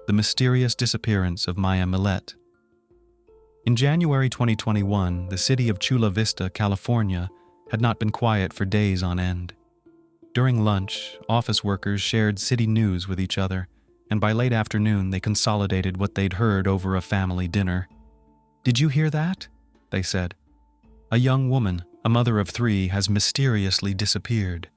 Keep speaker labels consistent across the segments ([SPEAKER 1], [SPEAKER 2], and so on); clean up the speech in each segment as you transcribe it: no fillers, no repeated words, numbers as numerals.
[SPEAKER 1] the mysterious disappearance of Maya Millete. In January 2021, the city of Chula Vista, California, had not been quiet for days on end. During lunch, office workers shared city news with each other, and by late afternoon they consolidated what they'd heard over a family dinner. "Did you hear that?" they said. "A young woman, a mother of 3, has mysteriously disappeared."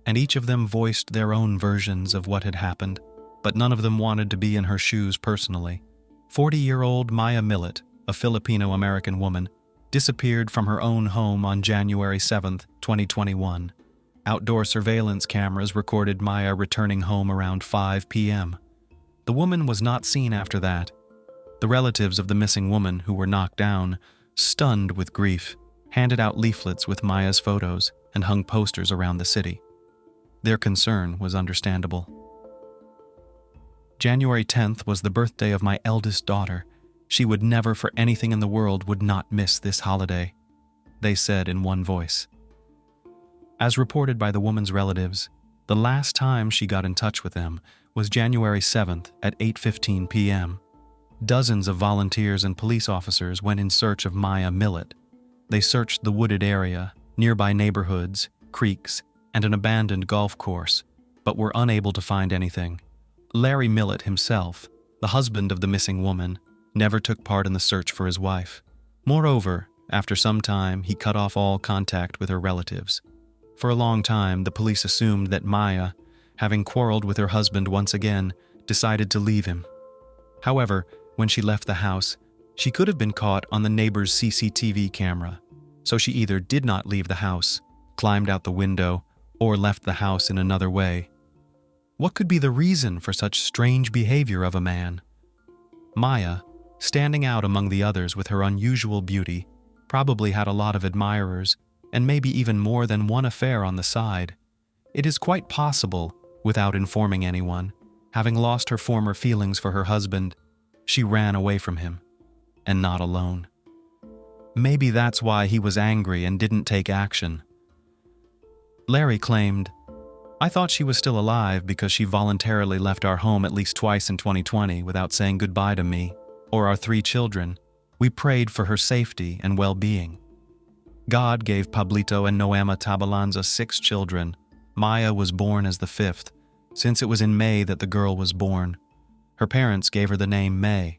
[SPEAKER 1] And each of them voiced their own versions of what had happened, but none of them wanted to be in her shoes personally. 40-year-old Maya Millete, a Filipino-American woman, disappeared from her own home on January 7, 2021. Outdoor surveillance cameras recorded Maya returning home around 5 p.m. The woman was not seen after that. The relatives of the missing woman, who were knocked down, stunned with grief, handed out leaflets with Maya's photos and hung posters around the city. Their concern was understandable. January 10th was the birthday of my eldest daughter. She would never for anything in the world would not miss this holiday, they said in one voice. As reported by the woman's relatives, the last time she got in touch with them was January 7th at 8:15 p.m. Dozens of volunteers and police officers went in search of Maya Millete. They searched the wooded area, nearby neighborhoods, creeks, and an abandoned golf course, but were unable to find anything. Larry Millete himself, the husband of the missing woman, never took part in the search for his wife. Moreover, after some time, he cut off all contact with her relatives. For a long time, the police assumed that Maya, having quarreled with her husband once again, decided to leave him. However, when she left the house, she could have been caught on the neighbor's CCTV camera, so she either did not leave the house, climbed out the window, or left the house in another way. What could be the reason for such strange behavior of a man? Maya, standing out among the others with her unusual beauty, probably had a lot of admirers, and maybe even more than one affair on the side. It is quite possible, without informing anyone, having lost her former feelings for her husband, she ran away from him, and not alone. Maybe that's why he was angry and didn't take action. Larry claimed, "I thought she was still alive because she voluntarily left our home at least twice in 2020 without saying goodbye to me or our 3 children. We prayed for her safety and well-being. God gave Pablito and Noema Tabalanza 6 children. Maya was born as the 5th, since it was in May that the girl was born. Her parents gave her the name May.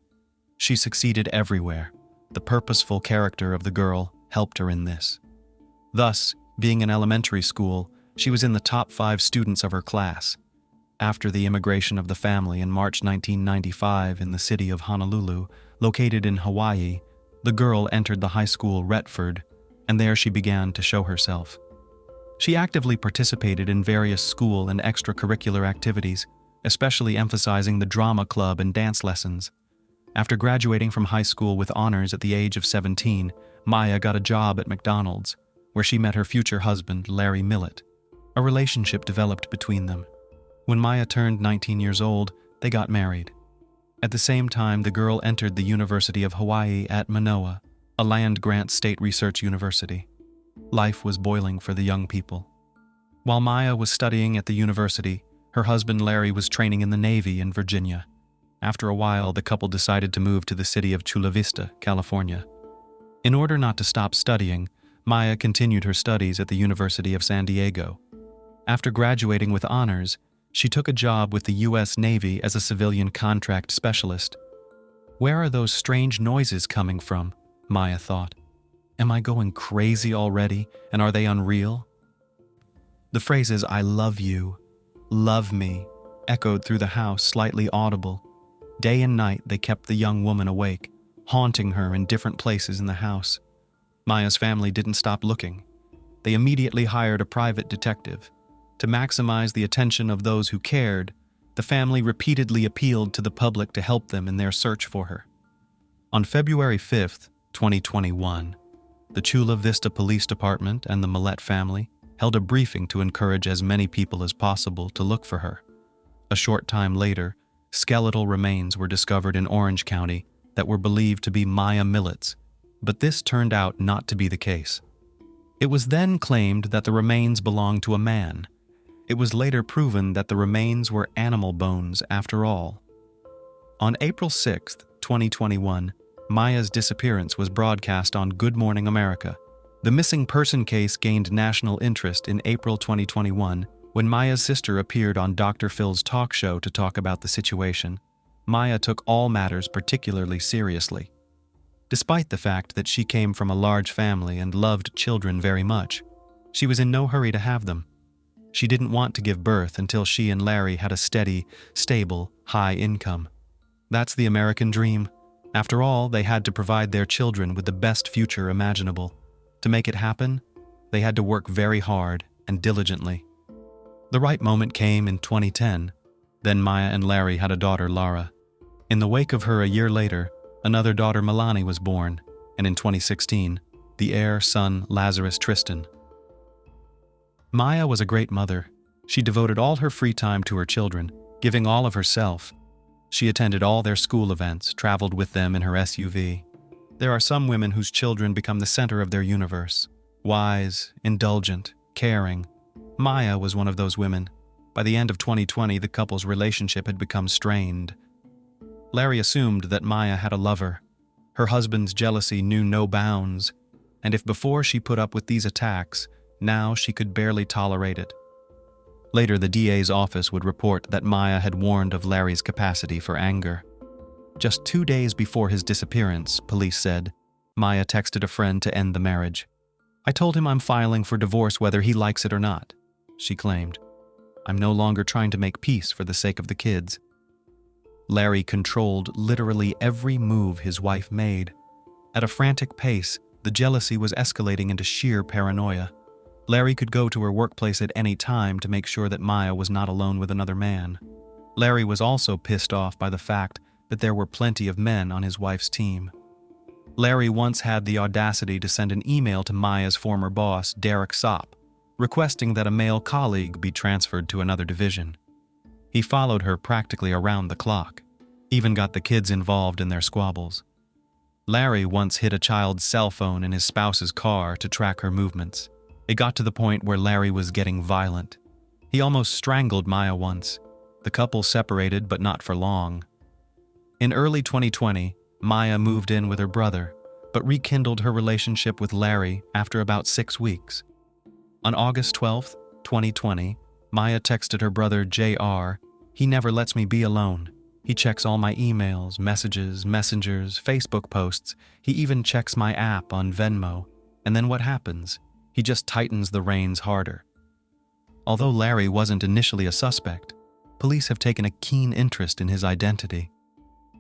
[SPEAKER 1] She succeeded everywhere. The purposeful character of the girl helped her in this. Thus, being in elementary school, she was in the top 5 students of her class. After the immigration of the family in March 1995 in the city of Honolulu, located in Hawaii, the girl entered the high school Retford, and there she began to show herself. She actively participated in various school and extracurricular activities, especially emphasizing the drama club and dance lessons. After graduating from high school with honors at the age of 17, Maya got a job at McDonald's, where she met her future husband, Larry Millete. A relationship developed between them. When Maya turned 19 years old, they got married. At the same time, the girl entered the University of Hawaii at Manoa, a land-grant state research university. Life was boiling for the young people. While Maya was studying at the university, her husband Larry was training in the Navy in Virginia. After a while, the couple decided to move to the city of Chula Vista, California. In order not to stop studying, Maya continued her studies at the University of San Diego. After graduating with honors, she took a job with the U.S. Navy as a civilian contract specialist. Where are those strange noises coming from? Maya thought. Am I going crazy already, and are they unreal? The phrases, "I love you," "love me," echoed through the house, slightly audible. Day and night they kept the young woman awake, haunting her in different places in the house. Maya's family didn't stop looking. They immediately hired a private detective. To maximize the attention of those who cared, the family repeatedly appealed to the public to help them in their search for her. On February 5th, 2021, the Chula Vista Police Department and the Millete family held a briefing to encourage as many people as possible to look for her. A short time later, skeletal remains were discovered in Orange County that were believed to be Maya Millete's, but this turned out not to be the case. It was then claimed that the remains belonged to a man. It was later proven that the remains were animal bones after all. On April 6, 2021, Maya's disappearance was broadcast on Good Morning America. The missing person case gained national interest in April 2021 when Maya's sister appeared on Dr. Phil's talk show to talk about the situation. Maya took all matters particularly seriously. Despite the fact that she came from a large family and loved children very much, she was in no hurry to have them. She didn't want to give birth until she and Larry had a steady, stable, high income. That's the American dream. After all, they had to provide their children with the best future imaginable. To make it happen, they had to work very hard and diligently. The right moment came in 2010. Then Maya and Larry had a daughter, Lara. In the wake of her a year later, another daughter, Milani, was born, and in 2016, the heir son, Lazarus Tristan. Maya was a great mother. She devoted all her free time to her children, giving all of herself. She attended all their school events, traveled with them in her SUV. There are some women whose children become the center of their universe. Wise, indulgent, caring. Maya was one of those women. By the end of 2020, the couple's relationship had become strained. Larry assumed that Maya had a lover. Her husband's jealousy knew no bounds, and if before she put up with these attacks, now she could barely tolerate it. Later, the DA's office would report that Maya had warned of Larry's capacity for anger. Just 2 days before his disappearance, police said, Maya texted a friend to end the marriage. "I told him I'm filing for divorce whether he likes it or not," she claimed. "I'm no longer trying to make peace for the sake of the kids." Larry controlled literally every move his wife made. At a frantic pace, the jealousy was escalating into sheer paranoia. Larry could go to her workplace at any time to make sure that Maya was not alone with another man. Larry was also pissed off by the fact that there were plenty of men on his wife's team. Larry once had the audacity to send an email to Maya's former boss, Derek Sopp, requesting that a male colleague be transferred to another division. He followed her practically around the clock, even got the kids involved in their squabbles. Larry once hid a child's cell phone in his spouse's car to track her movements. It got to the point where Larry was getting violent. He almost strangled Maya once. The couple separated, but not for long. In early 2020, Maya moved in with her brother, but rekindled her relationship with Larry after about 6 weeks. On August 12, 2020, Maya texted her brother JR, "He never lets me be alone. He checks all my emails, messages, messengers, Facebook posts. He even checks my app on Venmo. And then what happens? He just tightens the reins harder." Although Larry wasn't initially a suspect, police have taken a keen interest in his identity.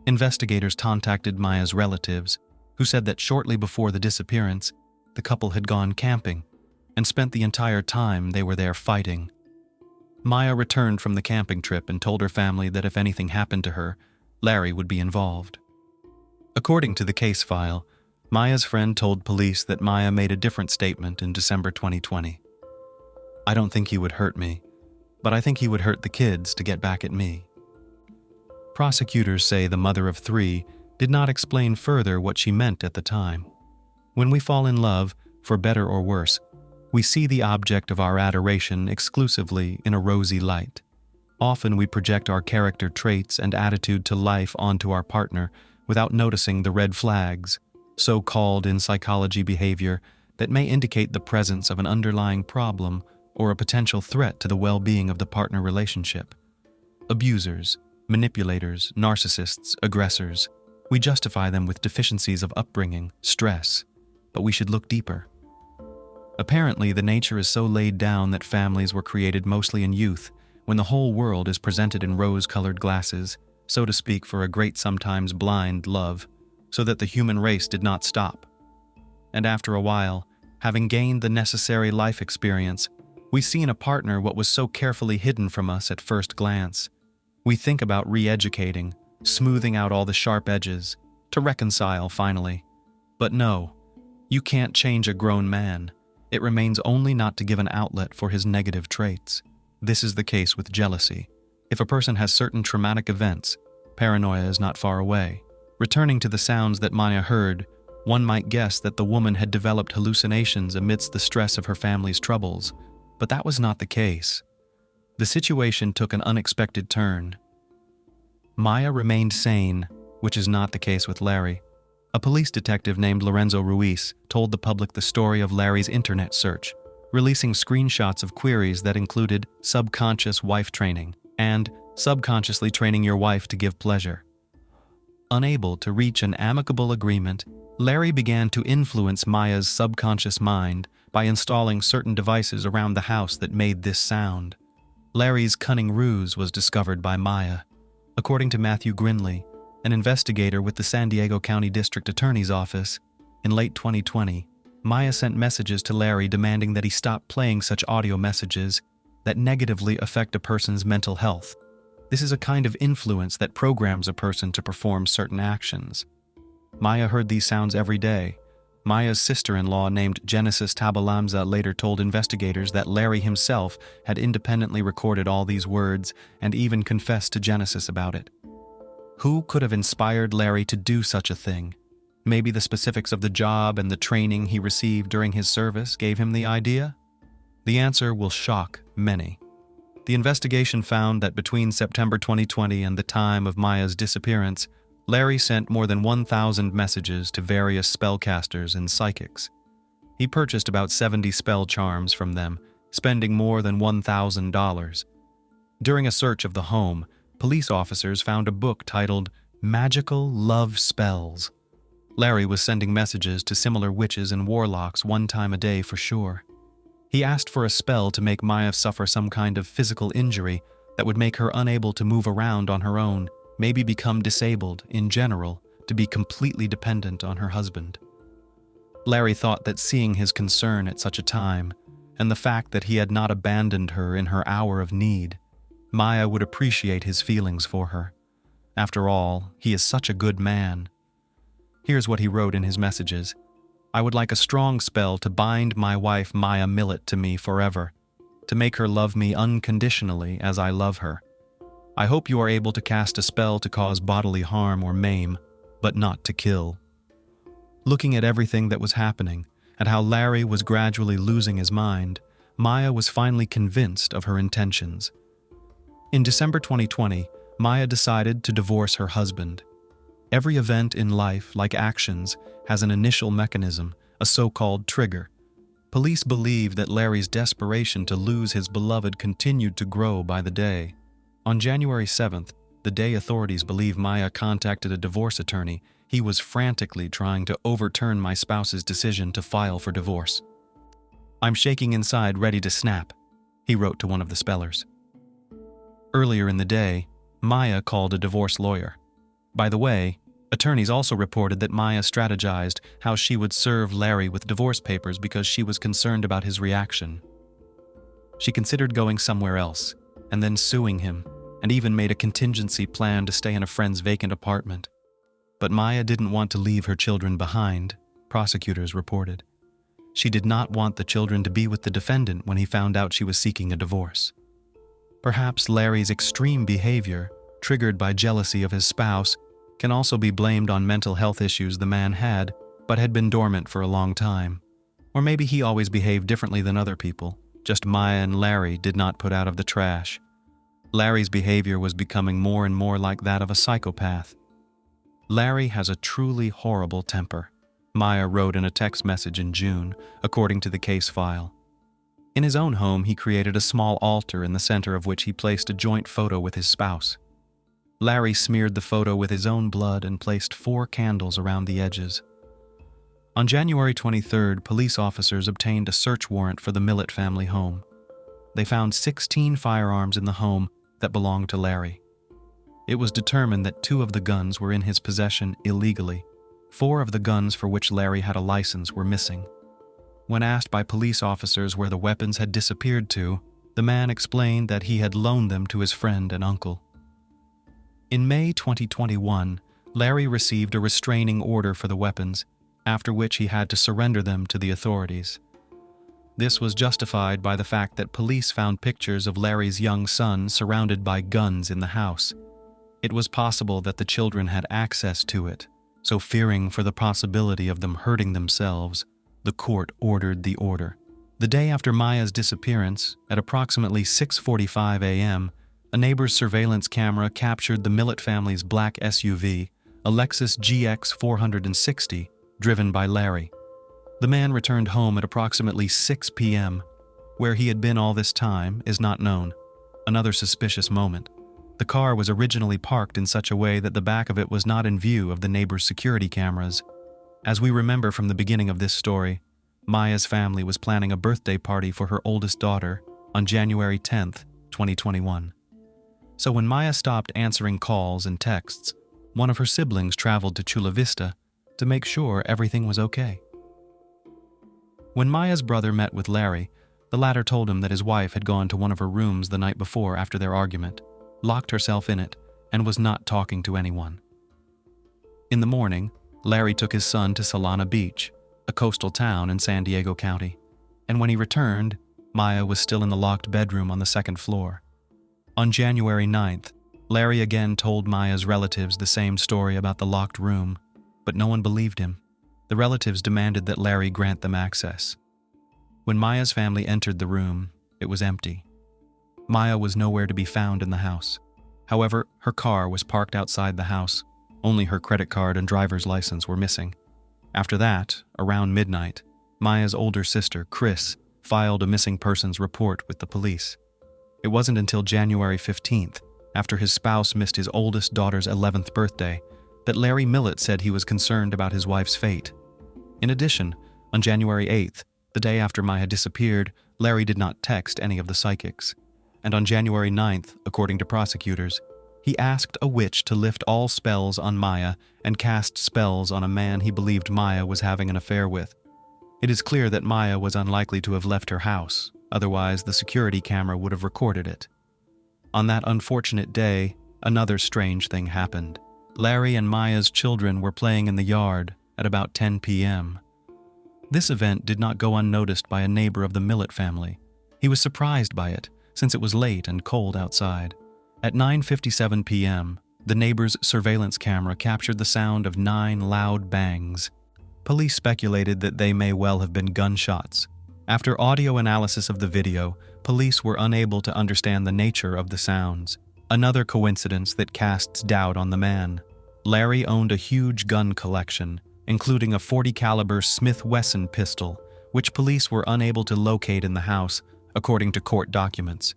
[SPEAKER 1] Investigators contacted Maya's relatives, who said that shortly before the disappearance, the couple had gone camping and spent the entire time they were there fighting. Maya returned from the camping trip and told her family that if anything happened to her, Larry would be involved. According to the case file, Maya's friend told police that Maya made a different statement in December 2020. "I don't think he would hurt me, but I think he would hurt the kids to get back at me." Prosecutors say the mother of 3 did not explain further what she meant at the time. When we fall in love, for better or worse, we see the object of our adoration exclusively in a rosy light. Often we project our character traits and attitude to life onto our partner without noticing the red flags, so-called in psychology behavior, that may indicate the presence of an underlying problem or a potential threat to the well-being of the partner relationship. Abusers, manipulators, narcissists, aggressors. We justify them with deficiencies of upbringing, stress, but we should look deeper. Apparently, the nature is so laid down that families were created mostly in youth, when the whole world is presented in rose-colored glasses, so to speak, for a great, sometimes blind love, so that the human race did not stop. And after a while, having gained the necessary life experience, we see in a partner what was so carefully hidden from us at first glance. We think about re-educating, smoothing out all the sharp edges, to reconcile finally. But no, you can't change a grown man. It remains only not to give an outlet for his negative traits. This is the case with jealousy. If a person has certain traumatic events, paranoia is not far away. Returning to the sounds that Maya heard, one might guess that the woman had developed hallucinations amidst the stress of her family's troubles, but that was not the case. The situation took an unexpected turn. Maya remained sane, which is not the case with Larry. A police detective named Lorenzo Ruiz told the public the story of Larry's internet search, releasing screenshots of queries that included subconscious wife training and subconsciously training your wife to give pleasure. Unable to reach an amicable agreement, Larry began to influence Maya's subconscious mind by installing certain devices around the house that made this sound. Larry's cunning ruse was discovered by Maya. According to Matthew Grinley, an investigator with the San Diego County District Attorney's Office, in late 2020, Maya sent messages to Larry demanding that he stop playing such audio messages that negatively affect a person's mental health. This is a kind of influence that programs a person to perform certain actions. Maya heard these sounds every day. Maya's sister-in-law named Genesis Tabalamza later told investigators that Larry himself had independently recorded all these words and even confessed to Genesis about it. Who could have inspired Larry to do such a thing? Maybe the specifics of the job and the training he received during his service gave him the idea? The answer will shock many. The investigation found that between September 2020 and the time of Maya's disappearance, Larry sent more than 1,000 messages to various spellcasters and psychics. He purchased about 70 spell charms from them, spending more than $1,000. During a search of the home, police officers found a book titled Magical Love Spells. Larry was sending messages to similar witches and warlocks one time a day for sure. He asked for a spell to make Maya suffer some kind of physical injury that would make her unable to move around on her own, maybe become disabled, in general, to be completely dependent on her husband. Larry thought that seeing his concern at such a time, and the fact that he had not abandoned her in her hour of need, Maya would appreciate his feelings for her. After all, he is such a good man. Here's what he wrote in his messages. I would like a strong spell to bind my wife Maya Millete to me forever, to make her love me unconditionally as I love her. I hope you are able to cast a spell to cause bodily harm or maim, but not to kill. Looking at everything that was happening, at how Larry was gradually losing his mind, Maya was finally convinced of her intentions. In December 2020, Maya decided to divorce her husband. Every event in life, like actions, has an initial mechanism, a so-called trigger. Police believe that Larry's desperation to lose his beloved continued to grow by the day. On January 7th, the day authorities believe Maya contacted a divorce attorney, he was frantically trying to overturn my spouse's decision to file for divorce. I'm shaking inside, ready to snap, he wrote to one of the spellers. Earlier in the day, Maya called a divorce lawyer. By the way, attorneys also reported that Maya strategized how she would serve Larry with divorce papers because she was concerned about his reaction. She considered going somewhere else, and then suing him, and even made a contingency plan to stay in a friend's vacant apartment. But Maya didn't want to leave her children behind, prosecutors reported. She did not want the children to be with the defendant when he found out she was seeking a divorce. Perhaps Larry's extreme behavior, triggered by jealousy of his spouse, can also be blamed on mental health issues the man had, but had been dormant for a long time. Or maybe he always behaved differently than other people, just Maya and Larry did not put out of the trash. Larry's behavior was becoming more and more like that of a psychopath. Larry has a truly horrible temper, Maya wrote in a text message in June, according to the case file. In his own home, he created a small altar in the center of which he placed a joint photo with his spouse. Larry smeared the photo with his own blood and placed 4 candles around the edges. On January 23rd, police officers obtained a search warrant for the Millete family home. They found 16 firearms in the home that belonged to Larry. It was determined that 2 of the guns were in his possession illegally. 4 of the guns for which Larry had a license were missing. When asked by police officers where the weapons had disappeared to, the man explained that he had loaned them to his friend and uncle. In May 2021, Larry received a restraining order for the weapons, after which he had to surrender them to the authorities. This was justified by the fact that police found pictures of Larry's young son surrounded by guns in the house. It was possible that the children had access to it, so fearing for the possibility of them hurting themselves, the court ordered the order. The day after Maya's disappearance, at approximately 6:45 a.m., a neighbor's surveillance camera captured the Millete family's black SUV, a Lexus GX 460, driven by Larry. The man returned home at approximately 6 p.m. Where he had been all this time is not known. Another suspicious moment. The car was originally parked in such a way that the back of it was not in view of the neighbor's security cameras. As we remember from the beginning of this story, Maya's family was planning a birthday party for her oldest daughter on January 10th, 2021. So when Maya stopped answering calls and texts, one of her siblings traveled to Chula Vista to make sure everything was okay. When Maya's brother met with Larry, the latter told him that his wife had gone to one of her rooms the night before after their argument, locked herself in it, and was not talking to anyone. In the morning, Larry took his son to Solana Beach, a coastal town in San Diego County, and when he returned, Maya was still in the locked bedroom on the second floor. On January 9th, Larry again told Maya's relatives the same story about the locked room, but no one believed him. The relatives demanded that Larry grant them access. When Maya's family entered the room, it was empty. Maya was nowhere to be found in the house. However, her car was parked outside the house. Only her credit card and driver's license were missing. After that, around midnight, Maya's older sister, Chris, filed a missing persons report with the police. It wasn't until January 15th, after his spouse missed his oldest daughter's 11th birthday, that Larry Millete said he was concerned about his wife's fate. In addition, on January 8th, the day after Maya disappeared, Larry did not text any of the psychics. And on January 9th, according to prosecutors, he asked a witch to lift all spells on Maya and cast spells on a man he believed Maya was having an affair with. It is clear that Maya was unlikely to have left her house, otherwise the security camera would have recorded it. On that unfortunate day, another strange thing happened. Larry and Maya's children were playing in the yard at about 10 p.m. This event did not go unnoticed by a neighbor of the Millete family. He was surprised by it, since it was late and cold outside. At 9:57 p.m., the neighbor's surveillance camera captured the sound of 9 loud bangs. Police speculated that they may well have been gunshots. After audio analysis of the video, police were unable to understand the nature of the sounds. Another coincidence that casts doubt on the man. Larry owned a huge gun collection, including a .40 caliber Smith Wesson pistol, which police were unable to locate in the house, according to court documents.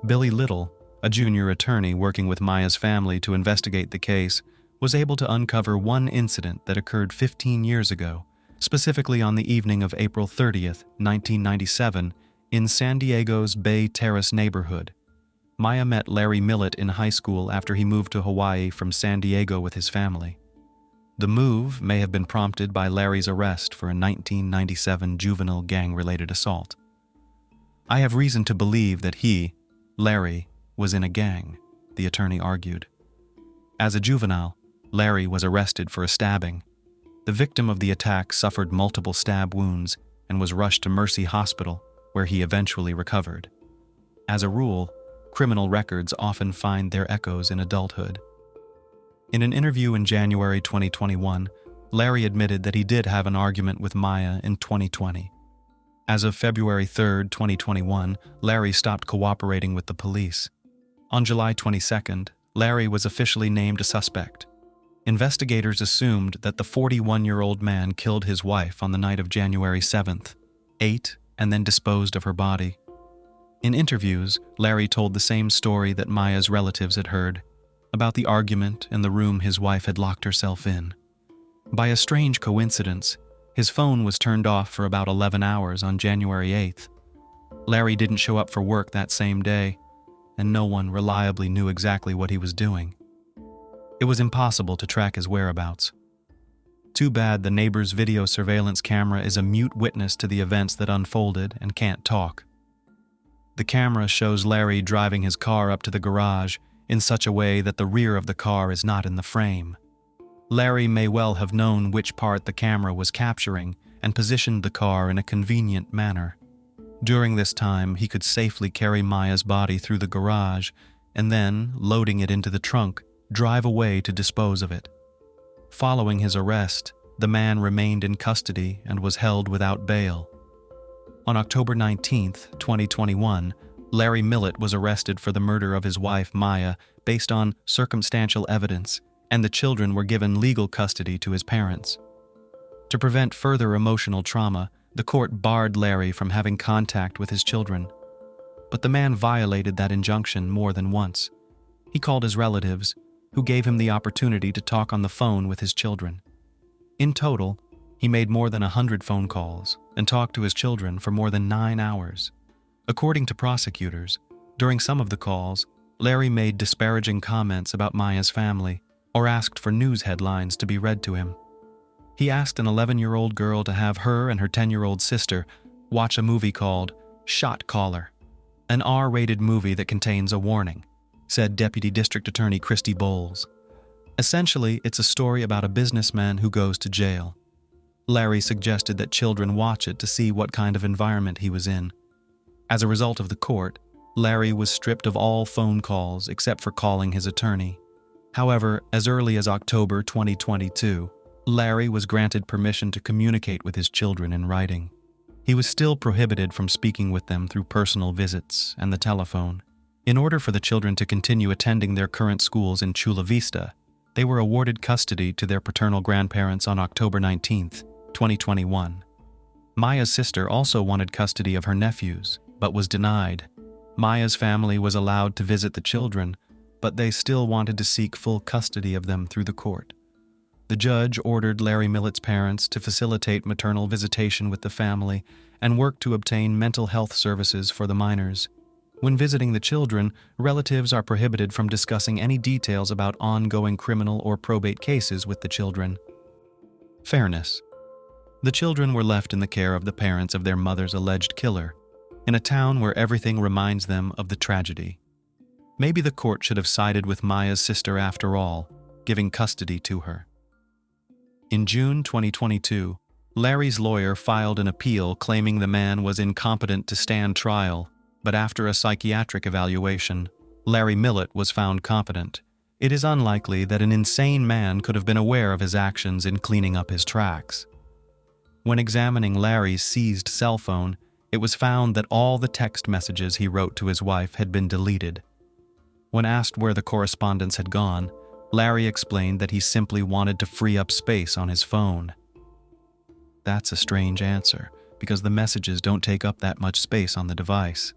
[SPEAKER 1] Billy Little, a junior attorney working with Maya's family to investigate the case, was able to uncover one incident that occurred 15 years ago, specifically on the evening of April 30th, 1997, in San Diego's Bay Terrace neighborhood. Maya met Larry Millete in high school after he moved to Hawaii from San Diego with his family. The move may have been prompted by Larry's arrest for a 1997 juvenile gang-related assault. I have reason to believe that he, Larry, was in a gang, the attorney argued. As a juvenile, Larry was arrested for a stabbing. The victim of the attack suffered multiple stab wounds and was rushed to Mercy Hospital, where he eventually recovered. As a rule, criminal records often find their echoes in adulthood. In an interview in January 2021, Larry admitted that he did have an argument with Maya in 2020. As of February 3, 2021, Larry stopped cooperating with the police. On July 22nd, Larry was officially named a suspect. Investigators assumed that the 41-year-old man killed his wife on the night of January 7th, ate, and then disposed of her body. In interviews, Larry told the same story that Maya's relatives had heard, about the argument in the room his wife had locked herself in. By a strange coincidence, his phone was turned off for about 11 hours on January 8th. Larry didn't show up for work that same day, and no one reliably knew exactly what he was doing. It was impossible to track his whereabouts. Too bad the neighbor's video surveillance camera is a mute witness to the events that unfolded and can't talk. The camera shows Larry driving his car up to the garage in such a way that the rear of the car is not in the frame. Larry may well have known which part the camera was capturing and positioned the car in a convenient manner. During this time, he could safely carry Maya's body through the garage and then, loading it into the trunk, drive away to dispose of it. Following his arrest, the man remained in custody and was held without bail. On October 19, 2021, Larry Millete was arrested for the murder of his wife, Maya, based on circumstantial evidence, and the children were given legal custody to his parents. To prevent further emotional trauma, the court barred Larry from having contact with his children. But the man violated that injunction more than once. He called his relatives, who gave him the opportunity to talk on the phone with his children. In total, he made more than 100 phone calls and talked to his children for more than 9 hours. According to prosecutors, during some of the calls, Larry made disparaging comments about Maya's family or asked for news headlines to be read to him. He asked an 11-year-old girl to have her and her 10-year-old sister watch a movie called Shot Caller, an R-rated movie that contains a warning, said Deputy District Attorney Christy Bowles. Essentially, it's a story about a businessman who goes to jail. Larry suggested that children watch it to see what kind of environment he was in. As a result of the court, Larry was stripped of all phone calls except for calling his attorney. However, as early as October 2022, Larry was granted permission to communicate with his children in writing. He was still prohibited from speaking with them through personal visits and the telephone. In order for the children to continue attending their current schools in Chula Vista, they were awarded custody to their paternal grandparents on October 19, 2021. Maya's sister also wanted custody of her nephews, but was denied. Maya's family was allowed to visit the children, but they still wanted to seek full custody of them through the court. The judge ordered Larry Millete's parents to facilitate maternal visitation with the family and work to obtain mental health services for the minors. When visiting the children, relatives are prohibited from discussing any details about ongoing criminal or probate cases with the children. Fairness. The children were left in the care of the parents of their mother's alleged killer, in a town where everything reminds them of the tragedy. Maybe the court should have sided with Maya's sister after all, giving custody to her. In June 2022, Larry's lawyer filed an appeal claiming the man was incompetent to stand trial, but after a psychiatric evaluation, Larry Millete was found competent. It is unlikely that an insane man could have been aware of his actions in cleaning up his tracks. When examining Larry's seized cell phone, it was found that all the text messages he wrote to his wife had been deleted. When asked where the correspondence had gone, Larry explained that he simply wanted to free up space on his phone. That's a strange answer, because the messages don't take up that much space on the device.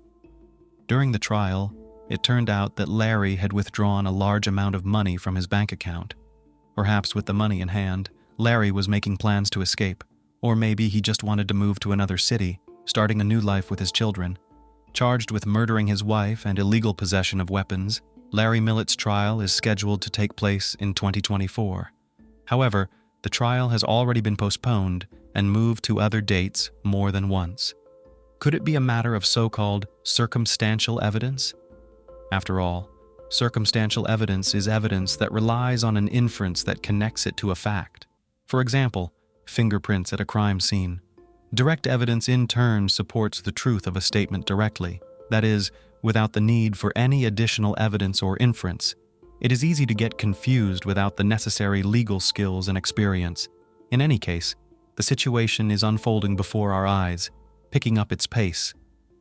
[SPEAKER 1] During the trial, it turned out that Larry had withdrawn a large amount of money from his bank account. Perhaps with the money in hand, Larry was making plans to escape, or maybe he just wanted to move to another city, starting a new life with his children. Charged with murdering his wife and illegal possession of weapons, Larry Millete's trial is scheduled to take place in 2024. However, the trial has already been postponed and moved to other dates more than once. Could it be a matter of so-called circumstantial evidence? After all, circumstantial evidence is evidence that relies on an inference that connects it to a fact. For example, fingerprints at a crime scene. Direct evidence in turn supports the truth of a statement directly, that is, without the need for any additional evidence or inference. It is easy to get confused without the necessary legal skills and experience. In any case, the situation is unfolding before our eyes, picking up its pace.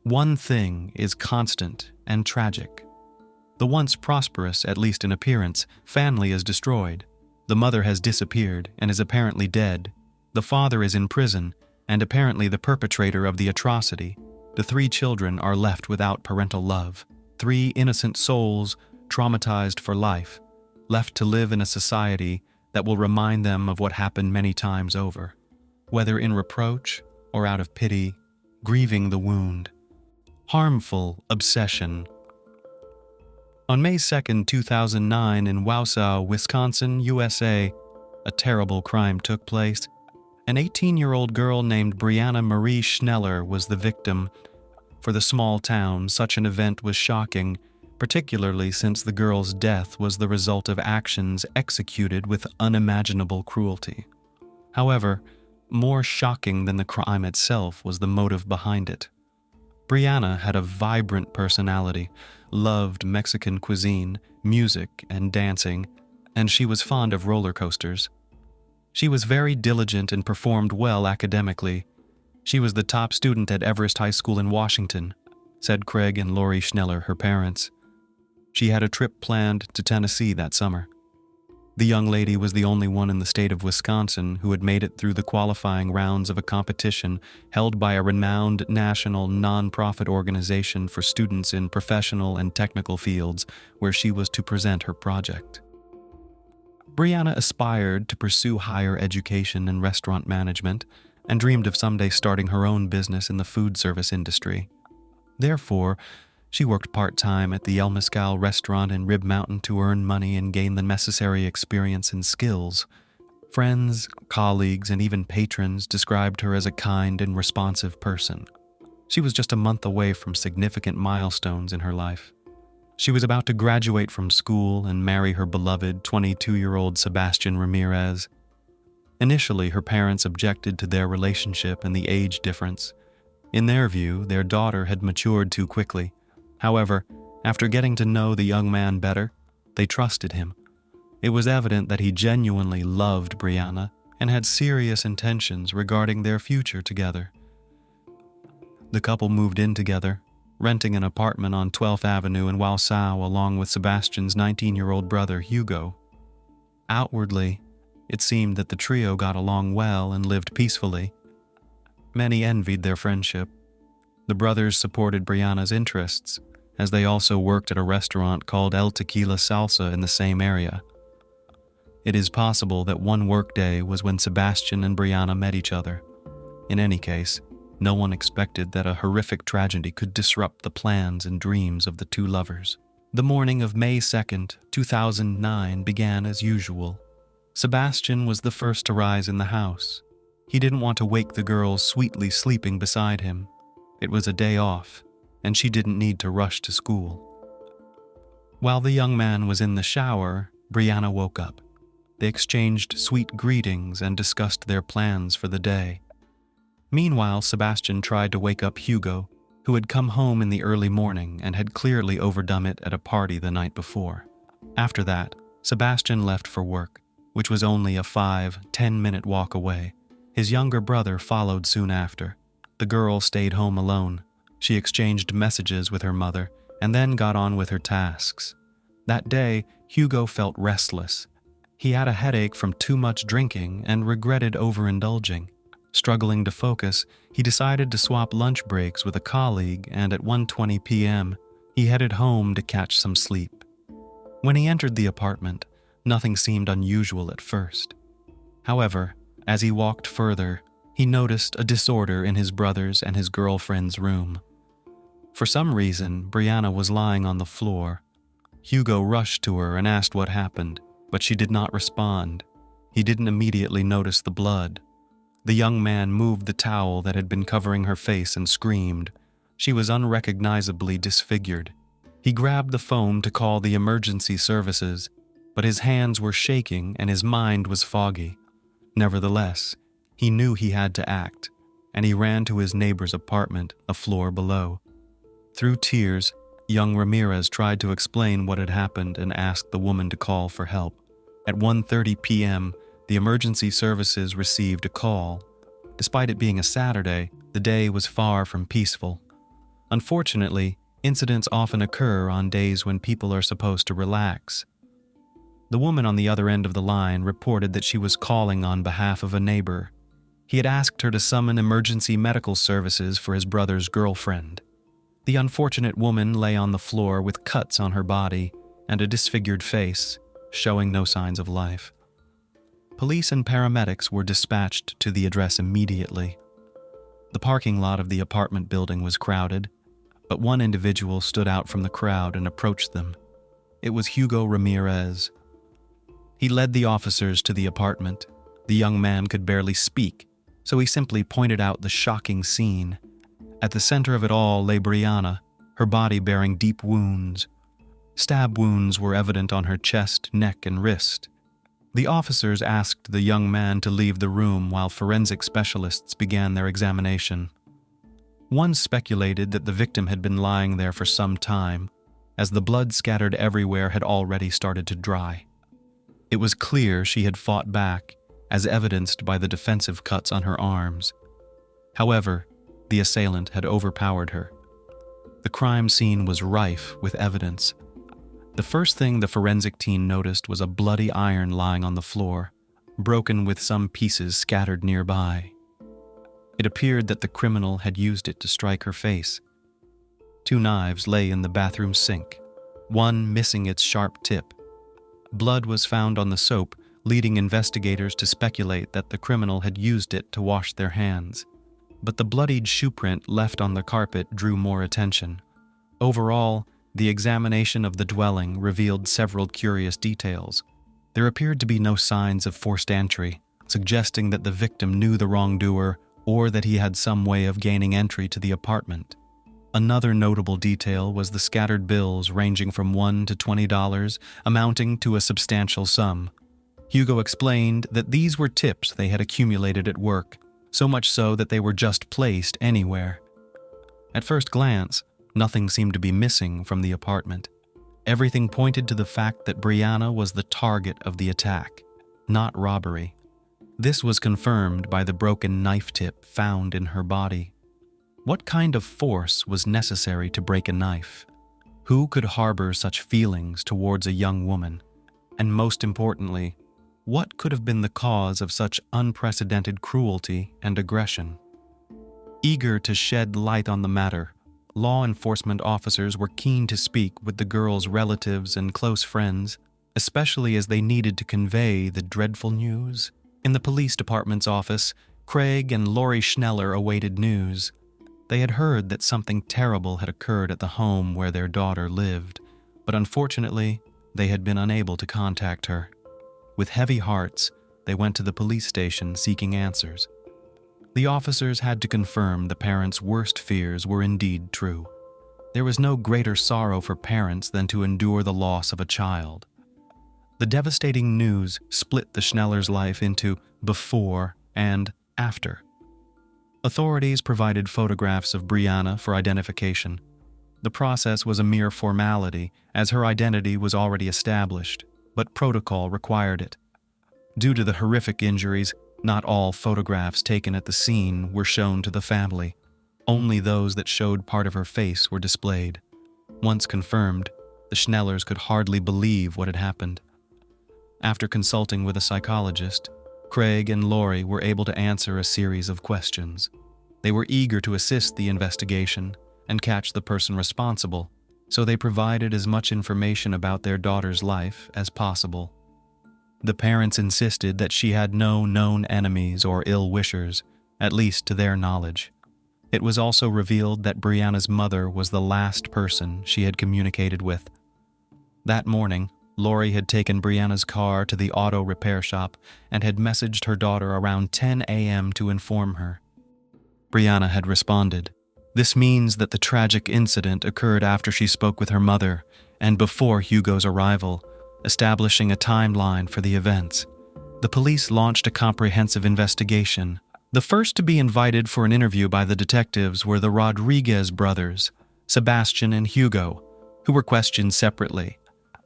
[SPEAKER 1] One thing is constant and tragic. The once prosperous, at least in appearance, family is destroyed. The mother has disappeared and is apparently dead. The father is in prison and apparently the perpetrator of the atrocity. The 3 children are left without parental love. 3 innocent souls traumatized for life, left to live in a society that will remind them of what happened many times over, whether in reproach or out of pity, grieving the wound. Harmful obsession. On May 2, 2009, in Wausau, Wisconsin, USA, a terrible crime took place. An 18-year-old girl named Brianna Marie Schneller was the victim. For the small town, such an event was shocking, particularly since the girl's death was the result of actions executed with unimaginable cruelty. However, more shocking than the crime itself was the motive behind it. Brianna had a vibrant personality, loved Mexican cuisine, music, and dancing, and she was fond of roller coasters. She was very diligent and performed well academically. She was the top student at Everest High School in Washington. said Craig and Lori Schneller, her parents. She had a trip planned to Tennessee that summer. The young lady was the only one in the state of Wisconsin who had made it through the qualifying rounds of a competition held by a renowned national non-profit organization for students in professional and technical fields where she was to present her project. Brianna aspired to pursue higher education in restaurant management and dreamed of someday starting her own business in the food service industry. Therefore, she worked part-time at the El Mezcal restaurant in Rib Mountain to earn money and gain the necessary experience and skills. Friends, colleagues, and even patrons described her as a kind and responsive person. She was just a month away from significant milestones in her life. She was about to graduate from school and marry her beloved 22-year-old Sebastian Ramirez. Initially, her parents objected to their relationship and the age difference. In their view, their daughter had matured too quickly. However, after getting to know the young man better, they trusted him. It was evident that he genuinely loved Brianna and had serious intentions regarding their future together. The couple moved in together, renting an apartment on 12th Avenue in Wausau along with Sebastian's 19-year-old brother, Hugo. Outwardly, it seemed that the trio got along well and lived peacefully. Many envied their friendship. The brothers supported Brianna's interests, as they also worked at a restaurant called El Tequila Salsa in the same area. It is possible that one workday was when Sebastian and Brianna met each other. In any case, no one expected that a horrific tragedy could disrupt the plans and dreams of the two lovers. The morning of May 2nd, 2009 began as usual. Sebastian was the first to rise in the house. He didn't want to wake the girls sweetly sleeping beside him. It was a day off, and she didn't need to rush to school. While the young man was in the shower, Brianna woke up. They exchanged sweet greetings and discussed their plans for the day. Meanwhile, Sebastian tried to wake up Hugo, who had come home in the early morning and had clearly overdone it at a party the night before. After that, Sebastian left for work, which was only a 5-10-minute walk away. His younger brother followed soon after. The girl stayed home alone. She exchanged messages with her mother and then got on with her tasks. That day, Hugo felt restless. He had a headache from too much drinking and regretted overindulging. Struggling to focus, he decided to swap lunch breaks with a colleague, and at 1:20 p.m., he headed home to catch some sleep. When he entered the apartment, nothing seemed unusual at first. However, as he walked further, he noticed a disorder in his brother's and his girlfriend's room. For some reason, Brianna was lying on the floor. Hugo rushed to her and asked what happened, but she did not respond. He didn't immediately notice the blood. The young man moved the towel that had been covering her face and screamed. She was unrecognizably disfigured. He grabbed the phone to call the emergency services, but his hands were shaking and his mind was foggy. Nevertheless, he knew he had to act, and he ran to his neighbor's apartment, a floor below. Through tears, young Ramirez tried to explain what had happened and asked the woman to call for help. At 1:30 p.m., the emergency services received a call. Despite it being a Saturday, the day was far from peaceful. Unfortunately, incidents often occur on days when people are supposed to relax. The woman on the other end of the line reported that she was calling on behalf of a neighbor. He had asked her to summon emergency medical services for his brother's girlfriend. The unfortunate woman lay on the floor with cuts on her body and a disfigured face, showing no signs of life. Police and paramedics were dispatched to the address immediately. The parking lot of the apartment building was crowded, but one individual stood out from the crowd and approached them. It was Hugo Ramirez. He led the officers to the apartment. The young man could barely speak, so he simply pointed out the shocking scene. At the center of it all lay Brianna, her body bearing deep wounds. Stab wounds were evident on her chest, neck, and wrist. The officers asked the young man to leave the room while forensic specialists began their examination. One speculated that the victim had been lying there for some time, as the blood scattered everywhere had already started to dry. It was clear she had fought back, as evidenced by the defensive cuts on her arms. However, the assailant had overpowered her. The crime scene was rife with evidence. The first thing the forensic team noticed was a bloody iron lying on the floor, broken with some pieces scattered nearby. It appeared that the criminal had used it to strike her face. 2 knives lay in the bathroom sink, one missing its sharp tip. Blood was found on the soap, leading investigators to speculate that the criminal had used it to wash their hands. But the bloodied shoe print left on the carpet drew more attention. Overall, the examination of the dwelling revealed several curious details. There appeared to be no signs of forced entry, suggesting that the victim knew the wrongdoer or that he had some way of gaining entry to the apartment. Another notable detail was the scattered bills ranging from $1 to $20, amounting to a substantial sum. Hugo explained that these were tips they had accumulated at work, so much so that they were just placed anywhere. At first glance, nothing seemed to be missing from the apartment. Everything pointed to the fact that Brianna was the target of the attack, not robbery. This was confirmed by the broken knife tip found in her body. What kind of force was necessary to break a knife? Who could harbor such feelings towards a young woman? And most importantly, what could have been the cause of such unprecedented cruelty and aggression? Eager to shed light on the matter, law enforcement officers were keen to speak with the girl's relatives and close friends, especially as they needed to convey the dreadful news. In the police department's office, Craig and Lori Schneller awaited news. They had heard that something terrible had occurred at the home where their daughter lived, but unfortunately, they had been unable to contact her. With heavy hearts, they went to the police station seeking answers. The officers had to confirm the parents' worst fears were indeed true. There was no greater sorrow for parents than to endure the loss of a child. The devastating news split the Schneller's life into before and after. Authorities provided photographs of Brianna for identification. The process was a mere formality, as her identity was already established, but protocol required it. Due to the horrific injuries, not all photographs taken at the scene were shown to the family. Only those that showed part of her face were displayed. Once confirmed, the Schnellers could hardly believe what had happened. After consulting with a psychologist, Craig and Lori were able to answer a series of questions. They were eager to assist the investigation and catch the person responsible, so they provided as much information about their daughter's life as possible. The parents insisted that she had no known enemies or ill-wishers, at least to their knowledge. It was also revealed that Brianna's mother was the last person she had communicated with. That morning, Lori had taken Brianna's car to the auto repair shop and had messaged her daughter around 10 a.m. to inform her. Brianna had responded. This means that the tragic incident occurred after she spoke with her mother and before Hugo's arrival, establishing a timeline for the events. The police launched a comprehensive investigation. The first to be invited for an interview by the detectives were the Rodriguez brothers, Sebastian and Hugo, who were questioned separately.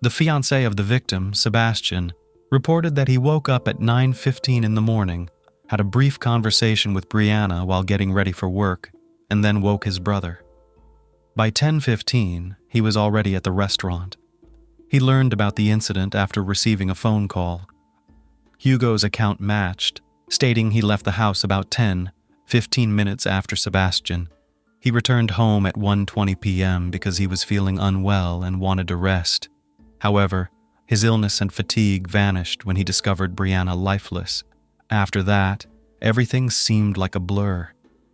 [SPEAKER 1] The fiancé of the victim, Sebastian, reported that he woke up at 9:15 in the morning, had a brief conversation with Brianna while getting ready for work, and then woke his brother. By 10:15, he was already at the restaurant. He learned about the incident after receiving a phone call. Hugo's account matched, stating he left the house about 15 minutes after Sebastian. He returned home at 1:20 p.m. because he was feeling unwell and wanted to rest. However, his illness and fatigue vanished when he discovered Brianna lifeless. After that, everything seemed like a blur.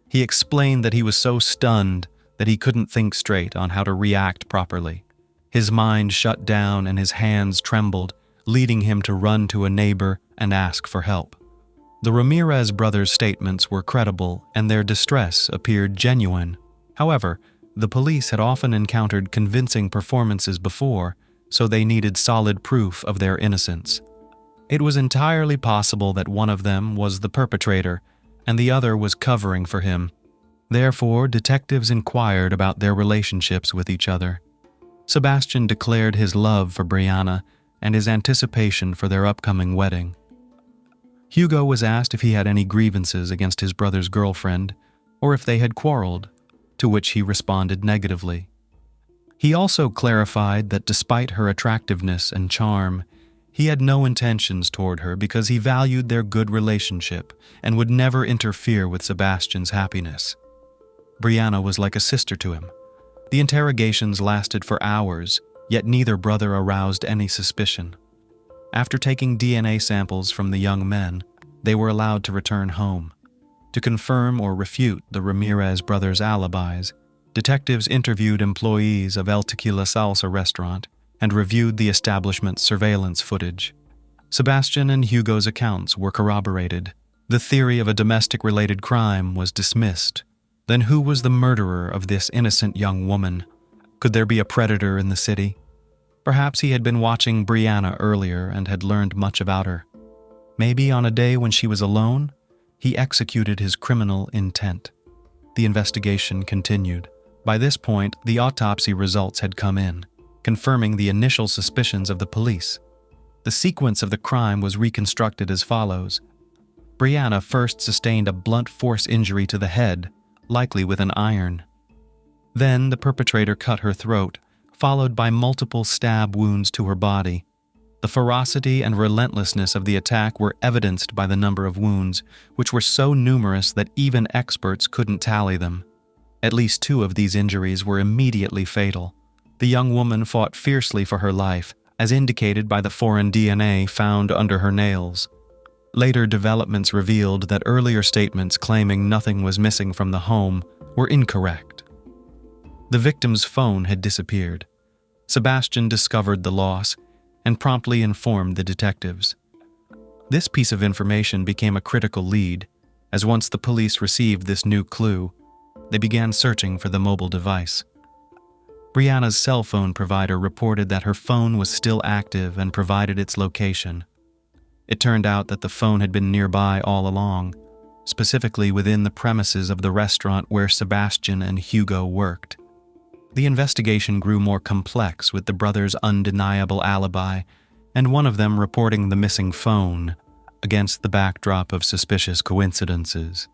[SPEAKER 1] He explained that he was so stunned that he couldn't think straight on how to react properly. His mind shut down and his hands trembled, leading him to run to a neighbor and ask for help. The Ramirez brothers' statements were credible and their distress appeared genuine. However, the police had often encountered convincing performances before, so they needed solid proof of their innocence. It was entirely possible that one of them was the perpetrator and the other was covering for him. Therefore, detectives inquired about their relationships with each other. Sebastian declared his love for Brianna and his anticipation for their upcoming wedding. Hugo was asked if he had any grievances against his brother's girlfriend or if they had quarreled, to which he responded negatively. He also clarified that despite her attractiveness and charm, he had no intentions toward her because he valued their good relationship and would never interfere with Sebastian's happiness. Brianna was like a sister to him. The interrogations lasted for hours, yet neither brother aroused any suspicion. After taking DNA samples from the young men, they were allowed to return home. To confirm or refute the Ramirez brothers' alibis, detectives interviewed employees of El Tequila Salsa restaurant and reviewed the establishment's surveillance footage. Sebastian and Hugo's accounts were corroborated. The theory of a domestic-related crime was dismissed. Then who was the murderer of this innocent young woman? Could there be a predator in the city? Perhaps he had been watching Brianna earlier and had learned much about her. Maybe on a day when she was alone, he executed his criminal intent. The investigation continued. By this point, the autopsy results had come in, confirming the initial suspicions of the police. The sequence of the crime was reconstructed as follows. Brianna first sustained a blunt force injury to the head, likely with an iron. Then the perpetrator cut her throat, followed by multiple stab wounds to her body. The ferocity and relentlessness of the attack were evidenced by the number of wounds, which were so numerous that even experts couldn't tally them. At least 2 of these injuries were immediately fatal. The young woman fought fiercely for her life, as indicated by the foreign DNA found under her nails. Later developments revealed that earlier statements claiming nothing was missing from the home were incorrect. The victim's phone had disappeared. Sebastian discovered the loss and promptly informed the detectives. This piece of information became a critical lead, as once the police received this new clue, they began searching for the mobile device. Brianna's cell phone provider reported that her phone was still active and provided its location. It turned out that the phone had been nearby all along, specifically within the premises of the restaurant where Sebastian and Hugo worked. The investigation grew more complex with the brothers' undeniable alibi, and one of them reporting the missing phone, against the backdrop of suspicious coincidences.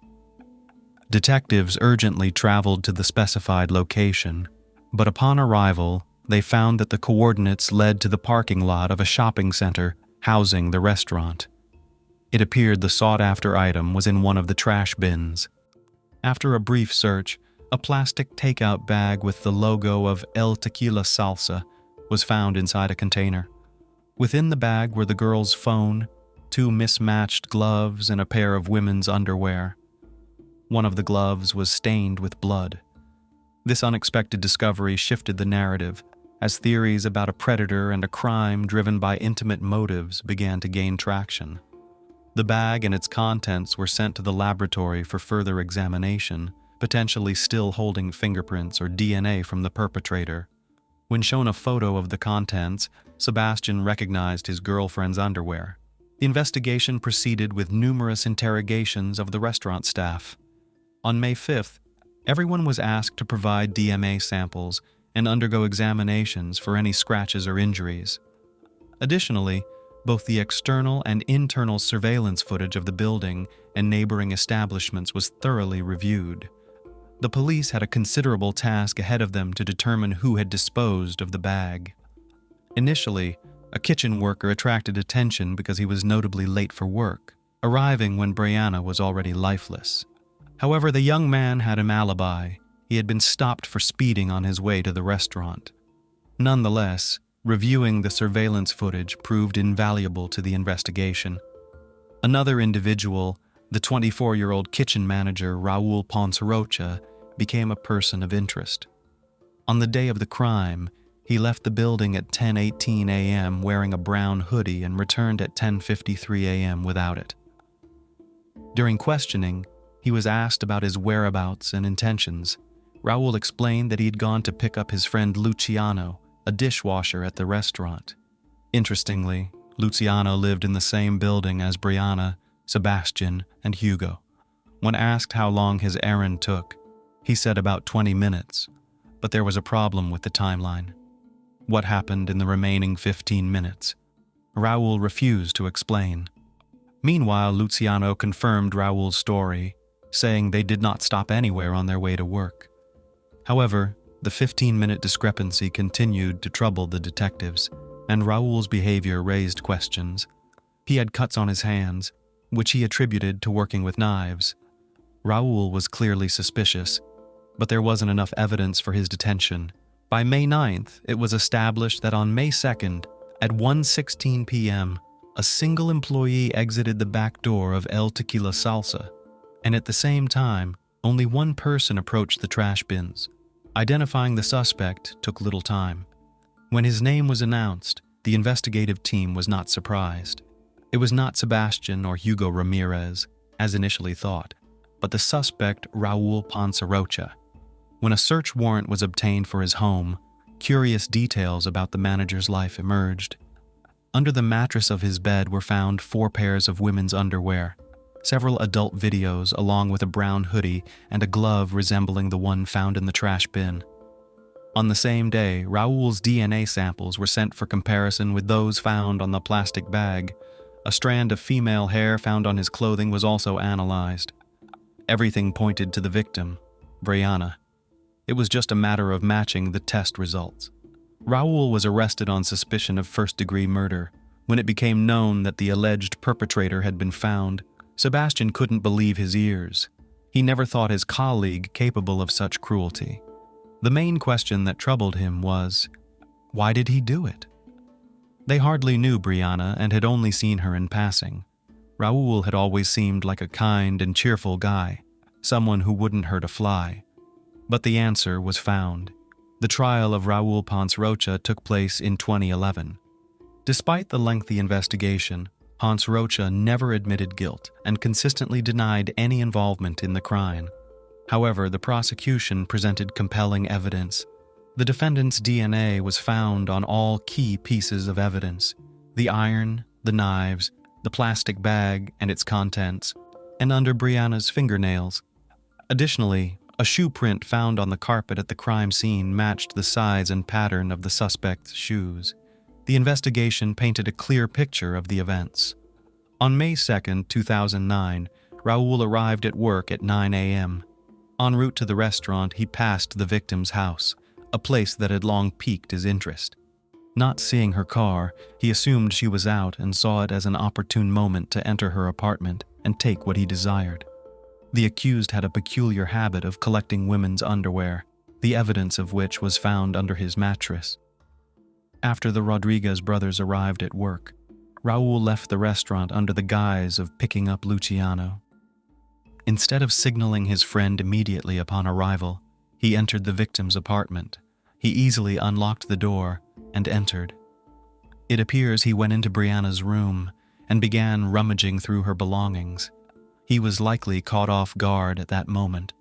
[SPEAKER 1] Detectives urgently traveled to the specified location, but upon arrival, they found that the coordinates led to the parking lot of a shopping center housing the restaurant. It appeared the sought-after item was in one of the trash bins. After a brief search, a plastic takeout bag with the logo of El Tequila Salsa was found inside a container. Within the bag were the girl's phone, 2 mismatched gloves, and a pair of women's underwear. One of the gloves was stained with blood. This unexpected discovery shifted the narrative, as theories about a predator and a crime driven by intimate motives began to gain traction. The bag and its contents were sent to the laboratory for further examination, potentially still holding fingerprints or DNA from the perpetrator. When shown a photo of the contents, Sebastian recognized his girlfriend's underwear. The investigation proceeded with numerous interrogations of the restaurant staff. On May 5th, everyone was asked to provide DNA samples and undergo examinations for any scratches or injuries. Additionally, both the external and internal surveillance footage of the building and neighboring establishments was thoroughly reviewed. The police had a considerable task ahead of them to determine who had disposed of the bag. Initially, a kitchen worker attracted attention because he was notably late for work, arriving when Brianna was already lifeless. However, the young man had an alibi. He had been stopped for speeding on his way to the restaurant. Nonetheless, reviewing the surveillance footage proved invaluable to the investigation. Another individual, the 24-year-old kitchen manager Raul Poncerocha, became a person of interest. On the day of the crime, he left the building at 10:18 a.m. wearing a brown hoodie and returned at 10:53 a.m. without it. During questioning, he was asked about his whereabouts and intentions. Raul explained that he had gone to pick up his friend Luciano, a dishwasher at the restaurant. Interestingly, Luciano lived in the same building as Brianna, Sebastian, and Hugo. When asked how long his errand took, he said about 20 minutes, but there was a problem with the timeline. What happened in the remaining 15 minutes? Raul refused to explain. Meanwhile, Luciano confirmed Raul's story, saying they did not stop anywhere on their way to work. However, the 15-minute discrepancy continued to trouble the detectives, and Raul's behavior raised questions. He had cuts on his hands, which he attributed to working with knives. Raul was clearly suspicious, but there wasn't enough evidence for his detention. By May 9th, it was established that on May 2nd, at 1:16 p.m., a single employee exited the back door of El Tequila Salsa, and at the same time, only one person approached the trash bins. Identifying the suspect took little time. When his name was announced, the investigative team was not surprised. It was not Sebastian or Hugo Ramirez, as initially thought, but the suspect Raul Ponce-Rocha. When a search warrant was obtained for his home, curious details about the manager's life emerged. Under the mattress of his bed were found 4 pairs of women's underwear, several adult videos along with a brown hoodie and a glove resembling the one found in the trash bin. On the same day, Raul's DNA samples were sent for comparison with those found on the plastic bag. A strand of female hair found on his clothing was also analyzed. Everything pointed to the victim, Brianna. It was just a matter of matching the test results. Raul was arrested on suspicion of first-degree murder. When it became known that the alleged perpetrator had been found, Sebastian couldn't believe his ears. He never thought his colleague capable of such cruelty. The main question that troubled him was, why did he do it? They hardly knew Brianna and had only seen her in passing. Raul had always seemed like a kind and cheerful guy, someone who wouldn't hurt a fly. But the answer was found. The trial of Raul Ponce-Rocha took place in 2011. Despite the lengthy investigation, Ponce-Rocha never admitted guilt and consistently denied any involvement in the crime. However, the prosecution presented compelling evidence. The defendant's DNA was found on all key pieces of evidence: the iron, the knives, the plastic bag and its contents, and under Brianna's fingernails. Additionally, a shoe print found on the carpet at the crime scene matched the size and pattern of the suspect's shoes. The investigation painted a clear picture of the events. On May 2, 2009, Raul arrived at work at 9 a.m. En route to the restaurant, he passed the victim's house, a place that had long piqued his interest. Not seeing her car, he assumed she was out and saw it as an opportune moment to enter her apartment and take what he desired. The accused had a peculiar habit of collecting women's underwear, the evidence of which was found under his mattress. After the Rodriguez brothers arrived at work, Raul left the restaurant under the guise of picking up Luciano. Instead of signaling his friend immediately upon arrival, he entered the victim's apartment. He easily unlocked the door and entered. It appears he went into Brianna's room and began rummaging through her belongings. He was likely caught off guard at that moment.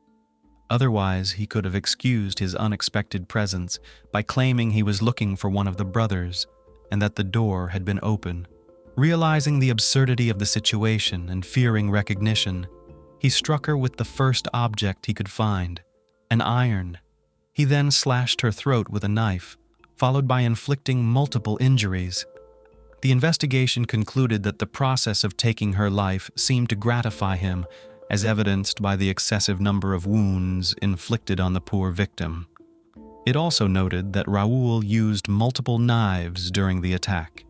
[SPEAKER 1] Otherwise, he could have excused his unexpected presence by claiming he was looking for one of the brothers and that the door had been open. Realizing the absurdity of the situation and fearing recognition, he struck her with the first object he could find, an iron. He then slashed her throat with a knife, followed by inflicting multiple injuries. The investigation concluded that the process of taking her life seemed to gratify him, as evidenced by the excessive number of wounds inflicted on the poor victim. It also noted that Raul used multiple knives during the attack.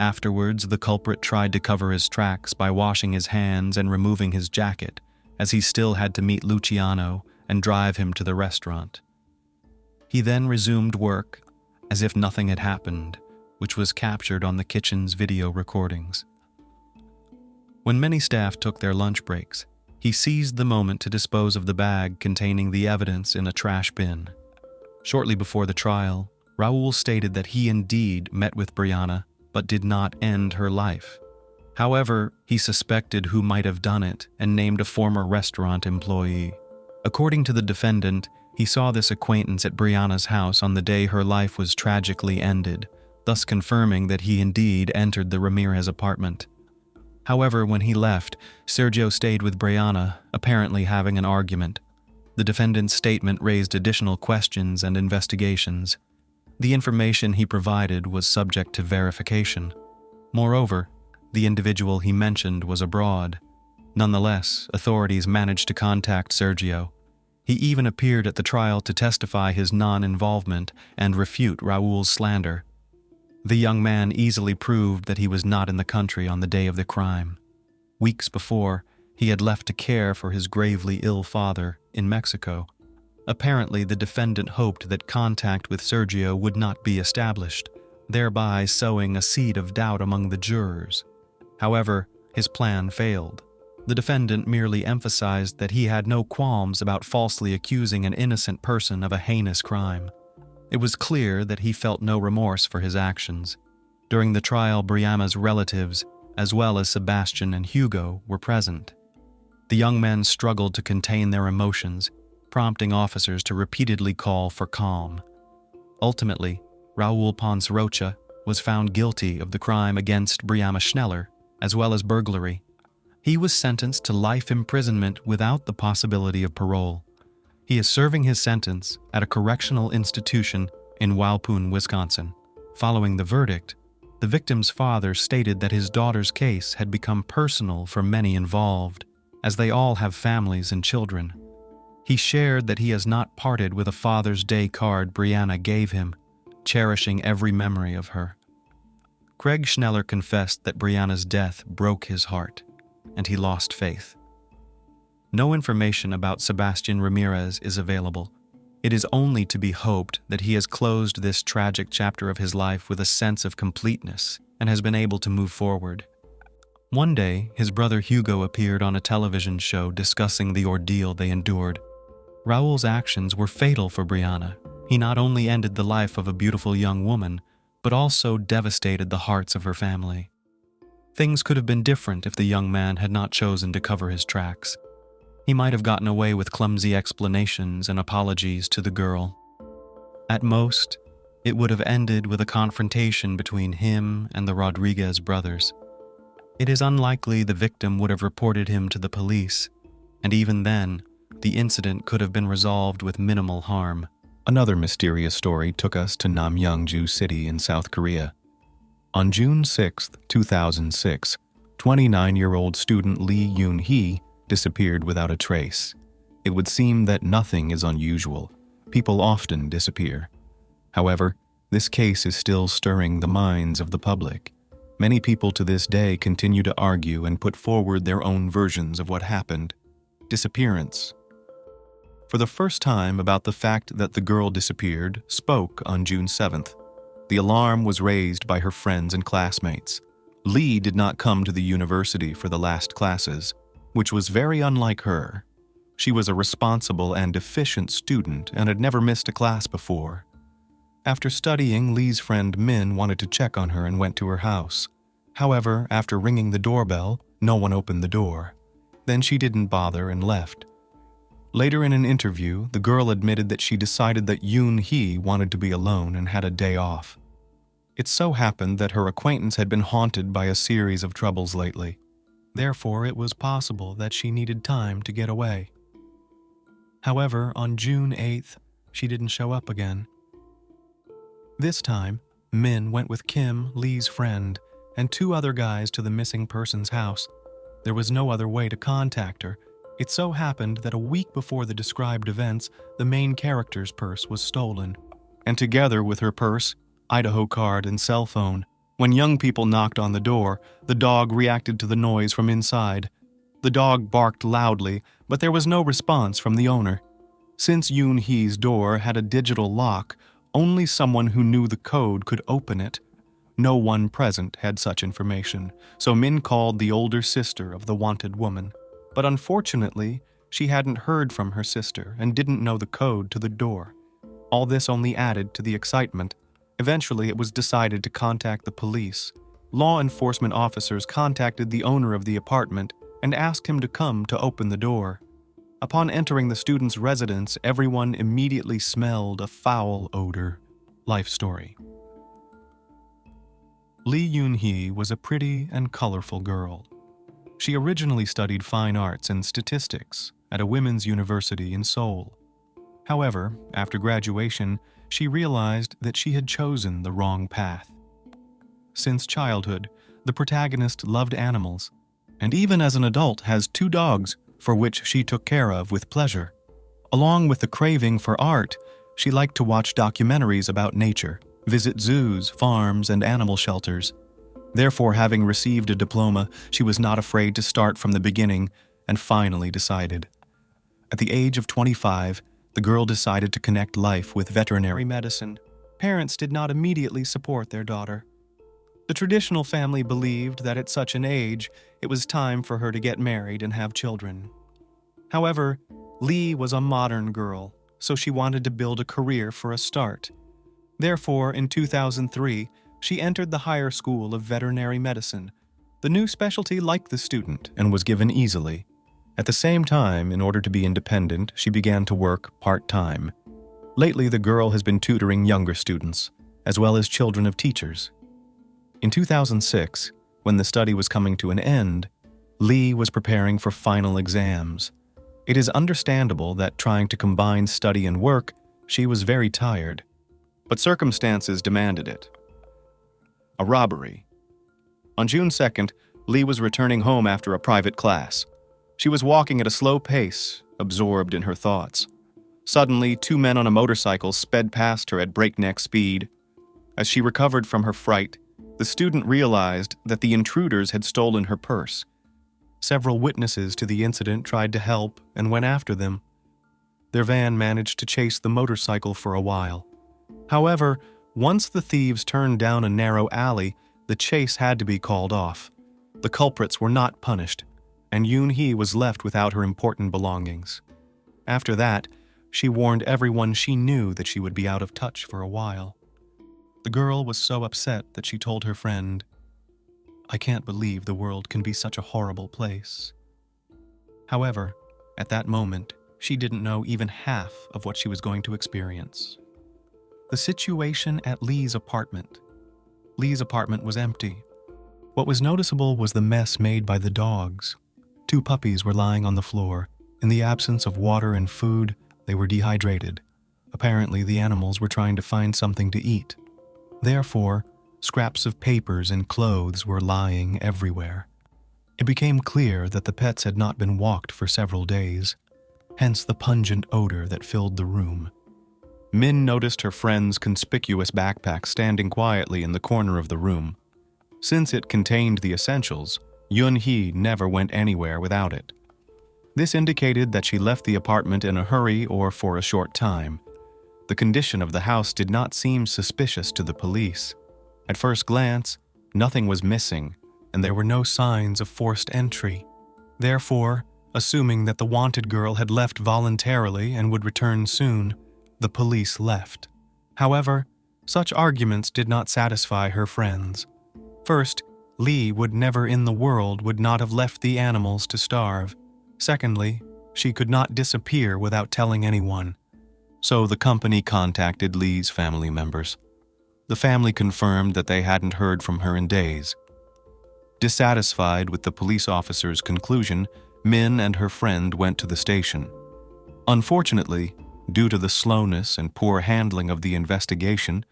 [SPEAKER 1] Afterwards, the culprit tried to cover his tracks by washing his hands and removing his jacket, as he still had to meet Luciano and drive him to the restaurant. He then resumed work as if nothing had happened, which was captured on the kitchen's video recordings. When many staff took their lunch breaks, he seized the moment to dispose of the bag containing the evidence in a trash bin. Shortly before the trial, Raul stated that he indeed met with Brianna, but did not end her life. However, he suspected who might have done it and named a former restaurant employee. According to the defendant, he saw this acquaintance at Brianna's house on the day her life was tragically ended, thus confirming that he indeed entered the Ramirez apartment. However, when he left, Sergio stayed with Brianna, apparently having an argument. The defendant's statement raised additional questions and investigations. The information he provided was subject to verification. Moreover, the individual he mentioned was abroad. Nonetheless, authorities managed to contact Sergio. He even appeared at the trial to testify his non-involvement and refute Raúl's slander. The young man easily proved that he was not in the country on the day of the crime. Weeks before, he had left to care for his gravely ill father in Mexico. Apparently, the defendant hoped that contact with Sergio would not be established, thereby sowing a seed of doubt among the jurors. However, his plan failed. The defendant merely emphasized that he had no qualms about falsely accusing an innocent person of a heinous crime. It was clear that he felt no remorse for his actions. During the trial, Brianna's relatives, as well as Sebastian and Hugo, were present. The young men struggled to contain their emotions, prompting officers to repeatedly call for calm. Ultimately, Raúl Ponce Rocha was found guilty of the crime against Brianna Schneller, as well as burglary. He was sentenced to life imprisonment without the possibility of parole. He is serving his sentence at a correctional institution in Walpoon, Wisconsin. Following the verdict, the victim's father stated that his daughter's case had become personal for many involved, as they all have families and children. He shared that he has not parted with a Father's Day card Brianna gave him, cherishing every memory of her. Craig Schneller confessed that Brianna's death broke his heart, and he lost faith. No information about Sebastian Ramirez is available. It is only to be hoped that he has closed this tragic chapter of his life with a sense of completeness and has been able to move forward. One day, his brother Hugo appeared on a television show discussing the ordeal they endured. Raúl's actions were fatal for Brianna. He not only ended the life of a beautiful young woman, but also devastated the hearts of her family. Things could have been different if the young man had not chosen to cover his tracks. He might have gotten away with clumsy explanations and apologies to the girl. At most, it would have ended with a confrontation between him and the Rodriguez brothers. It is unlikely the victim would have reported him to the police, and even then, the incident could have been resolved with minimal harm.
[SPEAKER 2] Another mysterious story took us to Namyangju City in South Korea. On June 6, 2006, 29-year-old student Lee Yoon-hee disappeared without a trace. It would seem that nothing is unusual. People often disappear. However, this case is still stirring the minds of the public. Many people to this day continue to argue and put forward their own versions of what happened. Disappearance. For the first time about the fact that the girl disappeared spoke on June 7th. The alarm was raised by her friends and classmates. Lee did not come to the university for the last classes, which was very unlike her. She was a responsible and efficient student and had never missed a class before. After studying, Lee's friend Min wanted to check on her and went to her house. However, after ringing the doorbell, no one opened the door. Then she didn't bother and left. Later in an interview, the girl admitted that she decided that Yoon-hee wanted to be alone and had a day off. It so happened that her acquaintance had been haunted by a series of troubles lately. Therefore, it was possible that she needed time to get away. However, on June 8th, she didn't show up again. This time, Min went with Kim, Lee's friend, and 2 other guys to the missing person's house. There was no other way to contact her. It so happened that a week before the described events, the main character's purse was stolen, and together with her purse, Idaho card, and cell phone. When young people knocked on the door, the dog reacted to the noise from inside. The dog barked loudly, but there was no response from the owner. Since Yoon-hee's door had a digital lock, only someone who knew the code could open it. No one present had such information, so Min called the older sister of the wanted woman. But unfortunately, she hadn't heard from her sister and didn't know the code to the door. All this only added to the excitement. Eventually, it was decided to contact the police. Law enforcement officers contacted the owner of the apartment and asked him to come to open the door. Upon entering the student's residence, everyone immediately smelled a foul odor. Life story. Lee Yoon-hee was a pretty and colorful girl. She originally studied fine arts and statistics at a women's university in Seoul. However, after graduation, she realized that she had chosen the wrong path. Since childhood, the protagonist loved animals, and even as an adult has 2 dogs for which she took care of with pleasure. Along with the craving for art, she liked to watch documentaries about nature, visit zoos, farms, and animal shelters. Therefore, having received a diploma, she was not afraid to start from the beginning and finally decided. At the age of 25, the girl decided to connect life with veterinary medicine. Parents did not immediately support their daughter. The traditional family believed that at such an age, it was time for her to get married and have children. However, Lee was a modern girl, so she wanted to build a career for a start. Therefore, in 2003, she entered the higher school of veterinary medicine. The new specialty liked the student and was given easily. At the same time, in order to be independent, she began to work part-time. Lately, the girl has been tutoring younger students, as well as children of teachers. In 2006, when the study was coming to an end, Lee was preparing for final exams. It is understandable that trying to combine study and work, she was very tired. But circumstances demanded it. A robbery. On June 2nd, Lee was returning home after a private class. She was walking at a slow pace, absorbed in her thoughts. Suddenly, 2 men on a motorcycle sped past her at breakneck speed. As she recovered from her fright, the student realized that the intruders had stolen her purse. Several witnesses to the incident tried to help and went after them. Their van managed to chase the motorcycle for a while. However, once the thieves turned down a narrow alley, the chase had to be called off. The culprits were not punished, and Yoon-hee was left without her important belongings. After that, she warned everyone she knew that she would be out of touch for a while. The girl was so upset that she told her friend, "I can't believe the world can be such a horrible place." However, at that moment, she didn't know even half of what she was going to experience. The situation at Lee's apartment. Lee's apartment was empty. What was noticeable was the mess made by the dogs. 2 puppies were lying on the floor. In the absence of water and food, they were dehydrated. Apparently, the animals were trying to find something to eat. Therefore, scraps of papers and clothes were lying everywhere. It became clear that the pets had not been walked for several days, hence the pungent odor that filled the room. Min noticed her friend's conspicuous backpack standing quietly in the corner of the room. Since it contained the essentials, Yoon-hee never went anywhere without it. This indicated that she left the apartment in a hurry or for a short time. The condition of the house did not seem suspicious to the police. At first glance, nothing was missing, and there were no signs of forced entry. Therefore, assuming that the wanted girl had left voluntarily and would return soon, the police left. However, such arguments did not satisfy her friends. First, Lee would never in the world would not have left the animals to starve. Secondly, she could not disappear without telling anyone. So the company contacted Lee's family members. The family confirmed that they hadn't heard from her in days. Dissatisfied with the police officer's conclusion, Min and her friend went to the station. Unfortunately, due to the slowness and poor handling of the investigation,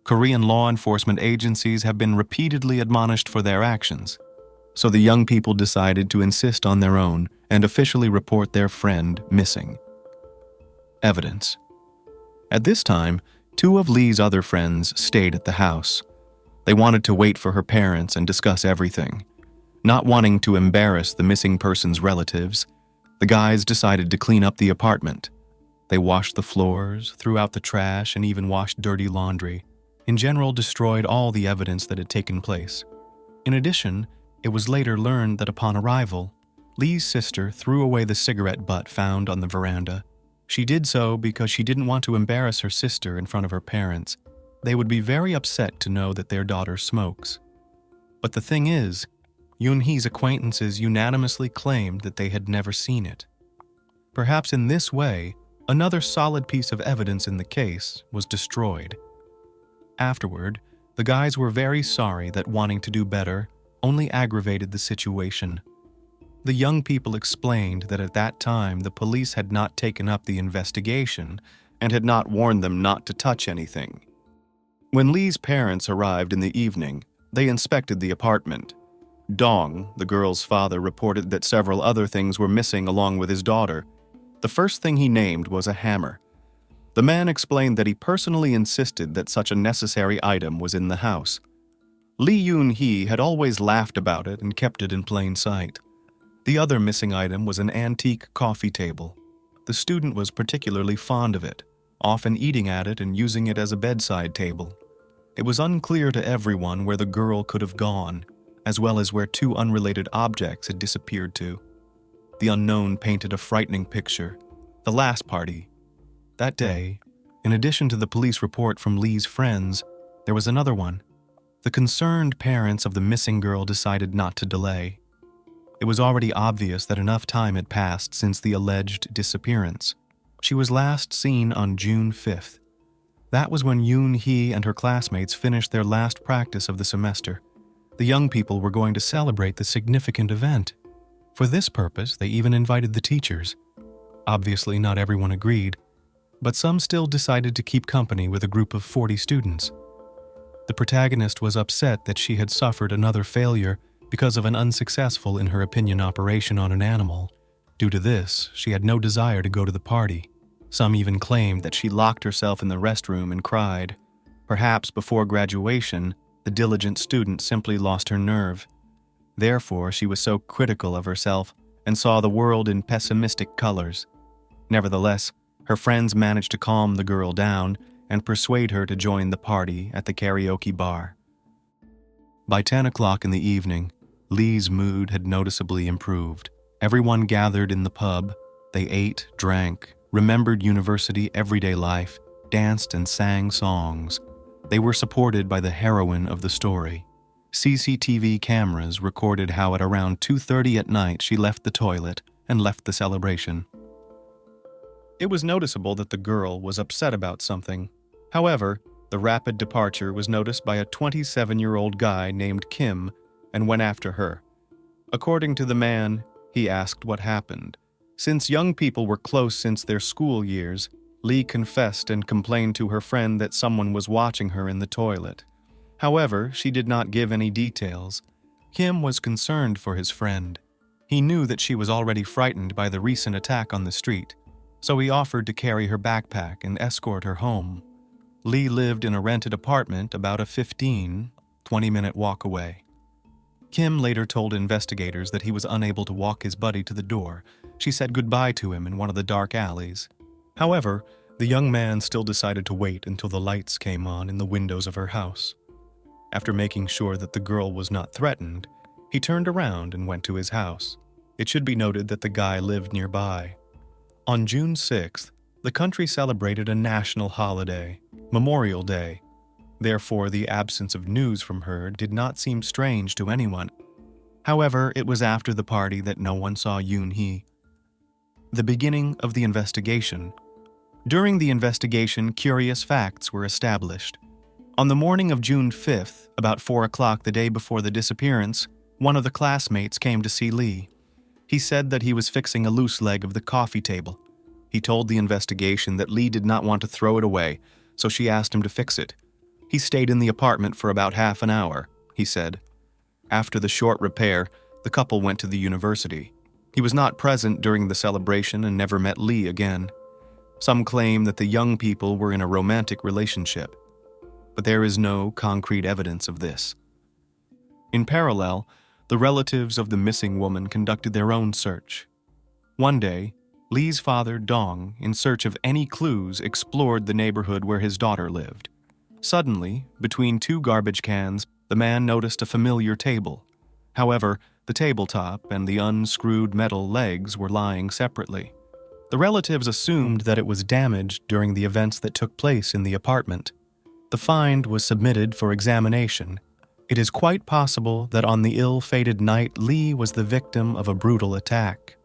[SPEAKER 2] Korean law enforcement agencies have been repeatedly admonished for their actions. So the young people decided to insist on their own and officially report their friend missing. Evidence. At this time, 2 of Lee's other friends stayed at the house. They wanted to wait for her parents and discuss everything. Not wanting to embarrass the missing person's relatives, the guys decided to clean up the apartment. They washed the floors, threw out the trash, and even washed dirty laundry. In general, destroyed all the evidence that had taken place. In addition, it was later learned that upon arrival, Lee's sister threw away the cigarette butt found on the veranda. She did so because she didn't want to embarrass her sister in front of her parents. They would be very upset to know that their daughter smokes. But the thing is, Yoon-hee's acquaintances unanimously claimed that they had never seen it. Perhaps in this way, another solid piece of evidence in the case was destroyed. Afterward, the guys were very sorry that wanting to do better only aggravated the situation. The young people explained that at that time the police had not taken up the investigation and had not warned them not to touch anything. When Lee's parents arrived in the evening, they inspected the apartment. Dong, the girl's father, reported that several other things were missing along with his daughter. The first thing he named was a hammer. The man explained that he personally insisted that such a necessary item was in the house. Lee Yoon-hee had always laughed about it and kept it in plain sight. The other missing item was an antique coffee table. The student was particularly fond of it, often eating at it and using it as a bedside table. It was unclear to everyone where the girl could have gone, as well as where two unrelated objects had disappeared to. The unknown painted a frightening picture. The last party. That day, in addition to the police report from Lee's friends, there was another one. The concerned parents of the missing girl decided not to delay. It was already obvious that enough time had passed since the alleged disappearance. She was last seen on June 5th. That was when Yoon-hee and her classmates finished their last practice of the semester. The young people were going to celebrate the significant event. For this purpose, they even invited the teachers. Obviously, not everyone agreed, but some still decided to keep company with a group of 40 students. The protagonist was upset that she had suffered another failure because of an unsuccessful, in her opinion, operation on an animal. Due to this, she had no desire to go to the party. Some even claimed that she locked herself in the restroom and cried. Perhaps before graduation, the diligent student simply lost her nerve. Therefore, she was so critical of herself and saw the world in pessimistic colors. Nevertheless, her friends managed to calm the girl down and persuade her to join the party at the karaoke bar. By 10 o'clock in the evening, Lee's mood had noticeably improved. Everyone gathered in the pub. They ate, drank, remembered university everyday life, danced and sang songs. They were supported by the heroine of the story. CCTV cameras recorded how at around 2:30 at night she left the toilet and left the celebration. It was noticeable that the girl was upset about something. However, the rapid departure was noticed by a 27-year-old guy named Kim and went after her. According to the man, he asked what happened. Since young people were close since their school years, Lee confessed and complained to her friend that someone was watching her in the toilet. However, she did not give any details. Kim was concerned for his friend. He knew that she was already frightened by the recent attack on the street, so he offered to carry her backpack and escort her home. Lee lived in a rented apartment about a 20-minute walk away. Kim later told investigators that he was unable to walk his buddy to the door. She said goodbye to him in one of the dark alleys. However, the young man still decided to wait until the lights came on in the windows of her house. After making sure that the girl was not threatened, he turned around and went to his house. It should be noted that the guy lived nearby. On June 6th, the country celebrated a national holiday, Memorial Day. Therefore, the absence of news from her did not seem strange to anyone. However, it was after the party that no one saw Yoon-hee. The beginning of the investigation. During the investigation, curious facts were established. On the morning of June 5th, about 4 o'clock the day before the disappearance, one of the classmates came to see Lee. He said that he was fixing a loose leg of the coffee table. He told the investigation that Lee did not want to throw it away, so she asked him to fix it. He stayed in the apartment for about half an hour, he said. After the short repair, the couple went to the university. He was not present during the celebration and never met Lee again. Some claim that the young people were in a romantic relationship, but there is no concrete evidence of this. In parallel, the relatives of the missing woman conducted their own search. One day, Lee's father, Dong, in search of any clues, explored the neighborhood where his daughter lived. Suddenly, between two garbage cans, the man noticed a familiar table. However, the tabletop and the unscrewed metal legs were lying separately. The relatives assumed that it was damaged during the events that took place in the apartment. The find was submitted for examination. It is quite possible that on the ill-fated night, Lee was the victim of a brutal attack.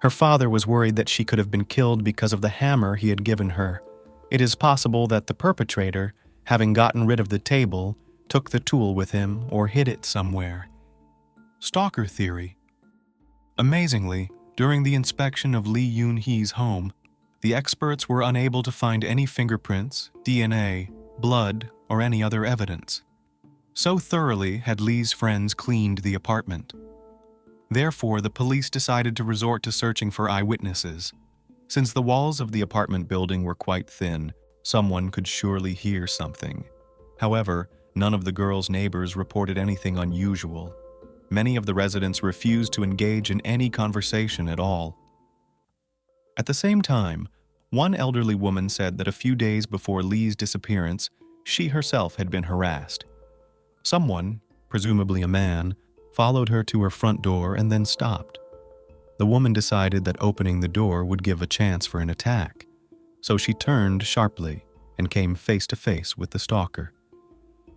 [SPEAKER 2] Her father was worried that she could have been killed because of the hammer he had given her. It is possible that the perpetrator, having gotten rid of the table, took the tool with him or hid it somewhere. Stalker theory. Amazingly, during the inspection of Lee Yoon-hee's home, the experts were unable to find any fingerprints, DNA, blood, or any other evidence. So thoroughly had Lee's friends cleaned the apartment. Therefore, the police decided to resort to searching for eyewitnesses. Since the walls of the apartment building were quite thin, someone could surely hear something. However, none of the girls' neighbors reported anything unusual. Many of the residents refused to engage in any conversation at all. At the same time, one elderly woman said that a few days before Lee's disappearance, she herself had been harassed. Someone, presumably a man, followed her to her front door and then stopped. The woman decided that opening the door would give a chance for an attack, so she turned sharply and came face to face with the stalker.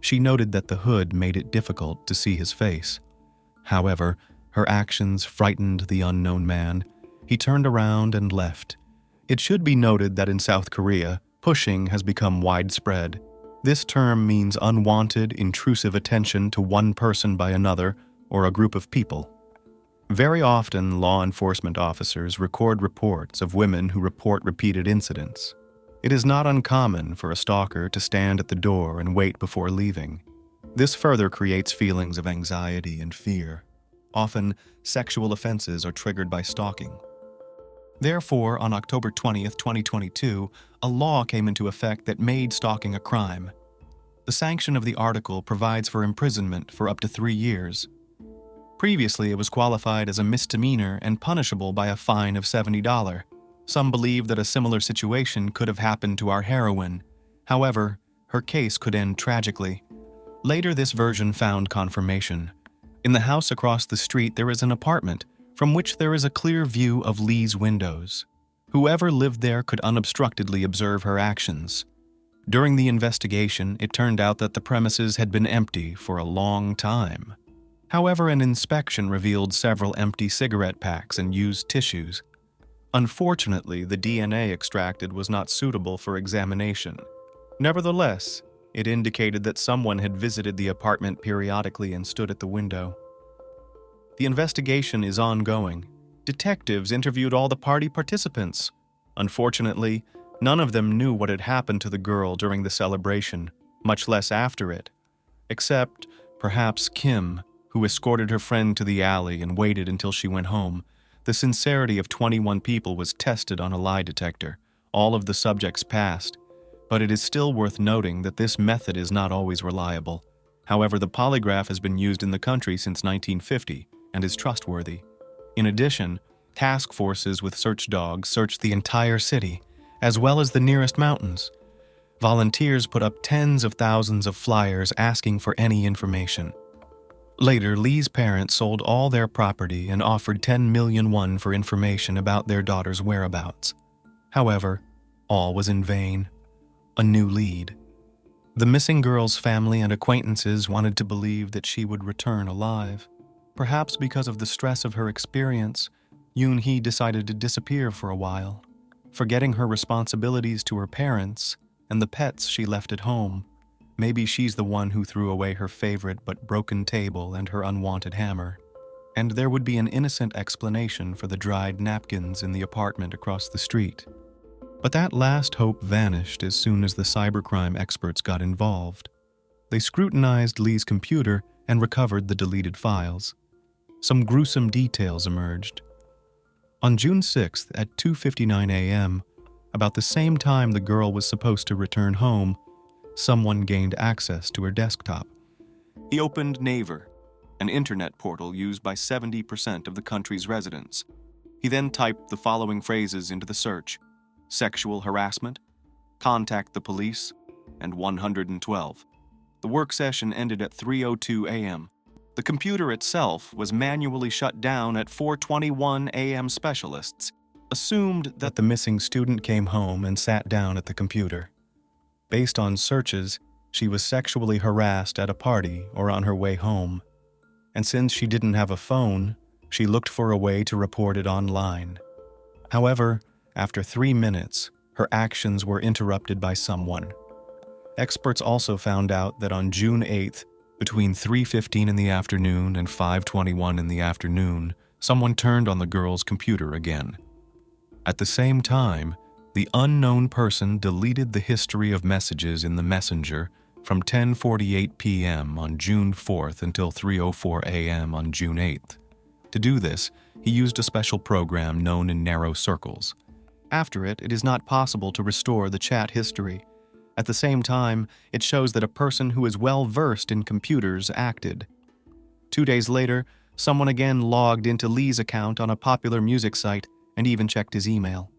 [SPEAKER 2] She noted that the hood made it difficult to see his face. However, her actions frightened the unknown man. He turned around and left. It should be noted that in South Korea, pushing has become widespread. This term means unwanted, intrusive attention to one person by another or a group of people. Very often, law enforcement officers record reports of women who report repeated incidents. It is not uncommon for a stalker to stand at the door and wait before leaving. This further creates feelings of anxiety and fear. Often, sexual offenses are triggered by stalking. Therefore, on October 20th, 2022, a law came into effect that made stalking a crime. The sanction of the article provides for imprisonment for up to 3 years. Previously, it was qualified as a misdemeanor and punishable by a fine of $70. Some believe that a similar situation could have happened to our heroine. However, her case could end tragically. Later, this version found confirmation. In the house across the street, there is an apartment from which there is a clear view of Lee's windows. Whoever lived there could unobstructedly observe her actions. During the investigation, it turned out that the premises had been empty for a long time. However, an inspection revealed several empty cigarette packs and used tissues. Unfortunately, the DNA extracted was not suitable for examination. Nevertheless, it indicated that someone had visited the apartment periodically and stood at the window. The investigation is ongoing. Detectives interviewed all the party participants. Unfortunately, none of them knew what had happened to the girl during the celebration, much less after it, except perhaps Kim, who escorted her friend to the alley and waited until she went home. The sincerity of 21 people was tested on a lie detector. All of the subjects passed, but it is still worth noting that this method is not always reliable. However, the polygraph has been used in the country since 1950 and is trustworthy. In addition, task forces with search dogs searched the entire city, as well as the nearest mountains. Volunteers put up tens of thousands of flyers asking for any information. Later, Lee's parents sold all their property and offered 10 million won for information about their daughter's whereabouts. However, all was in vain. A new lead. The missing girl's family and acquaintances wanted to believe that she would return alive. Perhaps because of the stress of her experience, Yoon-hee decided to disappear for a while, forgetting her responsibilities to her parents and the pets she left at home. Maybe she's the one who threw away her favorite but broken table and her unwanted hammer. And there would be an innocent explanation for the dried napkins in the apartment across the street. But that last hope vanished as soon as the cybercrime experts got involved. They scrutinized Lee's computer and recovered the deleted files. Some gruesome details emerged. On June 6th at 2:59 a.m., about the same time the girl was supposed to return home, someone gained access to her desktop. He opened Naver, an internet portal used by 70% of the country's residents. He then typed the following phrases into the search: sexual harassment, contact the police, and 112. The work session ended at 3:02 a.m. The computer itself was manually shut down at 4:21 a.m. Specialists assumed that the missing student came home and sat down at the computer. Based on searches, she was sexually harassed at a party or on her way home. And since she didn't have a phone, she looked for a way to report it online. However, after 3 minutes, her actions were interrupted by someone. Experts also found out that on June 8th, between 3:15 in the afternoon and 5:21 in the afternoon, someone turned on the girl's computer again. At the same time, the unknown person deleted the history of messages in the messenger from 10:48 p.m. on June 4th until 3:04 a.m. on June 8th. To do this, he used a special program known in narrow circles. After it, it is not possible to restore the chat history. At the same time, it shows that a person who is well versed in computers acted. 2 days later, someone again logged into Lee's account on a popular music site and even checked his email.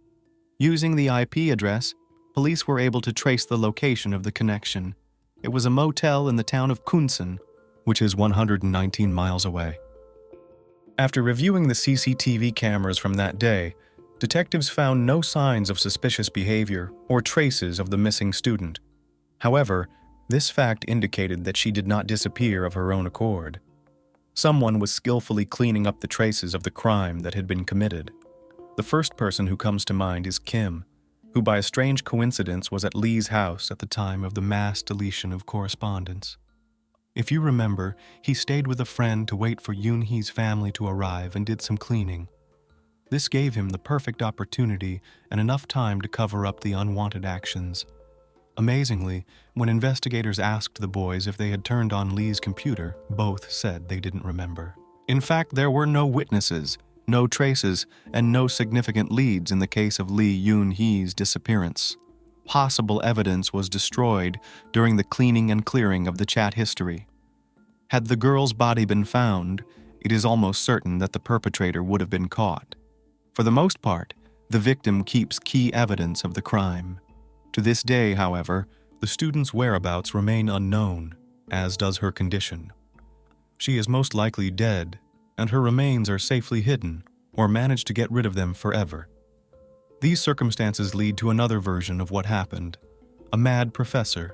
[SPEAKER 2] Using the IP address, police were able to trace the location of the connection. It was a motel in the town of Kunsen, which is 119 miles away. After reviewing the CCTV cameras from that day, detectives found no signs of suspicious behavior or traces of the missing student. However, this fact indicated that she did not disappear of her own accord. Someone was skillfully cleaning up the traces of the crime that had been committed. The first person who comes to mind is Kim, who by a strange coincidence was at Lee's house at the time of the mass deletion of correspondence. If you remember, he stayed with a friend to wait for Yoon-hee's family to arrive and did some cleaning. This gave him the perfect opportunity and enough time to cover up the unwanted actions. Amazingly, when investigators asked the boys if they had turned on Lee's computer, both said they didn't remember. In fact, there were no witnesses, no traces, and no significant leads in the case of Lee Yoon-hee's disappearance. Possible evidence was destroyed during the cleaning and clearing of the chat history. Had the girl's body been found, it is almost certain that the perpetrator would have been caught. For the most part, the victim keeps key evidence of the crime. To this day, however, the student's whereabouts remain unknown, as does her condition. She is most likely dead, and her remains are safely hidden, or managed to get rid of them forever. These circumstances lead to another version of what happened: a mad professor.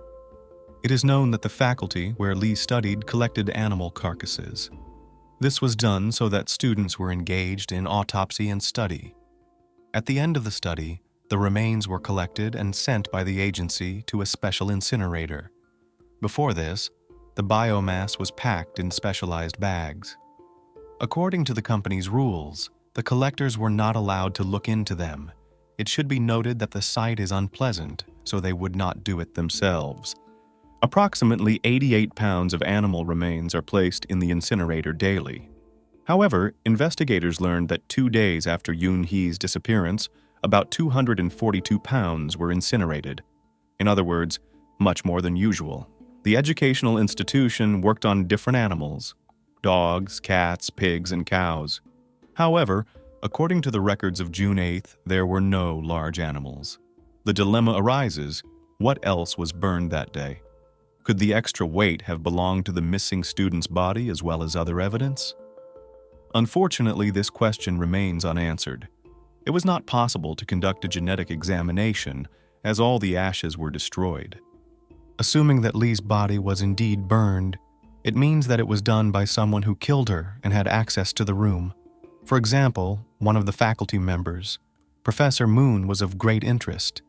[SPEAKER 2] It is known that the faculty where Lee studied collected animal carcasses. This was done so that students were engaged in autopsy and study. At the end of the study, the remains were collected and sent by the agency to a special incinerator. Before this, the biomass was packed in specialized bags. According to the company's rules, the collectors were not allowed to look into them. It should be noted that the sight is unpleasant, so they would not do it themselves. Approximately 88 pounds of animal remains are placed in the incinerator daily. However, investigators learned that 2 days after Yoon-hee's disappearance, about 242 pounds were incinerated. In other words, much more than usual. The educational institution worked on different animals: dogs, cats, pigs, and cows. However, according to the records of June 8th, there were no large animals. The dilemma arises: what else was burned that day? Could the extra weight have belonged to the missing student's body as well as other evidence? Unfortunately, this question remains unanswered. It was not possible to conduct a genetic examination, as all the ashes were destroyed. Assuming that Lee's body was indeed burned, it means that it was done by someone who killed her and had access to the room. For example, one of the faculty members, Professor Moon, was of great interest,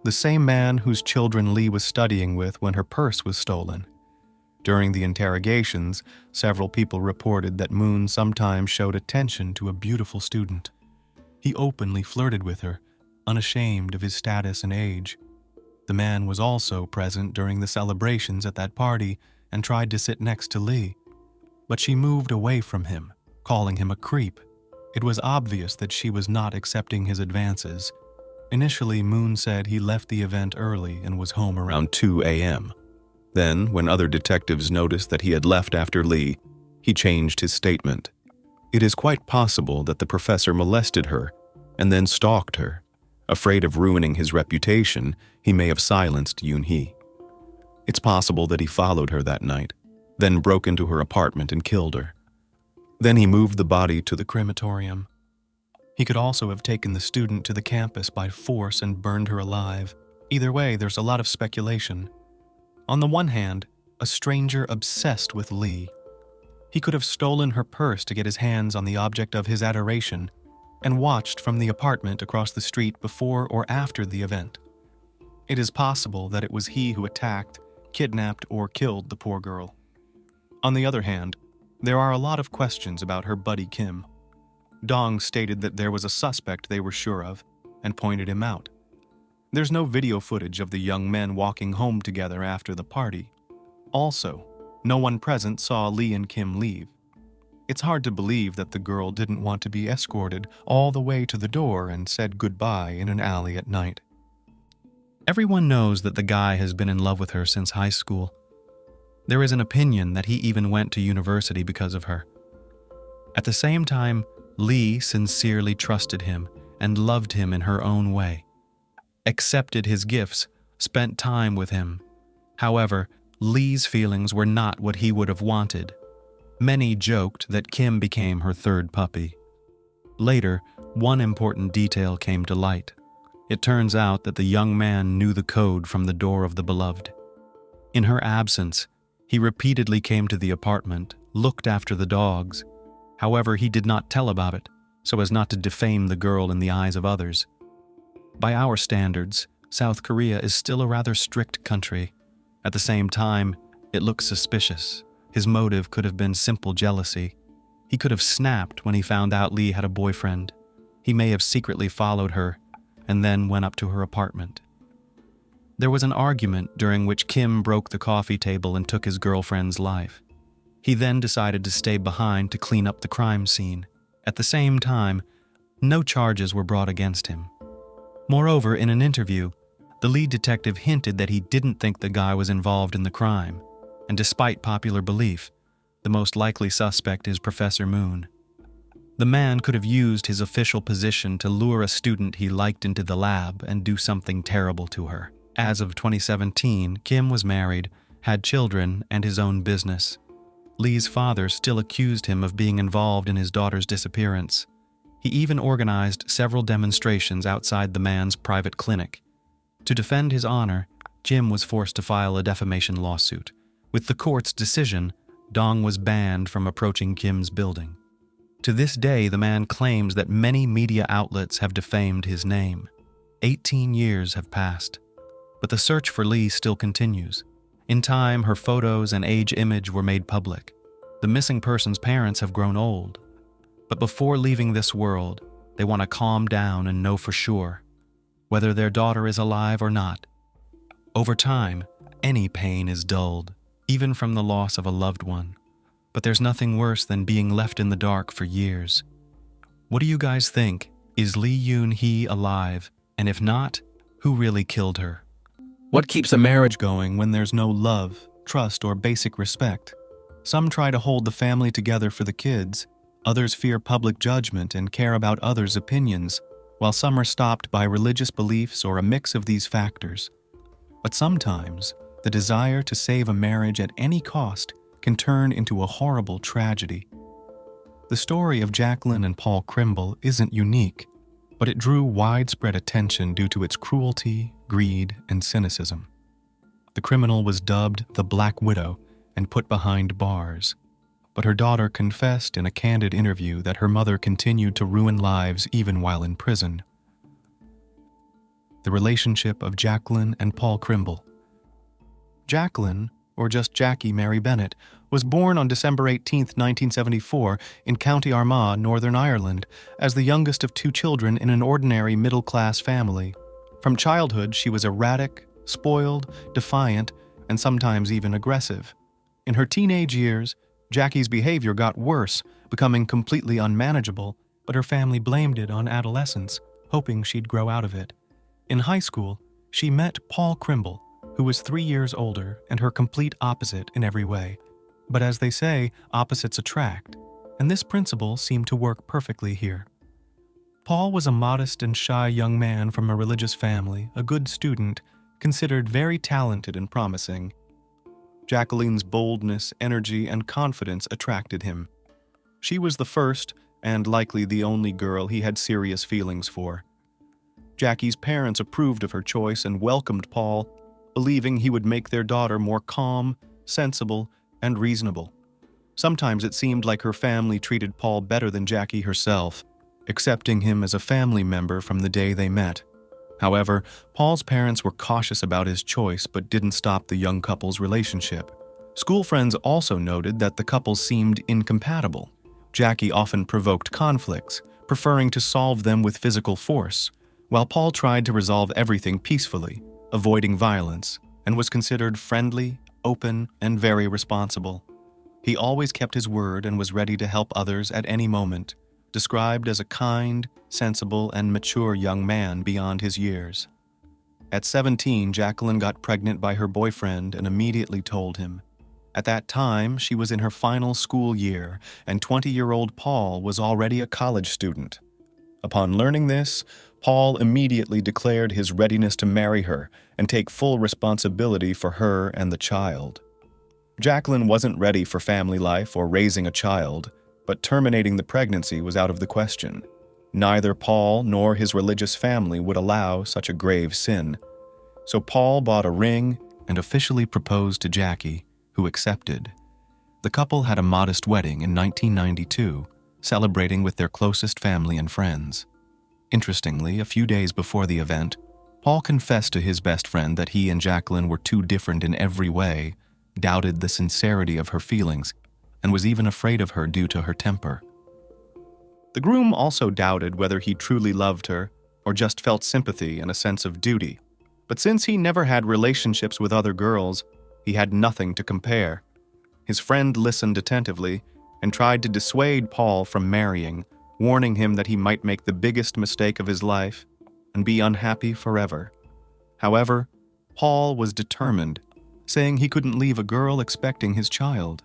[SPEAKER 2] the same man whose children Lee was studying with when her purse was stolen. During the interrogations, several people reported that Moon sometimes showed attention to a beautiful student. He openly flirted with her, unashamed of his status and age. The man was also present during the celebrations at that party and tried to sit next to Lee, but she moved away from him, calling him a creep. It was obvious that she was not accepting his advances. Initially, Moon said he left the event early and was home around 2 a.m. Then, when other detectives noticed that he had left after Lee, he changed his statement. It is quite possible that the professor molested her and then stalked her. Afraid of ruining his reputation, he may have silenced Yoon-hee. It's possible that he followed her that night, then broke into her apartment and killed her. Then he moved the body to the crematorium. He could also have taken the student to the campus by force and burned her alive. Either way, there's a lot of speculation. On the one hand, a stranger obsessed with Lee. He could have stolen her purse to get his hands on the object of his adoration and watched from the apartment across the street before or after the event. It is possible that it was he who attacked, kidnapped, or killed the poor girl. On the other hand, there are a lot of questions about her buddy Kim. Dong stated that there was a suspect they were sure of and pointed him out. There's no video footage of the young men walking home together after the party. Also, no one present saw Lee and Kim leave. It's hard to believe that the girl didn't want to be escorted all the way to the door and said goodbye in an alley at night.
[SPEAKER 1] Everyone knows that the guy has been in love with her since high school. There is an opinion that he even went to university because of her. At the same time, Lee sincerely trusted him and loved him in her own way, accepted his gifts, spent time with him. However, Lee's feelings were not what he would have wanted. Many joked that Kim became her third puppy. Later, one important detail came to light. It turns out that the young man knew the code from the door of the beloved. In her absence, he repeatedly came to the apartment, looked after the dogs. However, he did not tell about it, so as not to defame the girl in the eyes of others. By our standards, South Korea is still a rather strict country. At the same time, it looks suspicious. His motive could have been simple jealousy. He could have snapped when he found out Lee had a boyfriend. He may have secretly followed her and then went up to her apartment. There was an argument during which Kim broke the coffee table and took his girlfriend's life. He then decided to stay behind to clean up the crime scene. At the same time, no charges were brought against him. Moreover, in an interview, the lead detective hinted that he didn't think the guy was involved in the crime, and despite popular belief, the most likely suspect is Professor Moon. The man could have used his official position to lure a student he liked into the lab and do something terrible to her. As of 2017, Kim was married, had children, and his own business. Lee's father still accused him of being involved in his daughter's disappearance. He even organized several demonstrations outside the man's private clinic. To defend his honor, Jim was forced to file a defamation lawsuit. With the court's decision, Dong was banned from approaching Kim's building. To this day, the man claims that many media outlets have defamed his name. 18 years have passed, but the search for Lee still continues. In time, her photos and age image were made public. The missing person's parents have grown old. But before leaving this world, they want to calm down and know for sure whether their daughter is alive or not. Over time, any pain is dulled, even from the loss of a loved one. But there's nothing worse than being left in the dark for years. What do you guys think? Is Lee Yoon-hee alive? And if not, who really killed her?
[SPEAKER 2] What keeps a marriage going when there's no love, trust, or basic respect? Some try to hold the family together for the kids. Others fear public judgment and care about others' opinions, while some are stopped by religious beliefs or a mix of these factors. But sometimes, the desire to save a marriage at any cost can turn into a horrible tragedy. The story of Jacqueline and Paul Krimble isn't unique, but it drew widespread attention due to its cruelty, greed, and cynicism. The criminal was dubbed the Black Widow and put behind bars, but her daughter confessed in a candid interview that her mother continued to ruin lives even while in prison. The relationship of Jacqueline and Paul Krimble. Jacqueline, or just Jackie Mary Bennett, was born on December 18, 1974, in County Armagh, Northern Ireland, as the youngest of two children in an ordinary middle-class family. From childhood, she was erratic, spoiled, defiant, and sometimes even aggressive. In her teenage years, Jackie's behavior got worse, becoming completely unmanageable, but her family blamed it on adolescence, hoping she'd grow out of it. In high school, she met Paul Krimble, who was 3 years older and her complete opposite in every way. But as they say, opposites attract, and this principle seemed to work perfectly here. Paul was a modest and shy young man from a religious family, a good student, considered very talented and promising. Jacqueline's boldness, energy, and confidence attracted him. She was the first, and likely the only girl he had serious feelings for. Jackie's parents approved of her choice and welcomed Paul, believing he would make their daughter more calm, sensible, and reasonable. Sometimes it seemed like her family treated Paul better than Jackie herself, accepting him as a family member from the day they met. However, Paul's parents were cautious about his choice but didn't stop the young couple's relationship. School friends also noted that the couple seemed incompatible. Jackie often provoked conflicts, preferring to solve them with physical force, while Paul tried to resolve everything peacefully, avoiding violence, and was considered friendly, open, and very responsible. He always kept his word and was ready to help others at any moment, described as a kind, sensible, and mature young man beyond his years. At 17, Jacqueline got pregnant by her boyfriend and immediately told him. At that time, she was in her final school year, and 20-year-old Paul was already a college student. Upon learning this, Paul immediately declared his readiness to marry her and take full responsibility for her and the child. Jacqueline wasn't ready for family life or raising a child, but terminating the pregnancy was out of the question. Neither Paul nor his religious family would allow such a grave sin. So Paul bought a ring and officially proposed to Jackie, who accepted. The couple had a modest wedding in 1992, celebrating with their closest family and friends. Interestingly, a few days before the event, Paul confessed to his best friend that he and Jacqueline were too different in every way, doubted the sincerity of her feelings, and was even afraid of her due to her temper. The groom also doubted whether he truly loved her or just felt sympathy and a sense of duty. But since he never had relationships with other girls, he had nothing to compare. His friend listened attentively and tried to dissuade Paul from marrying, warning him that he might make the biggest mistake of his life and be unhappy forever. However, Paul was determined, saying he couldn't leave a girl expecting his child.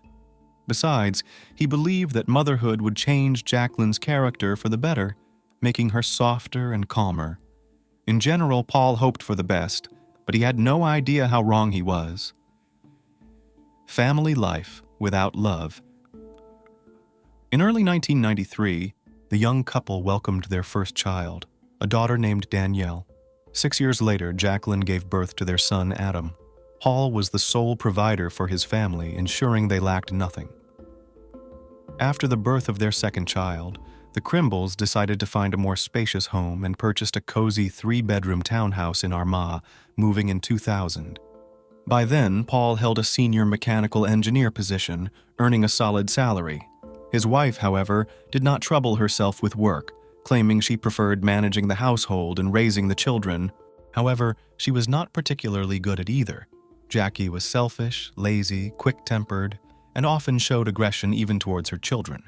[SPEAKER 2] Besides, he believed that motherhood would change Jacqueline's character for the better, making her softer and calmer. In general, Paul hoped for the best, but he had no idea how wrong he was. Family life without love. In early 1993, the young couple welcomed their first child, a daughter named Danielle. 6 years later, Jacqueline gave birth to their son, Adam. Paul was the sole provider for his family, ensuring they lacked nothing. After the birth of their second child, the Crimbles decided to find a more spacious home and purchased a cozy 3-bedroom townhouse in Armagh, moving in 2000. By then, Paul held a senior mechanical engineer position, earning a solid salary. His wife, however, did not trouble herself with work, claiming she preferred managing the household and raising the children. However, she was not particularly good at either. Jackie was selfish, lazy, quick-tempered, and often showed aggression even towards her children.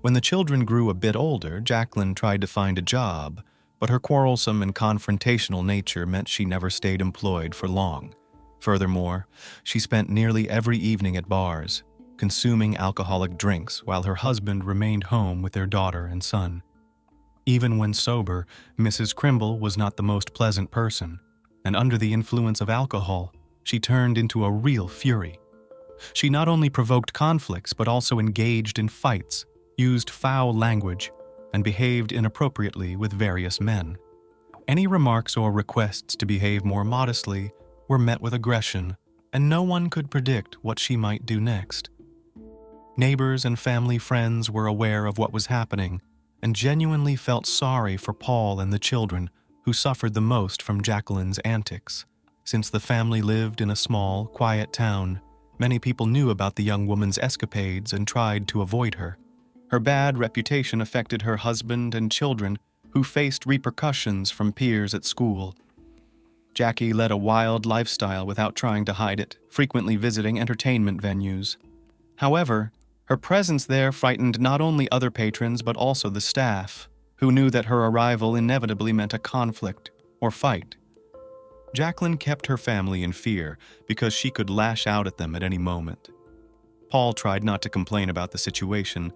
[SPEAKER 2] When the children grew a bit older, Jacqueline tried to find a job, but her quarrelsome and confrontational nature meant she never stayed employed for long. Furthermore, she spent nearly every evening at bars, consuming alcoholic drinks while her husband remained home with their daughter and son. Even when sober, Mrs. Crimble was not the most pleasant person, and under the influence of alcohol, she turned into a real fury. She not only provoked conflicts but also engaged in fights, used foul language, and behaved inappropriately with various men. Any remarks or requests to behave more modestly were met with aggression, and no one could predict what she might do next. Neighbors and family friends were aware of what was happening and genuinely felt sorry for Paul and the children, who suffered the most from Jacqueline's antics. Since the family lived in a small, quiet town, many people knew about the young woman's escapades and tried to avoid her. Her bad reputation affected her husband and children, who faced repercussions from peers at school. Jackie led a wild lifestyle without trying to hide it, frequently visiting entertainment venues. However, her presence there frightened not only other patrons but also the staff, who knew that her arrival inevitably meant a conflict or fight. Jacqueline kept her family in fear because she could lash out at them at any moment. Paul tried not to complain about the situation,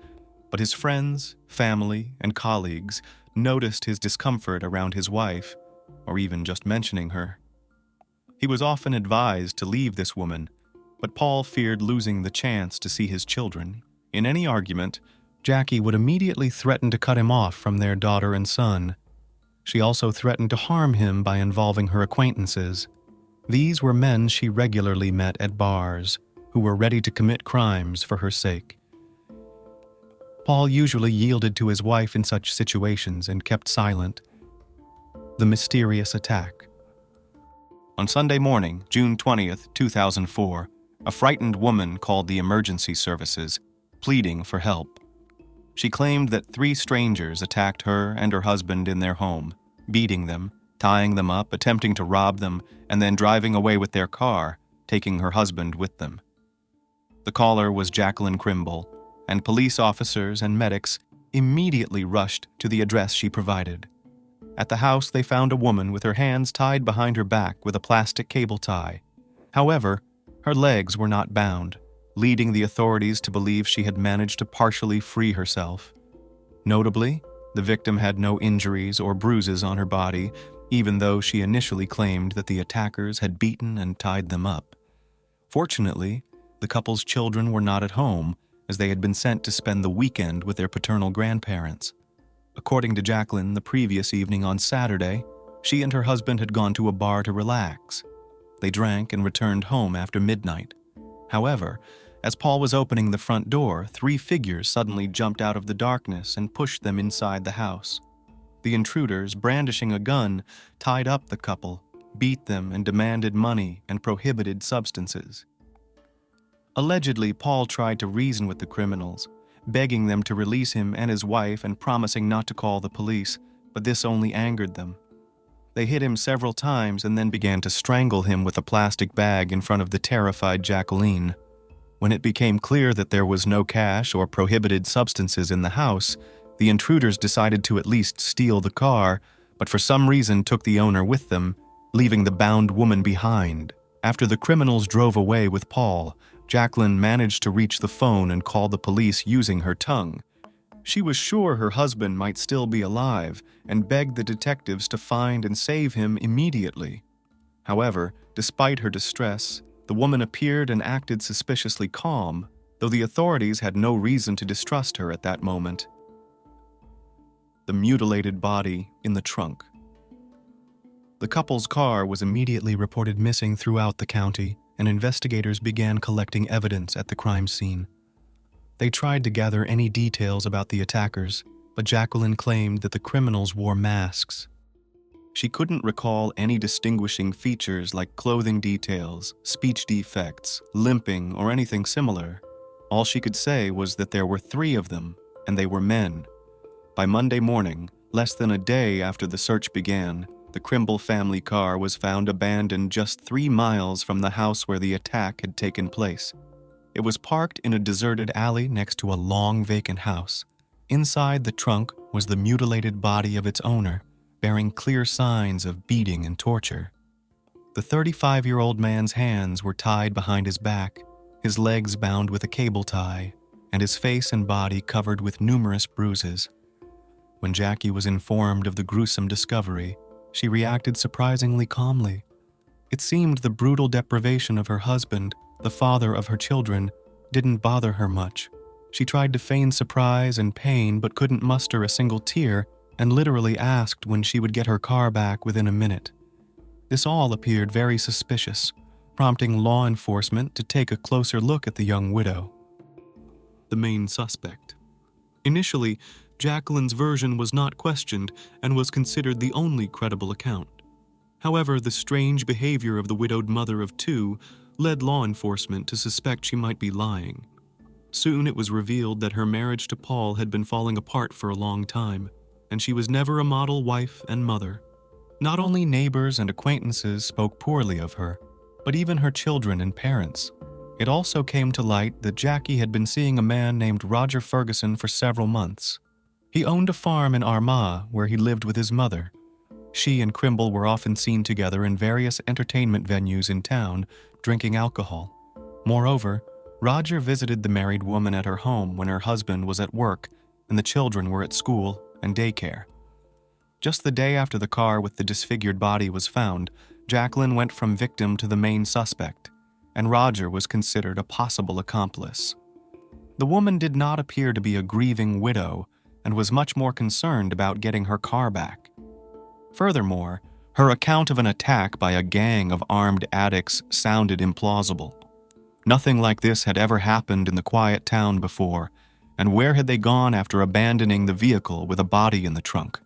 [SPEAKER 2] but his friends, family, and colleagues noticed his discomfort around his wife, or even just mentioning her. He was often advised to leave this woman, but Paul feared losing the chance to see his children. In any argument, Jackie would immediately threaten to cut him off from their daughter and son. She also threatened to harm him by involving her acquaintances. These were men she regularly met at bars, who were ready to commit crimes for her sake. Paul usually yielded to his wife in such situations and kept silent. The mysterious attack. On Sunday morning, June 20th, 2004, a frightened woman called the emergency services, pleading for help. She claimed that 3 strangers attacked her and her husband in their home, beating them, tying them up, attempting to rob them, and then driving away with their car, taking her husband with them. The caller was Jacqueline Crimble, and police officers and medics immediately rushed to the address she provided. At the house, they found a woman with her hands tied behind her back with a plastic cable tie. However, her legs were not bound, leading the authorities to believe she had managed to partially free herself. Notably, the victim had no injuries or bruises on her body, even though she initially claimed that the attackers had beaten and tied them up. Fortunately, the couple's children were not at home, as they had been sent to spend the weekend with their paternal grandparents. According to Jacqueline, the previous evening on Saturday, she and her husband had gone to a bar to relax. They drank and returned home after midnight. However, as Paul was opening the front door, 3 figures suddenly jumped out of the darkness and pushed them inside the house. The intruders, brandishing a gun, tied up the couple, beat them, and demanded money and prohibited substances. Allegedly, Paul tried to reason with the criminals, begging them to release him and his wife and promising not to call the police, but this only angered them. They hit him several times and then began to strangle him with a plastic bag in front of the terrified Jacqueline. When it became clear that there was no cash or prohibited substances in the house, the intruders decided to at least steal the car, but for some reason took the owner with them, leaving the bound woman behind. After the criminals drove away with Paul, Jacqueline managed to reach the phone and call the police using her tongue. She was sure her husband might still be alive and begged the detectives to find and save him immediately. However, despite her distress, the woman appeared and acted suspiciously calm, though the authorities had no reason to distrust her at that moment. The mutilated body in the trunk. The couple's car was immediately reported missing throughout the county, and investigators began collecting evidence at the crime scene. They tried to gather any details about the attackers, but Jacqueline claimed that the criminals wore masks. She couldn't recall any distinguishing features like clothing details, speech defects, limping, or anything similar. All she could say was that there were 3 of them, and they were men. By Monday morning, less than a day after the search began, the Crimble family car was found abandoned just 3 miles from the house where the attack had taken place. It was parked in a deserted alley next to a long vacant house. Inside the trunk was the mutilated body of its owner, bearing clear signs of beating and torture. The 35-year-old man's hands were tied behind his back, his legs bound with a cable tie, and his face and body covered with numerous bruises. When Jackie was informed of the gruesome discovery, she reacted surprisingly calmly. It seemed the brutal deprivation of her husband, the father of her children, didn't bother her much. She tried to feign surprise and pain but couldn't muster a single tear and literally asked when she would get her car back within a minute. This all appeared very suspicious, prompting law enforcement to take a closer look at the young widow. The main suspect. Initially, Jacqueline's version was not questioned and was considered the only credible account. However, the strange behavior of the widowed mother of 2 led law enforcement to suspect she might be lying. Soon it was revealed that her marriage to Paul had been falling apart for a long time, and she was never a model wife and mother. Not only neighbors and acquaintances spoke poorly of her, but even her children and parents. It also came to light that Jackie had been seeing a man named Roger Ferguson for several months. He owned a farm in Armagh where he lived with his mother. She and Crimble were often seen together in various entertainment venues in town, drinking alcohol. Moreover, Roger visited the married woman at her home when her husband was at work and the children were at school and daycare. Just the day after the car with the disfigured body was found, Jacqueline went from victim to the main suspect, and Roger was considered a possible accomplice. The woman did not appear to be a grieving widow and was much more concerned about getting her car back. Furthermore, her account of an attack by a gang of armed addicts sounded implausible. Nothing like this had ever happened in the quiet town before, and where had they gone after abandoning the vehicle with a body in the trunk?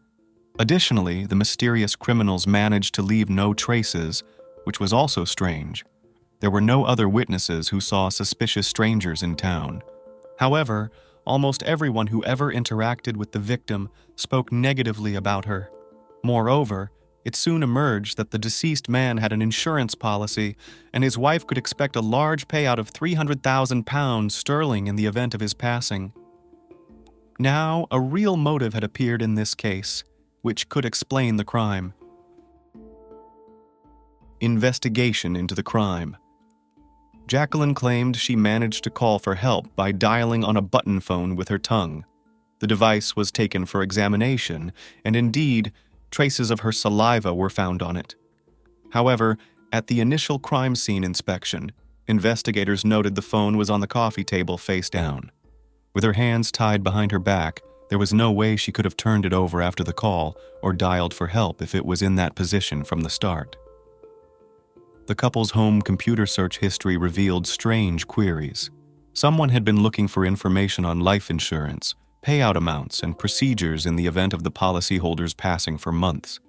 [SPEAKER 2] Additionally, the mysterious criminals managed to leave no traces, which was also strange. There were no other witnesses who saw suspicious strangers in town. However, almost everyone who ever interacted with the victim spoke negatively about her. Moreover, It soon emerged that the deceased man had an insurance policy, and his wife could expect a large payout of £300,000 in the event of his passing. Now, a real motive had appeared in this case, which could explain the crime. Investigation into the crime. Jacqueline claimed she managed to call for help by dialing on a button phone with her tongue. The device was taken for examination, and indeed, traces of her saliva were found on it. However, at the initial crime scene inspection, investigators noted the phone was on the coffee table face down. With her hands tied behind her back, there was no way she could have turned it over after the call or dialed for help if it was in that position from the start. The couple's home computer search history revealed strange queries. Someone had been looking for information on life insurance, payout amounts, and procedures in the event of the policyholders passing for months.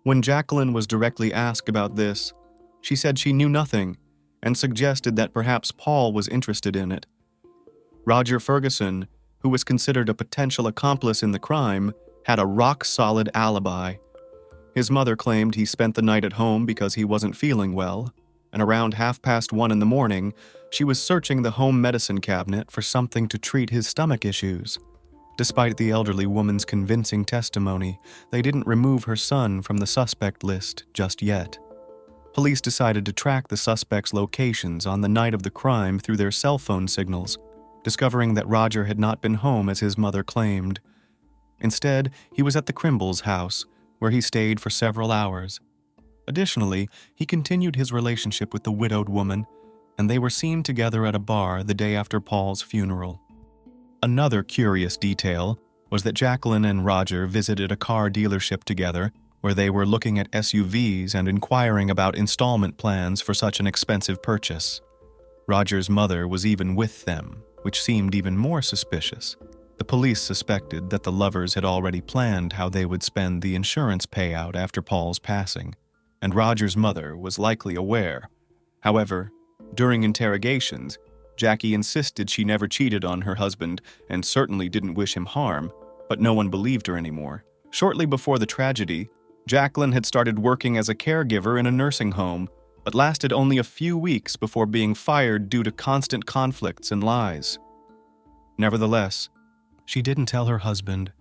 [SPEAKER 2] When Jacqueline was directly asked about this, she said she knew nothing and suggested that perhaps Paul was interested in it. Roger Ferguson, who was considered a potential accomplice in the crime, had a rock-solid alibi. His mother claimed he spent the night at home because he wasn't feeling well, and around 1:30 in the morning, she was searching the home medicine cabinet for something to treat his stomach issues. Despite the elderly woman's convincing testimony, they didn't remove her son from the suspect list just yet. Police decided to track the suspect's locations on the night of the crime through their cell phone signals, discovering that Roger had not been home as his mother claimed. Instead, he was at the Crimbles' house, where he stayed for several hours. Additionally, he continued his relationship with the widowed woman, and they were seen together at a bar the day after Paul's funeral. Another curious detail was that Jacqueline and Roger visited a car dealership together, where they were looking at SUVs and inquiring about installment plans for such an expensive purchase. Roger's mother was even with them, which seemed even more suspicious. The police suspected that the lovers had already planned how they would spend the insurance payout after Paul's passing, and Roger's mother was likely aware. However, during interrogations, Jackie insisted she never cheated on her husband and certainly didn't wish him harm, but no one believed her anymore. Shortly before the tragedy, Jacqueline had started working as a caregiver in a nursing home, but lasted only a few weeks before being fired due to constant conflicts and lies. Nevertheless, she didn't tell her husband,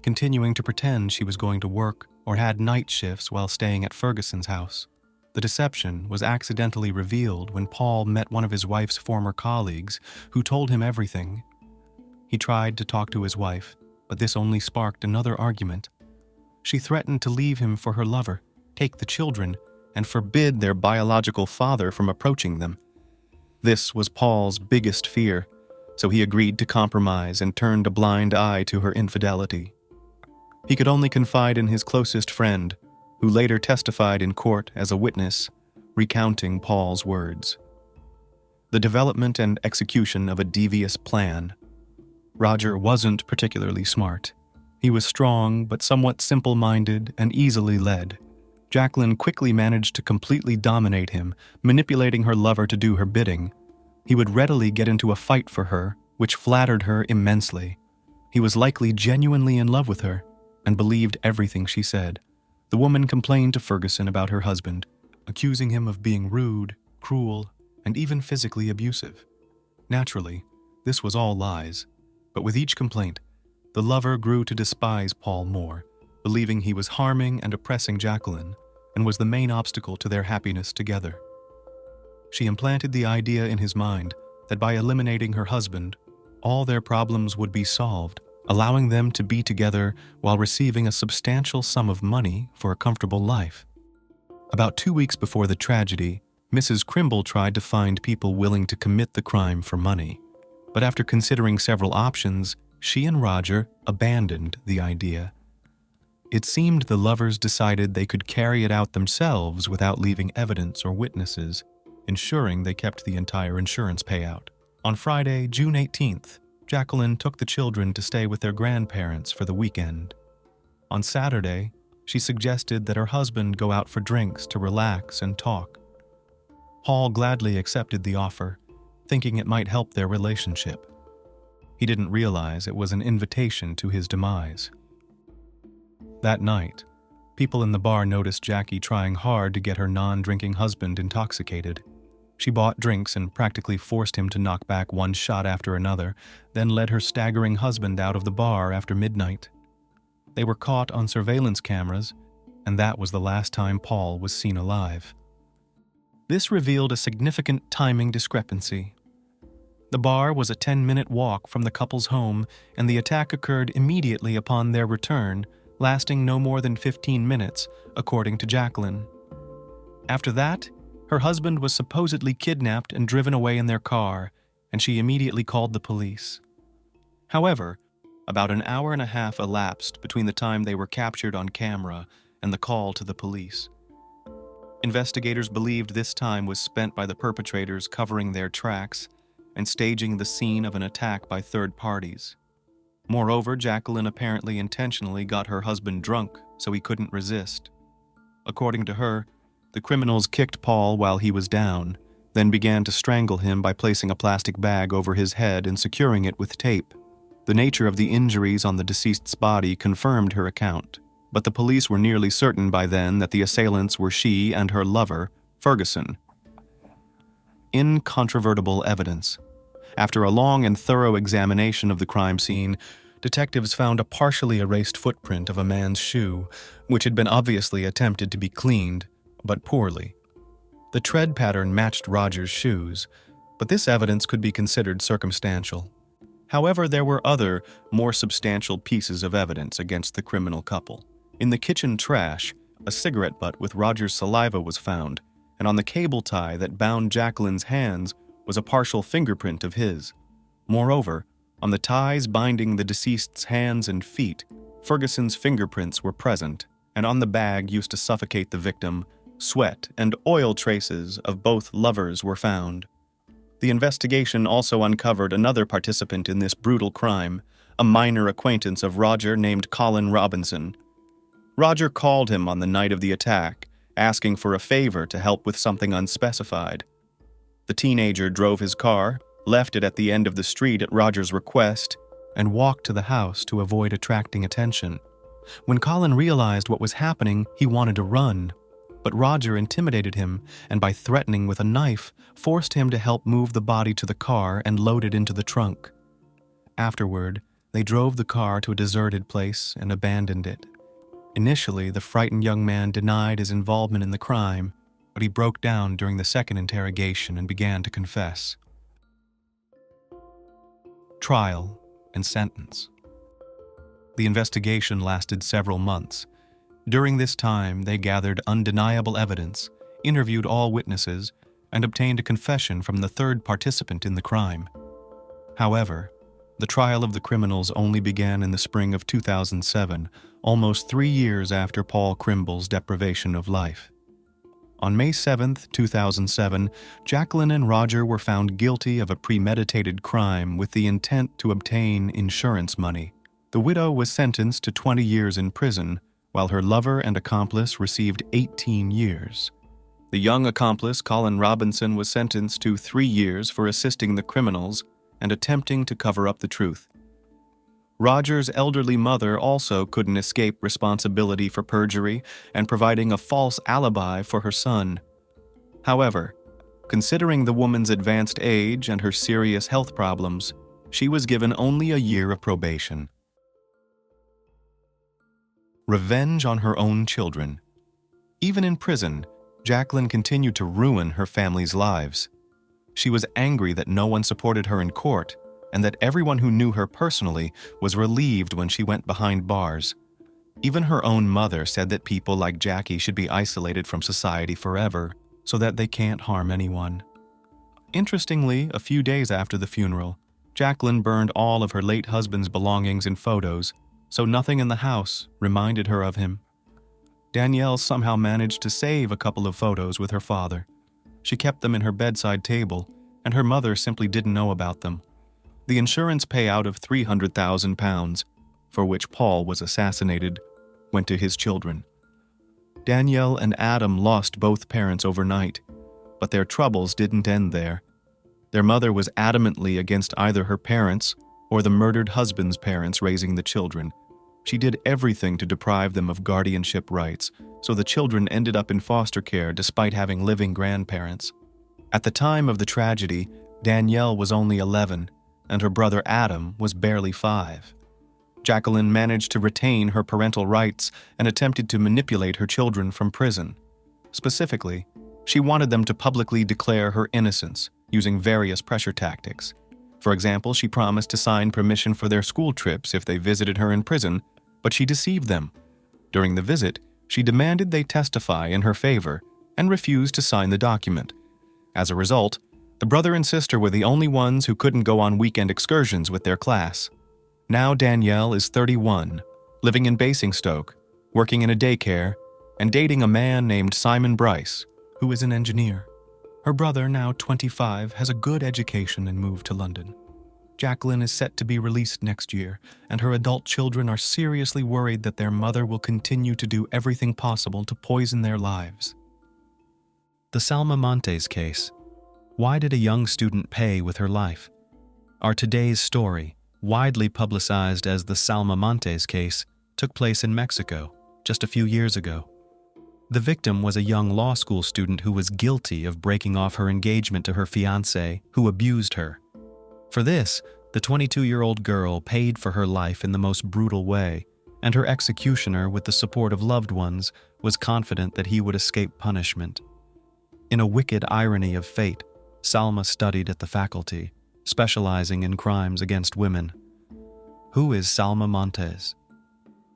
[SPEAKER 2] continuing to pretend she was going to work or had night shifts while staying at Ferguson's house. The deception was accidentally revealed when Paul met one of his wife's former colleagues who told him everything. He tried to talk to his wife, but this only sparked another argument. She threatened to leave him for her lover, take the children, and forbid their biological father from approaching them. This was Paul's biggest fear, so he agreed to compromise and turned a blind eye to her infidelity. He could only confide in his closest friend, who later testified in court as a witness, recounting Paul's words. The development and execution of a devious plan. Roger wasn't particularly smart. He was strong but somewhat simple-minded and easily led. Jacqueline quickly managed to completely dominate him, manipulating her lover to do her bidding. He would readily get into a fight for her, which flattered her immensely. He was likely genuinely in love with her and believed everything she said. The woman complained to Ferguson about her husband, accusing him of being rude, cruel, and even physically abusive. Naturally, this was all lies, but with each complaint, the lover grew to despise Paul more, believing he was harming and oppressing Jacqueline and was the main obstacle to their happiness together. She implanted the idea in his mind that by eliminating her husband, all their problems would be solved, allowing them to be together while receiving a substantial sum of money for a comfortable life. About 2 weeks before the tragedy, Mrs. Crimble tried to find people willing to commit the crime for money. But after considering several options, she and Roger abandoned the idea. It seemed the lovers decided they could carry it out themselves without leaving evidence or witnesses, ensuring they kept the entire insurance payout. On Friday, June 18th, Jacqueline took the children to stay with their grandparents for the weekend. On Saturday, she suggested that her husband go out for drinks to relax and talk. Paul gladly accepted the offer, thinking it might help their relationship. He didn't realize it was an invitation to his demise. That night, People in the bar noticed Jackie trying hard to get her non-drinking husband intoxicated. She bought drinks and practically forced him to knock back one shot after another, then led her staggering husband out of the bar after midnight. They were caught on surveillance cameras, and that was the last time Paul was seen alive. This revealed a significant timing discrepancy. The bar was a 10-minute walk from the couple's home, and the attack occurred immediately upon their return, lasting no more than 15 minutes, according to Jacqueline. After that, her husband was supposedly kidnapped and driven away in their car, and she immediately called the police. However, about an hour and a half elapsed between the time they were captured on camera and the call to the police. Investigators believed this time was spent by the perpetrators covering their tracks and staging the scene of an attack by third parties. Moreover, Jacqueline apparently intentionally got her husband drunk so he couldn't resist. According to her, the criminals kicked Paul while he was down, then began to strangle him by placing a plastic bag over his head and securing it with tape. The nature of the injuries on the deceased's body confirmed her account, but the police were nearly certain by then that the assailants were she and her lover, Ferguson. Incontrovertible evidence. After a long and thorough examination of the crime scene, detectives found a partially erased footprint of a man's shoe, which had been obviously attempted to be cleaned, but poorly. The tread pattern matched Roger's shoes, but this evidence could be considered circumstantial. However, there were other, more substantial pieces of evidence against the criminal couple. In the kitchen trash, a cigarette butt with Roger's saliva was found, and on the cable tie that bound Jacqueline's hands was a partial fingerprint of his. Moreover, on the ties binding the deceased's hands and feet, Ferguson's fingerprints were present, and on the bag used to suffocate the victim, sweat and oil traces of both lovers were found. The investigation also uncovered another participant in this brutal crime, a minor acquaintance of Roger named Colin Robinson. Roger called him on the night of the attack, asking for a favor to help with something unspecified. The teenager drove his car, left it at the end of the street at Roger's request, and walked to the house to avoid attracting attention. When Colin realized what was happening, he wanted to run, but Roger intimidated him and by threatening with a knife, forced him to help move the body to the car and load it into the trunk. Afterward, they drove the car to a deserted place and abandoned it. Initially, the frightened young man denied his involvement in the crime, but he broke down during the second interrogation and began to confess. Trial and sentence. The investigation lasted several months. During this time, they gathered undeniable evidence, interviewed all witnesses, and obtained a confession from the third participant in the crime. However, the trial of the criminals only began in the spring of 2007, almost 3 years after Paul Crimble's deprivation of life. On May 7, 2007, Jacqueline and Roger were found guilty of a premeditated crime with the intent to obtain insurance money. The widow was sentenced to 20 years in prison, while her lover and accomplice received 18 years. The young accomplice, Colin Robinson, was sentenced to 3 years for assisting the criminals and attempting to cover up the truth. Roger's elderly mother also couldn't escape responsibility for perjury and providing a false alibi for her son. However, considering the woman's advanced age and her serious health problems, she was given only a year of probation. Revenge on her own children. Even in prison, Jacqueline continued to ruin her family's lives. She was angry that no one supported her in court, and that everyone who knew her personally was relieved when she went behind bars. Even her own mother said that people like Jackie should be isolated from society forever, so that they can't harm anyone. Interestingly, a few days after the funeral, Jacqueline burned all of her late husband's belongings and photos, so nothing in the house reminded her of him. Danielle somehow managed to save a couple of photos with her father. She kept them in her bedside table, and her mother simply didn't know about them. The insurance payout of £300,000, for which Paul was assassinated, went to his children. Danielle and Adam lost both parents overnight, but their troubles didn't end there. Their mother was adamantly against either her parents or the murdered husband's parents raising the children. She did everything to deprive them of guardianship rights, so the children ended up in foster care despite having living grandparents. At the time of the tragedy, Danielle was only 11, and her brother Adam was barely 5. Jacqueline managed to retain her parental rights and attempted to manipulate her children from prison. Specifically, she wanted them to publicly declare her innocence using various pressure tactics. For example, she promised to sign permission for their school trips if they visited her in prison, but she deceived them. During the visit, she demanded they testify in her favor and refused to sign the document. As a result, the brother and sister were the only ones who couldn't go on weekend excursions with their class. Now Danielle is 31, living in Basingstoke, working in a daycare, and dating a man named Simon Bryce, who is an engineer. Her brother, now 25, has a good education and moved to London. Jacqueline is set to be released next year, and her adult children are seriously worried that their mother will continue to do everything possible to poison their lives.
[SPEAKER 1] The Salma Montes case. Why did a young student pay with her life? Our today's story, widely publicized as the Salma Montes case, took place in Mexico just a few years ago. The victim was a young law school student who was guilty of breaking off her engagement to her fiancé, who abused her. For this, the 22-year-old girl paid for her life in the most brutal way, and her executioner, with the support of loved ones, was confident that he would escape punishment. In a wicked irony of fate, Salma studied at the faculty, specializing in crimes against women. Who is Salma Montes?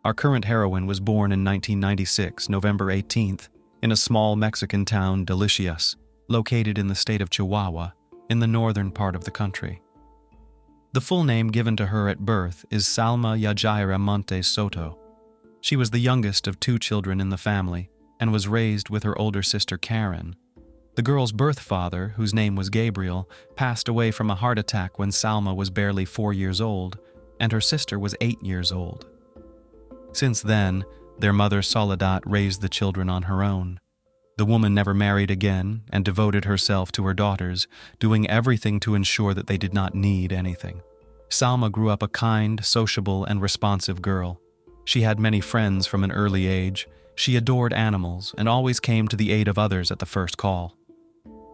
[SPEAKER 1] Our current heroine was born in 1996, November 18th, in a small Mexican town, Delicias, located in the state of Chihuahua, in the northern part of the country. The full name given to her at birth is Salma Yajaira Montes Soto. She was the youngest of 2 children in the family and was raised with her older sister Karen. The girl's birth father, whose name was Gabriel, passed away from a heart attack when Salma was barely 4 years old, and her sister was 8 years old. Since then, their mother Soledad raised the children on her own. The woman never married again and devoted herself to her daughters, doing everything to ensure that they did not need anything. Salma grew up a kind, sociable, and responsive girl. She had many friends from an early age. She adored animals and always came to the aid of others at the first call.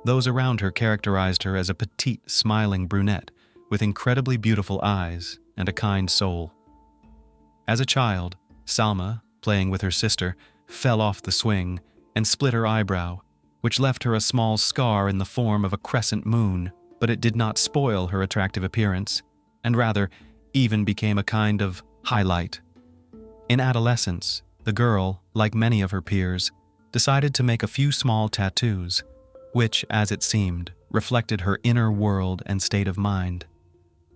[SPEAKER 1] Those around her characterized her as a petite, smiling brunette with incredibly beautiful eyes and a kind soul. As a child, Salma, playing with her sister, fell off the swing and split her eyebrow, which left her a small scar in the form of a crescent moon, but it did not spoil her attractive appearance, and rather even became a kind of highlight. In adolescence, the girl, like many of her peers, decided to make a few small tattoos, which, as it seemed, reflected her inner world and state of mind.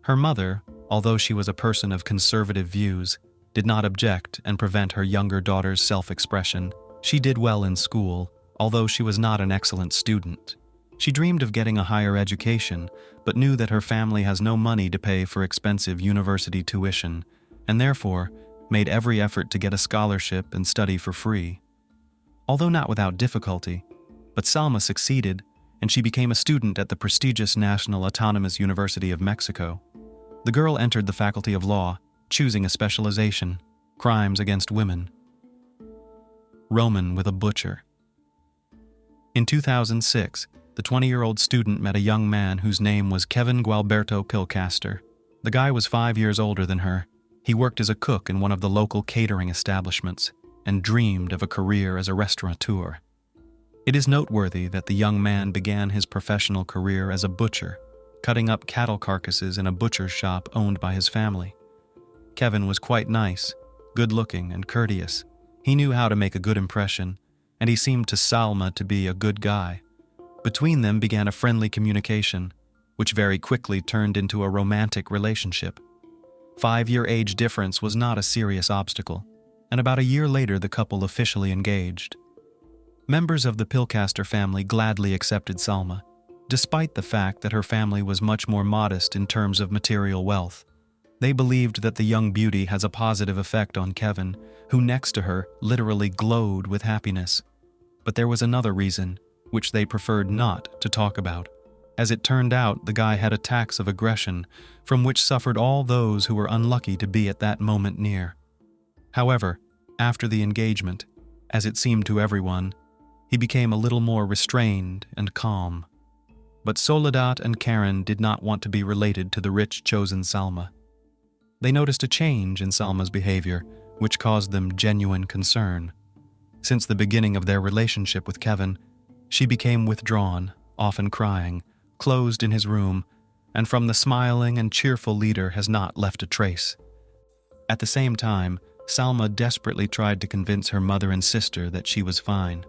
[SPEAKER 1] Her mother, although she was a person of conservative views, did not object and prevent her younger daughter's self-expression. She did well in school, although she was not an excellent student. She dreamed of getting a higher education, but knew that her family has no money to pay for expensive university tuition, and therefore made every effort to get a scholarship and study for free. Although not without difficulty, but Salma succeeded, and she became a student at the prestigious National Autonomous University of Mexico. The girl entered the Faculty of Law, choosing a specialization, crimes against women. Roman with a butcher. In 2006, the 20-year-old student met a young man whose name was Kevin Gualberto Pilcaster. The guy was 5 years older than her. He worked as a cook in one of the local catering establishments and dreamed of a career as a restaurateur. It is noteworthy that the young man began his professional career as a butcher, cutting up cattle carcasses in a butcher's shop owned by his family. Kevin was quite nice, good-looking, and courteous. He knew how to make a good impression, and he seemed to Salma to be a good guy. Between them began a friendly communication, which very quickly turned into a romantic relationship. 5-year age difference was not a serious obstacle, and about a year later the couple officially engaged. Members of the Pilcaster family gladly accepted Salma, despite the fact that her family was much more modest in terms of material wealth. They believed that the young beauty has a positive effect on Kevin, who next to her literally glowed with happiness. But there was another reason, which they preferred not to talk about. As it turned out, the guy had attacks of aggression, from which suffered all those who were unlucky to be at that moment near. However, after the engagement, as it seemed to everyone, he became a little more restrained and calm. But Soledad and Karen did not want to be related to the rich chosen Salma. They noticed a change in Salma's behavior, which caused them genuine concern. Since the beginning of their relationship with Kevin, she became withdrawn, often crying, closed in his room, and from the smiling and cheerful leader has not left a trace. At the same time, Salma desperately tried to convince her mother and sister that she was fine.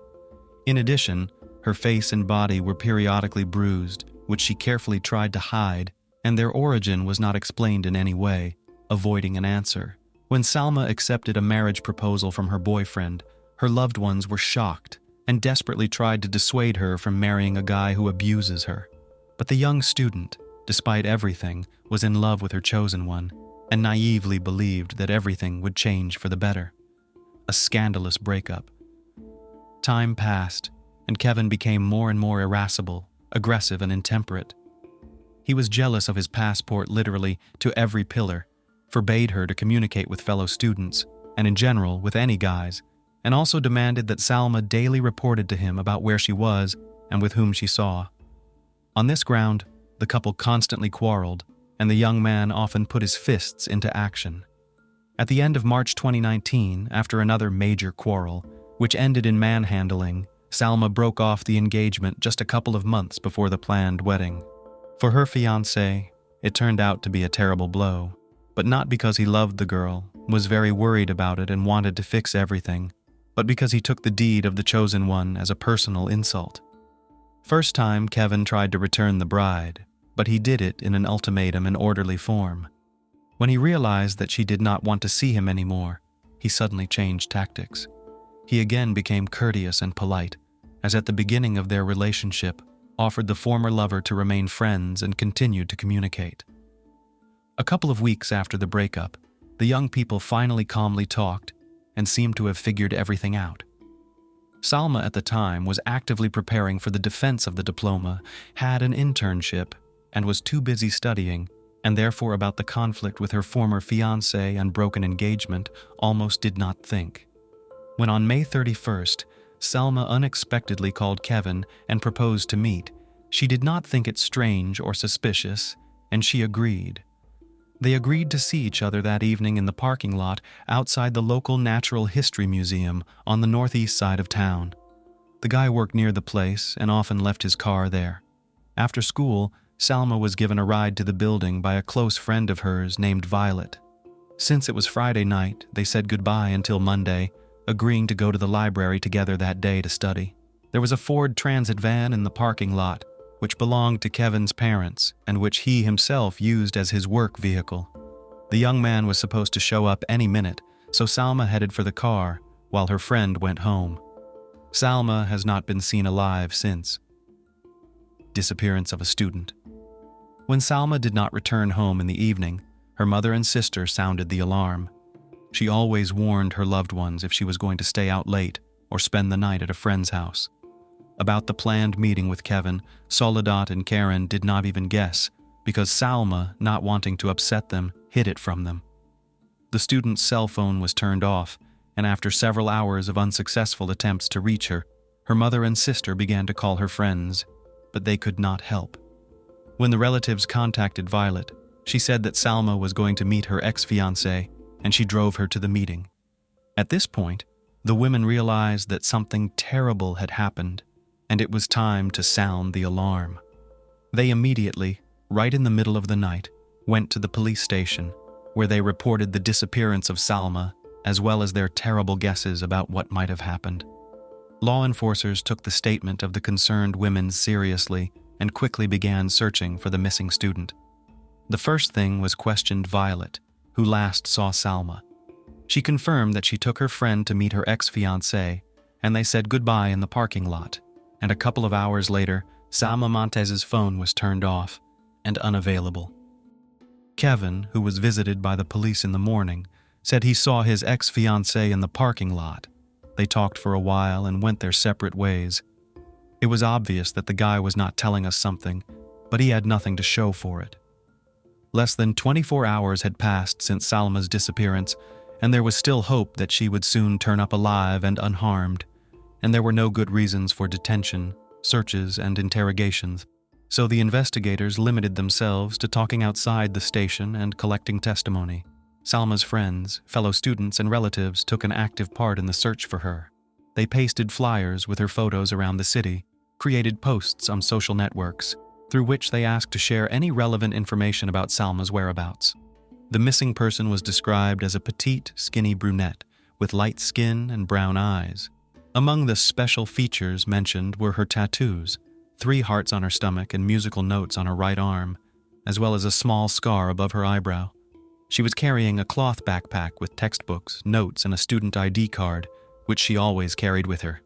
[SPEAKER 1] In addition, her face and body were periodically bruised, which she carefully tried to hide, and their origin was not explained in any way, avoiding an answer. When Salma accepted a marriage proposal from her boyfriend, her loved ones were shocked and desperately tried to dissuade her from marrying a guy who abuses her. But the young student, despite everything, was in love with her chosen one and naively believed that everything would change for the better. A scandalous breakup. Time passed, and Kevin became more and more irascible, aggressive, and intemperate. He was jealous of his passport literally to every pillar, forbade her to communicate with fellow students, and in general with any guys, and also demanded that Salma daily reported to him about where she was and with whom she saw. On this ground, the couple constantly quarreled, and the young man often put his fists into action. At the end of March 2019, after another major quarrel, which ended in manhandling, Salma broke off the engagement just a couple of months before the planned wedding. For her fiancé, it turned out to be a terrible blow, but not because he loved the girl, was very worried about it and wanted to fix everything, but because he took the deed of the chosen one as a personal insult. First time, Kevin tried to return the bride, but he did it in an ultimatum in orderly form. When he realized that she did not want to see him anymore, he suddenly changed tactics. He again became courteous and polite, as at the beginning of their relationship, offered the former lover to remain friends and continued to communicate. A couple of weeks after the breakup, the young people finally calmly talked and seemed to have figured everything out. Salma at the time was actively preparing for the defense of the diploma, had an internship, and was too busy studying, and therefore about the conflict with her former fiancé and broken engagement almost did not think. When on May 31st, Salma unexpectedly called Kevin and proposed to meet, she did not think it strange or suspicious, and she agreed. They agreed to see each other that evening in the parking lot outside the local Natural History Museum on the northeast side of town. The guy worked near the place and often left his car there. After school, Salma was given a ride to the building by a close friend of hers named Violet. Since it was Friday night, they said goodbye until Monday, agreeing to go to the library together that day to study. There was a Ford Transit van in the parking lot, which belonged to Kevin's parents and which he himself used as his work vehicle. The young man was supposed to show up any minute, so Salma headed for the car while her friend went home. Salma has not been seen alive since. Disappearance of a student. When Salma did not return home in the evening, her mother and sister sounded the alarm. She always warned her loved ones if she was going to stay out late or spend the night at a friend's house. About the planned meeting with Kevin, Soledad and Karen did not even guess, because Salma, not wanting to upset them, hid it from them. The student's cell phone was turned off, and after several hours of unsuccessful attempts to reach her, her mother and sister began to call her friends, but they could not help. When the relatives contacted Violet, she said that Salma was going to meet her ex-fiancé, and she drove her to the meeting. At this point, the women realized that something terrible had happened, and it was time to sound the alarm. They immediately, right in the middle of the night, went to the police station, where they reported the disappearance of Salma, as well as their terrible guesses about what might have happened. Law enforcers took the statement of the concerned women seriously and quickly began searching for the missing student. The first thing was questioned Violet, who last saw Salma. She confirmed that she took her friend to meet her ex-fiancé, and they said goodbye in the parking lot. And a couple of hours later, Salma Montes' phone was turned off and unavailable. Kevin, who was visited by the police in the morning, said he saw his ex-fiancée in the parking lot. They talked for a while and went their separate ways. It was obvious that the guy was not telling us something, but he had nothing to show for it. Less than 24 hours had passed since Salma's disappearance, and there was still hope that she would soon turn up alive and unharmed, and there were no good reasons for detention, searches, and interrogations, so the investigators limited themselves to talking outside the station and collecting testimony. Salma's friends, fellow students, and relatives took an active part in the search for her. They pasted flyers with her photos around the city, created posts on social networks, through which they asked to share any relevant information about Salma's whereabouts. The missing person was described as a petite, skinny brunette with light skin and brown eyes. Among the special features mentioned were her tattoos, 3 hearts on her stomach and musical notes on her right arm, as well as a small scar above her eyebrow. She was carrying a cloth backpack with textbooks, notes, and a student ID card, which she always carried with her.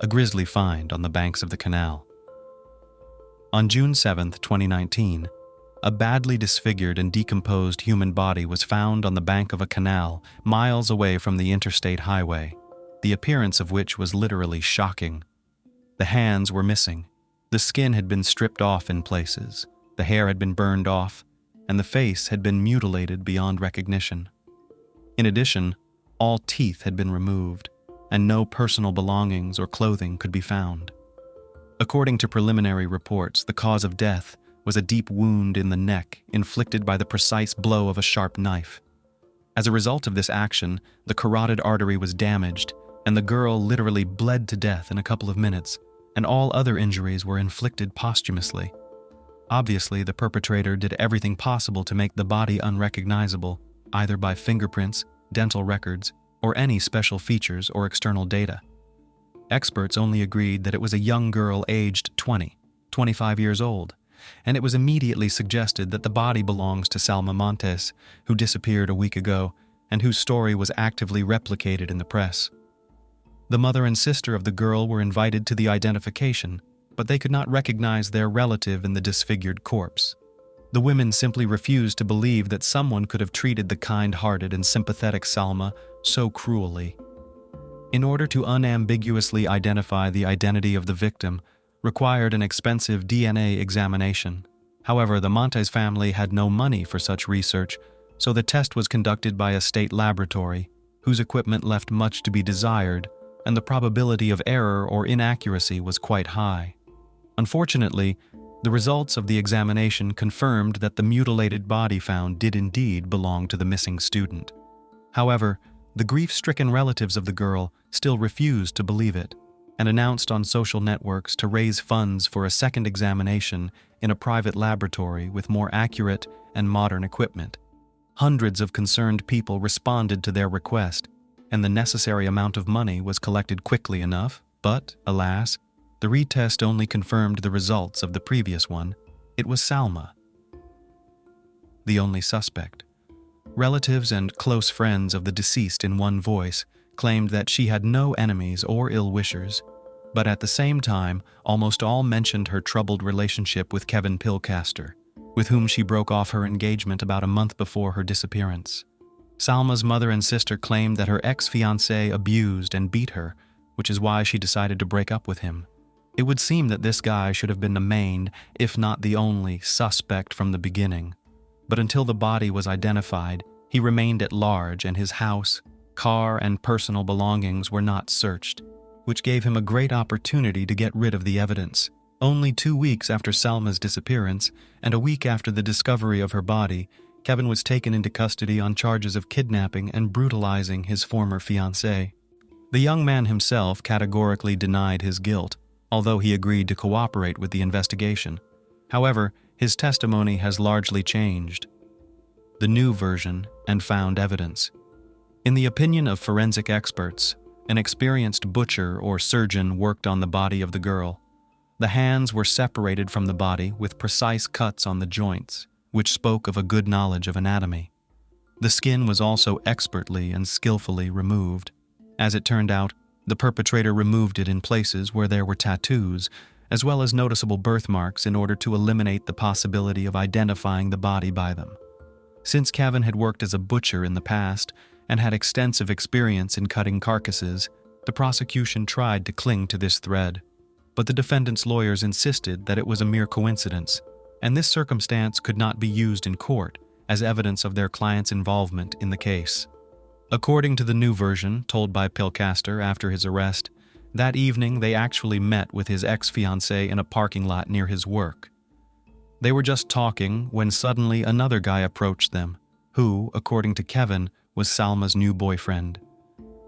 [SPEAKER 1] A grisly find on the banks of the canal. On June 7, 2019, a badly disfigured and decomposed human body was found on the bank of a canal miles away from the interstate highway, the appearance of which was literally shocking. The hands were missing, the skin had been stripped off in places, the hair had been burned off, and the face had been mutilated beyond recognition. In addition, all teeth had been removed, and no personal belongings or clothing could be found. According to preliminary reports, the cause of death was a deep wound in the neck inflicted by the precise blow of a sharp knife. As a result of this action, the carotid artery was damaged, and the girl literally bled to death in a couple of minutes, and all other injuries were inflicted posthumously. Obviously, the perpetrator did everything possible to make the body unrecognizable, either by fingerprints, dental records, or any special features or external data. Experts only agreed that it was a young girl aged 25 years old, and it was immediately suggested that the body belongs to Salma Montes, who disappeared a week ago and whose story was actively replicated in the press. The mother and sister of the girl were invited to the identification, but they could not recognize their relative in the disfigured corpse. The women simply refused to believe that someone could have treated the kind-hearted and sympathetic Salma so cruelly. In order to unambiguously identify the identity of the victim, required an expensive DNA examination. However, the Montes family had no money for such research, so the test was conducted by a state laboratory, whose equipment left much to be desired, and the probability of error or inaccuracy was quite high. Unfortunately, the results of the examination confirmed that the mutilated body found did indeed belong to the missing student. However, the grief-stricken relatives of the girl still refused to believe it, and announced on social networks to raise funds for a second examination in a private laboratory with more accurate and modern equipment. Hundreds of concerned people responded to their request, and the necessary amount of money was collected quickly enough, but, alas, the retest only confirmed the results of the previous one. It was Salma, the only suspect. Relatives and close friends of the deceased in one voice claimed that she had no enemies or ill-wishers, but at the same time, almost all mentioned her troubled relationship with Kevin Pilcaster, with whom she broke off her engagement about a month before her disappearance. Salma's mother and sister claimed that her ex-fiancé abused and beat her, which is why she decided to break up with him. It would seem that this guy should have been the main, if not the only, suspect from the beginning. But until the body was identified, he remained at large and his house, car, and personal belongings were not searched, which gave him a great opportunity to get rid of the evidence. Only 2 weeks after Salma's disappearance, and a week after the discovery of her body, Kevin was taken into custody on charges of kidnapping and brutalizing his former fiancée. The young man himself categorically denied his guilt, although he agreed to cooperate with the investigation. However, his testimony has largely changed. The new version and found evidence. In the opinion of forensic experts, an experienced butcher or surgeon worked on the body of the girl. The hands were separated from the body with precise cuts on the joints, which spoke of a good knowledge of anatomy. The skin was also expertly and skillfully removed. As it turned out, the perpetrator removed it in places where there were tattoos, as well as noticeable birthmarks in order to eliminate the possibility of identifying the body by them. Since Kevin had worked as a butcher in the past and had extensive experience in cutting carcasses, the prosecution tried to cling to this thread. But the defendant's lawyers insisted that it was a mere coincidence, and this circumstance could not be used in court, as evidence of their client's involvement in the case. According to the new version told by Pilcaster after his arrest, that evening they actually met with his ex-fiancée in a parking lot near his work. They were just talking when suddenly another guy approached them, who, according to Kevin, was Salma's new boyfriend.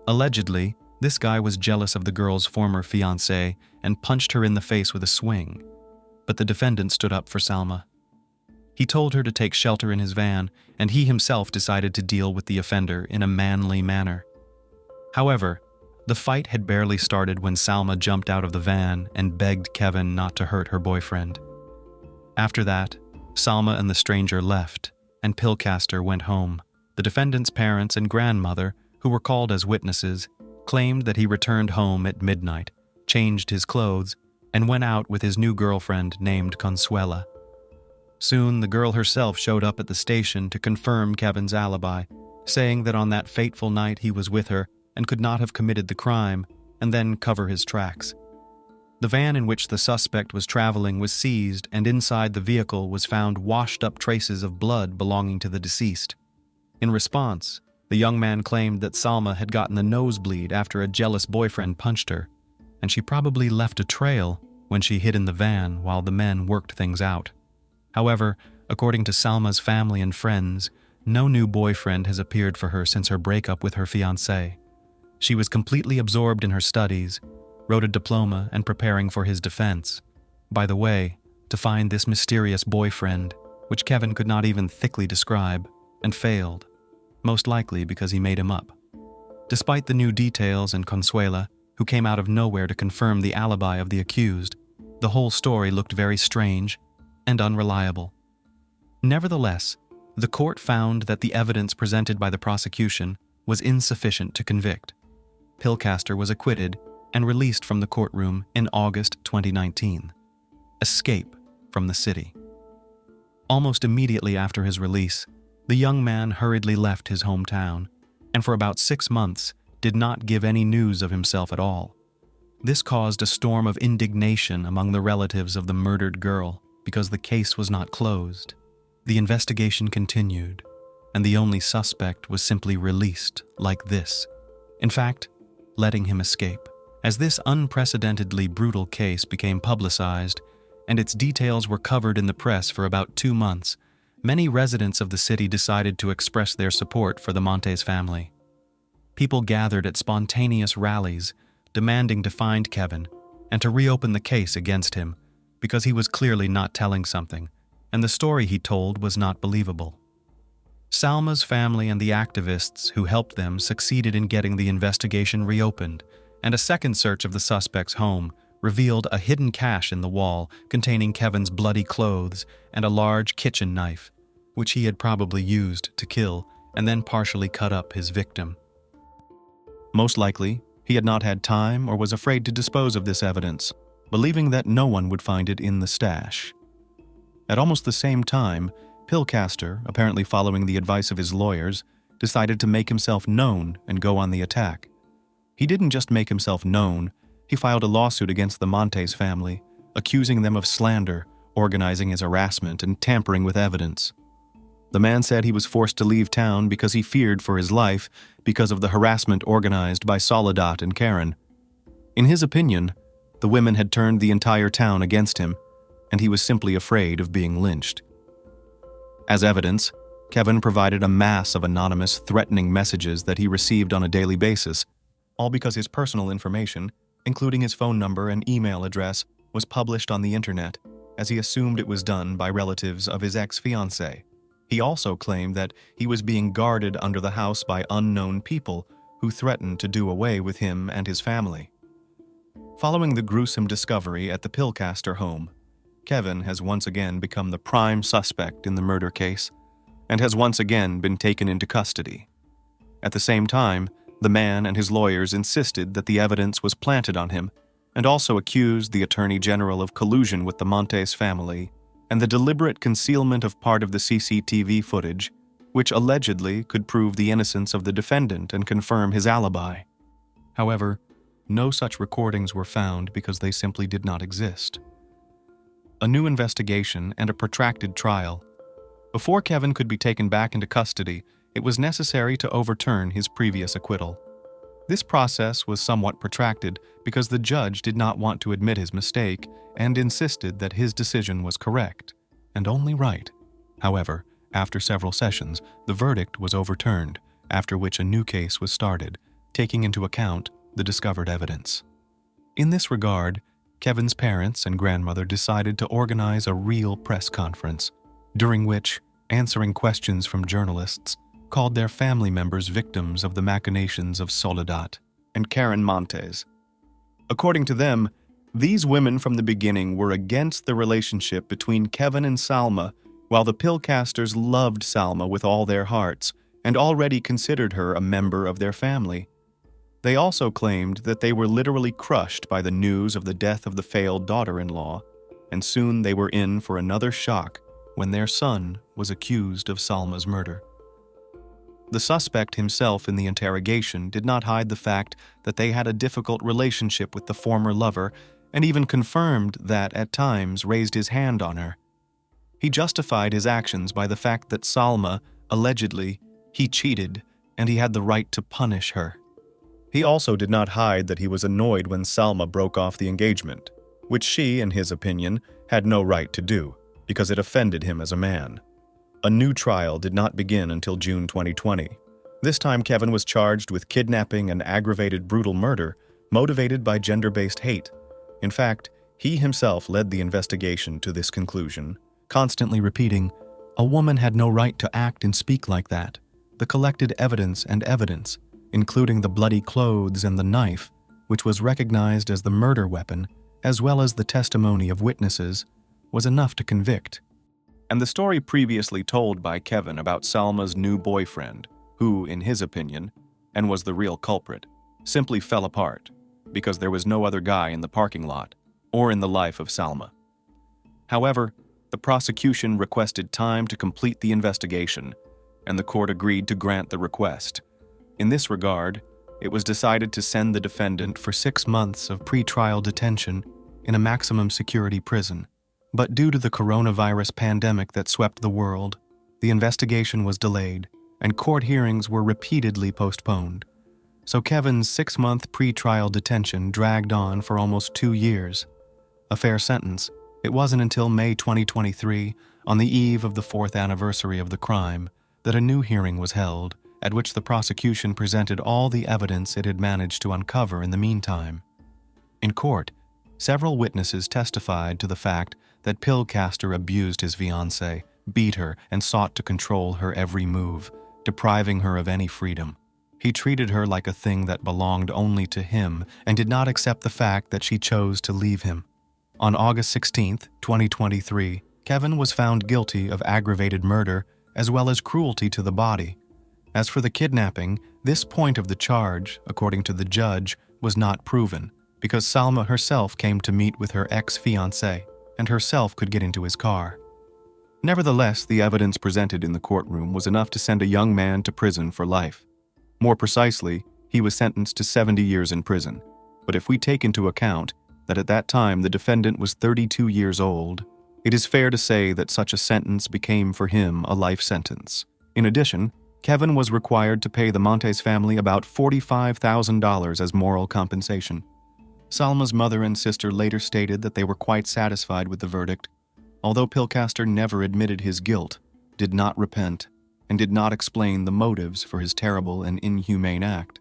[SPEAKER 1] Allegedly, this guy was jealous of the girl's former fiancée and punched her in the face with a swing. But the defendant stood up for Salma. He told her to take shelter in his van, and he himself decided to deal with the offender in a manly manner. However, the fight had barely started when Salma jumped out of the van and begged Kevin not to hurt her boyfriend. After that, Salma and the stranger left, and Pilcaster went home. The defendant's parents and grandmother, who were called as witnesses, claimed that he returned home at midnight, changed his clothes, and went out with his new girlfriend named Consuela. Soon, the girl herself showed up at the station to confirm Kevin's alibi, saying that on that fateful night he was with her and could not have committed the crime, and then cover his tracks. The van in which the suspect was traveling was seized, and inside the vehicle was found washed-up traces of blood belonging to the deceased. In response, the young man claimed that Salma had gotten the nosebleed after a jealous boyfriend punched her, and she probably left a trail when she hid in the van while the men worked things out. However, according to Salma's family and friends, no new boyfriend has appeared for her since her breakup with her fiancé. She was completely absorbed in her studies, wrote a diploma, and preparing for his defense. By the way, to find this mysterious boyfriend, which Kevin could not even thickly describe, and failed, most likely because he made him up. Despite the new details and Consuela, who came out of nowhere to confirm the alibi of the accused, the whole story looked very strange and unreliable. Nevertheless, the court found that the evidence presented by the prosecution was insufficient to convict. Pilcaster was acquitted and released from the courtroom in August 2019. Escape from the city. Almost immediately after his release, the young man hurriedly left his hometown, and for about 6 months did not give any news of himself at all. This caused a storm of indignation among the relatives of the murdered girl because the case was not closed. The investigation continued, and the only suspect was simply released like this. In fact, letting him escape. As this unprecedentedly brutal case became publicized, and its details were covered in the press for about 2 months, many residents of the city decided to express their support for the Montes family. People gathered at spontaneous rallies, demanding to find Kevin and to reopen the case against him, because he was clearly not telling something, and the story he told was not believable. Salma's family and the activists who helped them succeeded in getting the investigation reopened, and a second search of the suspect's home revealed a hidden cache in the wall containing Kevin's bloody clothes and a large kitchen knife, which he had probably used to kill and then partially cut up his victim. Most likely, he had not had time or was afraid to dispose of this evidence, believing that no one would find it in the stash. At almost the same time, Pilcaster, apparently following the advice of his lawyers, decided to make himself known and go on the attack. He didn't just make himself known, he filed a lawsuit against the Montes family, accusing them of slander, organizing his harassment, and tampering with evidence. The man said he was forced to leave town because he feared for his life because of the harassment organized by Soledad and Karen. In his opinion, the women had turned the entire town against him, and he was simply afraid of being lynched. As evidence, Kevin provided a mass of anonymous, threatening messages that he received on a daily basis, all because his personal information, including his phone number and email address, was published on the internet, as he assumed it was done by relatives of his ex-fiancée. He also claimed that he was being guarded under the house by unknown people who threatened to do away with him and his family. Following the gruesome discovery at the Pilcaster home, Kevin has once again become the prime suspect in the murder case and has once again been taken into custody. At the same time, the man and his lawyers insisted that the evidence was planted on him and also accused the Attorney General of collusion with the Montes family and the deliberate concealment of part of the CCTV footage, which allegedly could prove the innocence of the defendant and confirm his alibi. However, no such recordings were found because they simply did not exist. A new investigation and a protracted trial
[SPEAKER 2] Before Kevin could be taken back into custody, it was necessary to overturn his previous acquittal. This process was somewhat protracted because the judge did not want to admit his mistake and insisted that his decision was correct and only right. However, after several sessions, the verdict was overturned, after which a new case was started, taking into account the discovered evidence. In this regard, Kevin's parents and grandmother decided to organize a real press conference, during which, answering questions from journalists, called their family members victims of the machinations of Soledad and Karen Montes. According to them, these women from the beginning were against the relationship between Kevin and Salma, while the pillcasters loved Salma with all their hearts and already considered her a member of their family. They also claimed that they were literally crushed by the news of the death of the failed daughter-in-law, and soon they were in for another shock when their son was accused of Salma's murder. The suspect himself in the interrogation did not hide the fact that they had a difficult relationship with the former lover and even confirmed that, at times, raised his hand on her. He justified his actions by the fact that Salma, allegedly, he cheated and he had the right to punish her. He also did not hide that he was annoyed when Salma broke off the engagement, which she, in his opinion, had no right to do, because it offended him as a man. A new trial did not begin until June 2020. This time Kevin was charged with kidnapping and aggravated brutal murder motivated by gender-based hate. In fact, he himself led the investigation to this conclusion, constantly repeating, "A woman had no right to act and speak like that. The collected evidence, including the bloody clothes and the knife, which was recognized as the murder weapon, as well as the testimony of witnesses, was enough to convict." And the story previously told by Kevin about Salma's new boyfriend, who, in his opinion, and was the real culprit, simply fell apart because there was no other guy in the parking lot or in the life of Salma. However, the prosecution requested time to complete the investigation, and the court agreed to grant the request. In this regard, it was decided to send the defendant for 6 months of pretrial detention in a maximum security prison. But due to the coronavirus pandemic that swept the world, the investigation was delayed, and court hearings were repeatedly postponed. So Kevin's 6-month pretrial detention dragged on for almost 2 years. A fair sentence. It wasn't until May 2023, on the eve of the 4th anniversary of the crime, that a new hearing was held, at which the prosecution presented all the evidence it had managed to uncover in the meantime. In court, several witnesses testified to the fact that Pillcaster abused his fiancée, beat her, and sought to control her every move, depriving her of any freedom. He treated her like a thing that belonged only to him and did not accept the fact that she chose to leave him. On August 16, 2023, Kevin was found guilty of aggravated murder as well as cruelty to the body. As for the kidnapping, this point of the charge, according to the judge, was not proven because Salma herself came to meet with her ex-fiancé and herself could get into his car. Nevertheless, the evidence presented in the courtroom was enough to send a young man to prison for life. More precisely, he was sentenced to 70 years in prison. But if we take into account that at that time the defendant was 32 years old, it is fair to say that such a sentence became for him a life sentence. In addition, Kevin was required to pay the Montes family about $45,000 as moral compensation. Salma's mother and sister later stated that they were quite satisfied with the verdict, although Pillcaster never admitted his guilt, did not repent, and did not explain the motives for his terrible and inhumane act.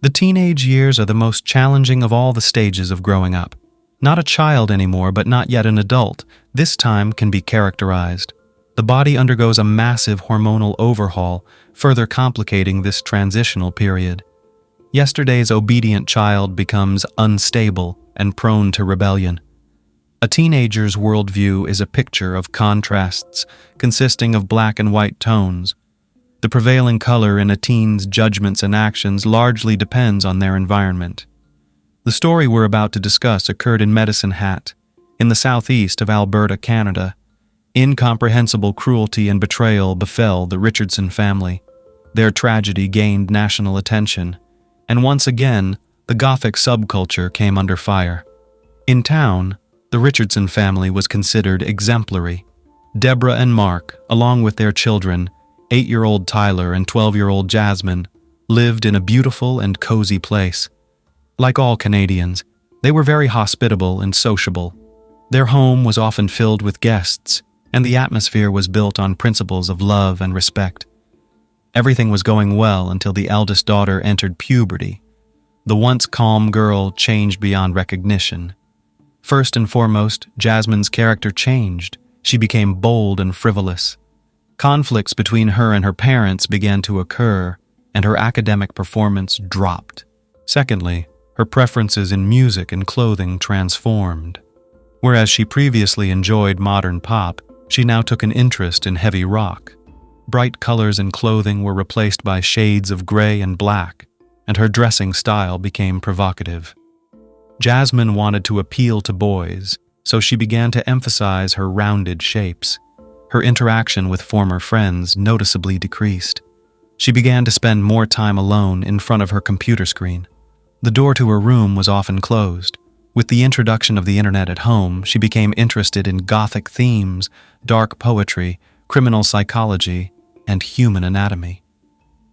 [SPEAKER 1] The teenage years are the most challenging of all the stages of growing up. Not a child anymore, but not yet an adult, this time can be characterized. The body undergoes a massive hormonal overhaul, further complicating this transitional period. Yesterday's obedient child becomes unstable and prone to rebellion. A teenager's worldview is a picture of contrasts consisting of black and white tones. The prevailing color in a teen's judgments and actions largely depends on their environment. The story we're about to discuss occurred in Medicine Hat, in the southeast of Alberta, Canada. Incomprehensible cruelty and betrayal befell the Richardson family. Their tragedy gained national attention, and once again, the Gothic subculture came under fire. In town, the Richardson family was considered exemplary. Deborah and Mark, along with their children, 8-year-old Tyler and 12-year-old Jasmine, lived in a beautiful and cozy place. Like all Canadians, they were very hospitable and sociable. Their home was often filled with guests, and the atmosphere was built on principles of love and respect. Everything was going well until the eldest daughter entered puberty. The once calm girl changed beyond recognition. First and foremost, Jasmine's character changed. She became bold and frivolous. Conflicts between her and her parents began to occur, and her academic performance dropped. Secondly, her preferences in music and clothing transformed. Whereas she previously enjoyed modern pop, she now took an interest in heavy rock. Bright colors in clothing were replaced by shades of gray and black, and her dressing style became provocative. Jasmine wanted to appeal to boys, so she began to emphasize her rounded shapes. Her interaction with former friends noticeably decreased. She began to spend more time alone in front of her computer screen. The door to her room was often closed. With the introduction of the internet at home, she became interested in gothic themes, dark poetry, criminal psychology, and human anatomy.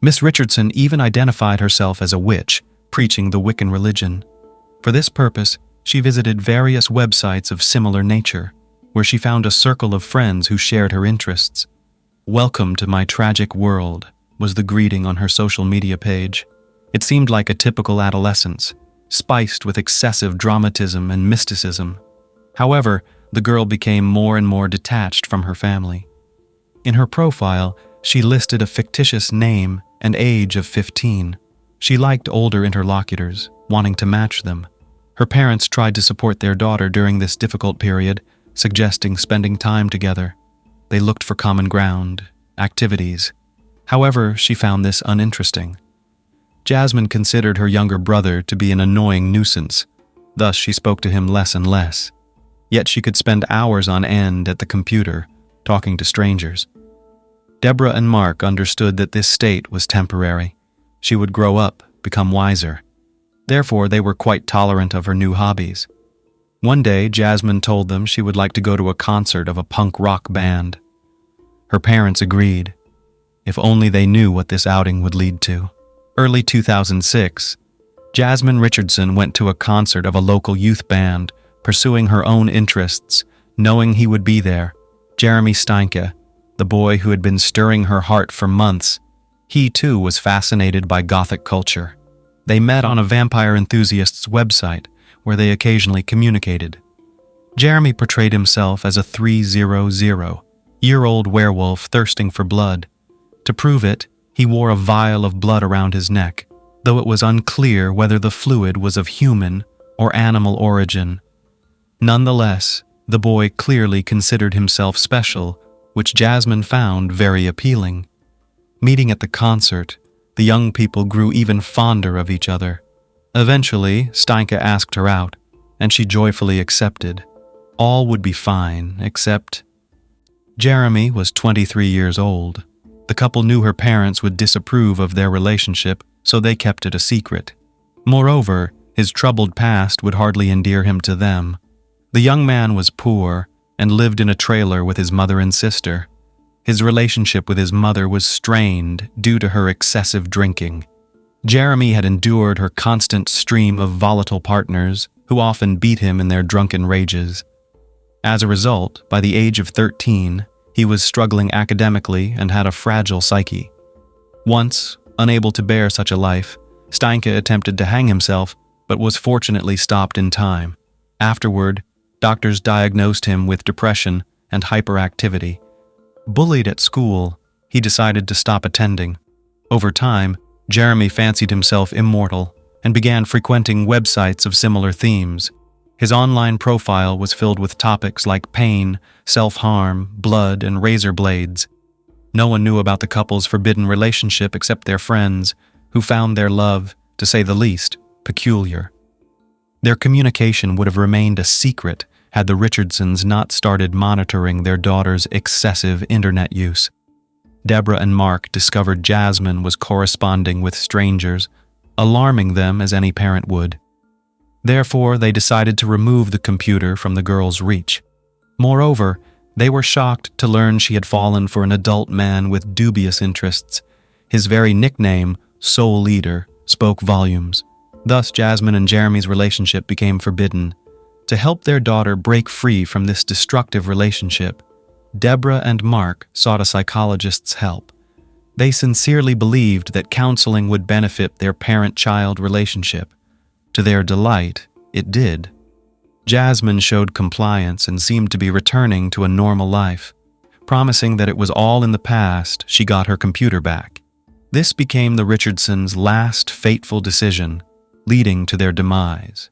[SPEAKER 1] Miss Richardson even identified herself as a witch, preaching the Wiccan religion. For this purpose, she visited various websites of similar nature, where she found a circle of friends who shared her interests. "Welcome to my tragic world," was the greeting on her social media page. It seemed like a typical adolescence, spiced with excessive dramatism and mysticism. However, the girl became more and more detached from her family. In her profile, she listed a fictitious name and age of 15. She liked older interlocutors, wanting to match them. Her parents tried to support their daughter during this difficult period, suggesting spending time together. They looked for common ground, activities. However, she found this uninteresting. Jasmine considered her younger brother to be an annoying nuisance. Thus, she spoke to him less and less. Yet she could spend hours on end at the computer, talking to strangers. Deborah and Mark understood that this state was temporary. She would grow up, become wiser. Therefore, they were quite tolerant of her new hobbies. One day, Jasmine told them she would like to go to a concert of a punk rock band. Her parents agreed. If only they knew what this outing would lead to. Early 2006, Jasmine Richardson went to a concert of a local youth band, pursuing her own interests, knowing he would be there. Jeremy Steinke, the boy who had been stirring her heart for months, he too was fascinated by Gothic culture. They met on a vampire enthusiast's website, where they occasionally communicated. Jeremy portrayed himself as a 300-year-old werewolf thirsting for blood. To prove it, he wore a vial of blood around his neck, though it was unclear whether the fluid was of human or animal origin. Nonetheless, the boy clearly considered himself special, which Jasmine found very appealing. Meeting at the concert, the young people grew even fonder of each other. Eventually, Steinke asked her out, and she joyfully accepted. All would be fine, except Jeremy was 23 years old. The couple knew her parents would disapprove of their relationship, so they kept it a secret. Moreover, his troubled past would hardly endear him to them. The young man was poor and lived in a trailer with his mother and sister. His relationship with his mother was strained due to her excessive drinking. Jeremy had endured her constant stream of volatile partners who often beat him in their drunken rages. As a result, by the age of 13, he was struggling academically and had a fragile psyche. Once, unable to bear such a life, Steinke attempted to hang himself, but was fortunately stopped in time. Afterward, doctors diagnosed him with depression and hyperactivity. Bullied at school, he decided to stop attending. Over time, Jeremy fancied himself immortal and began frequenting websites of similar themes. His online profile was filled with topics like pain, self-harm, blood, and razor blades. No one knew about the couple's forbidden relationship except their friends, who found their love, to say the least, peculiar. Their communication would have remained a secret had the Richardsons not started monitoring their daughter's excessive internet use. Deborah and Mark discovered Jasmine was corresponding with strangers, alarming them as any parent would. Therefore, they decided to remove the computer from the girl's reach. Moreover, They were shocked to learn she had fallen for an adult man with dubious interests. His very nickname, Soul Eater, spoke volumes. Thus, Jasmine and Jeremy's relationship became forbidden. To help their daughter break free from this destructive relationship, Deborah and Mark sought a psychologist's help. They sincerely believed that counseling would benefit their parent-child relationship. To their delight, it did. Jasmine showed compliance and seemed to be returning to a normal life. Promising that it was all in the past, she got her computer back. This became the Richardsons' last fateful decision, leading to their demise.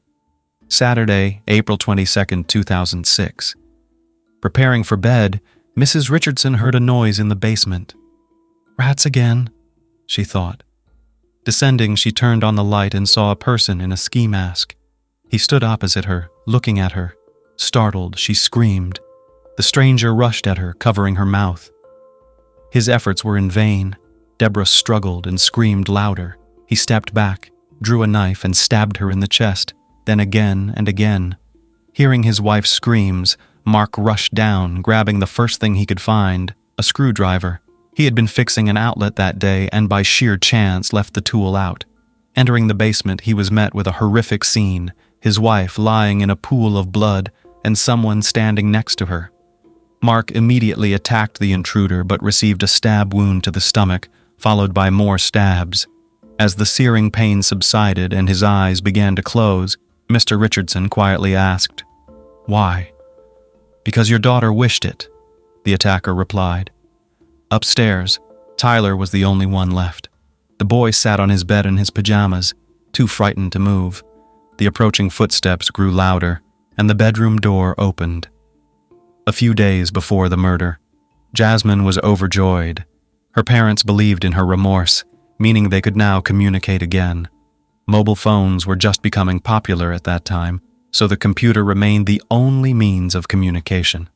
[SPEAKER 1] Saturday, April 22, 2006. Preparing for bed, Mrs. Richardson heard a noise in the basement. "Rats again," she thought. Descending, she turned on the light and saw a person in a ski mask. He stood opposite her, looking at her. Startled, she screamed. The stranger rushed at her, covering her mouth. His efforts were in vain. Deborah struggled and screamed louder. He stepped back, drew a knife, and stabbed her in the chest, then again and again. Hearing his wife's screams, Mark rushed down, grabbing the first thing he could find, a screwdriver. He had been fixing an outlet that day and by sheer chance left the tool out. Entering the basement, he was met with a horrific scene, his wife lying in a pool of blood and someone standing next to her. Mark immediately attacked the intruder but received a stab wound to the stomach, followed by more stabs. As the searing pain subsided and his eyes began to close, Mr. Richardson quietly asked, "Why?" "Because your daughter wished it," the attacker replied. Upstairs, Tyler was the only one left. The boy sat on his bed in his pajamas, too frightened to move. The approaching footsteps grew louder, and the bedroom door opened. A few days before the murder, Jasmine was overjoyed. Her parents believed in her remorse, meaning they could now communicate again. Mobile phones were just becoming popular at that time, so the computer remained the only means of communication.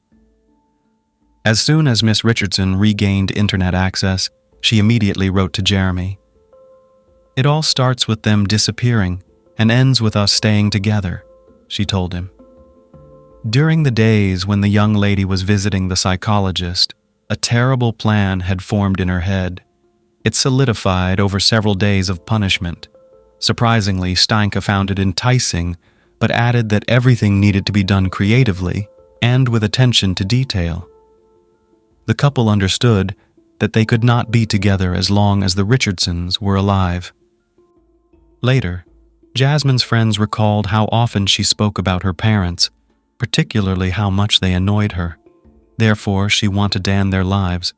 [SPEAKER 1] As soon as Miss Richardson regained internet access, she immediately wrote to Jeremy. "It all starts with them disappearing and ends with us staying together," she told him. During the days when the young lady was visiting the psychologist, a terrible plan had formed in her head. It solidified over several days of punishment. Surprisingly, Steinke found it enticing, but added that everything needed to be done creatively and with attention to detail. The couple understood that they could not be together as long as the Richardsons were alive. Later, Jasmine's friends recalled how often she spoke about her parents, particularly how much they annoyed her. Therefore, she wanted to end their lives.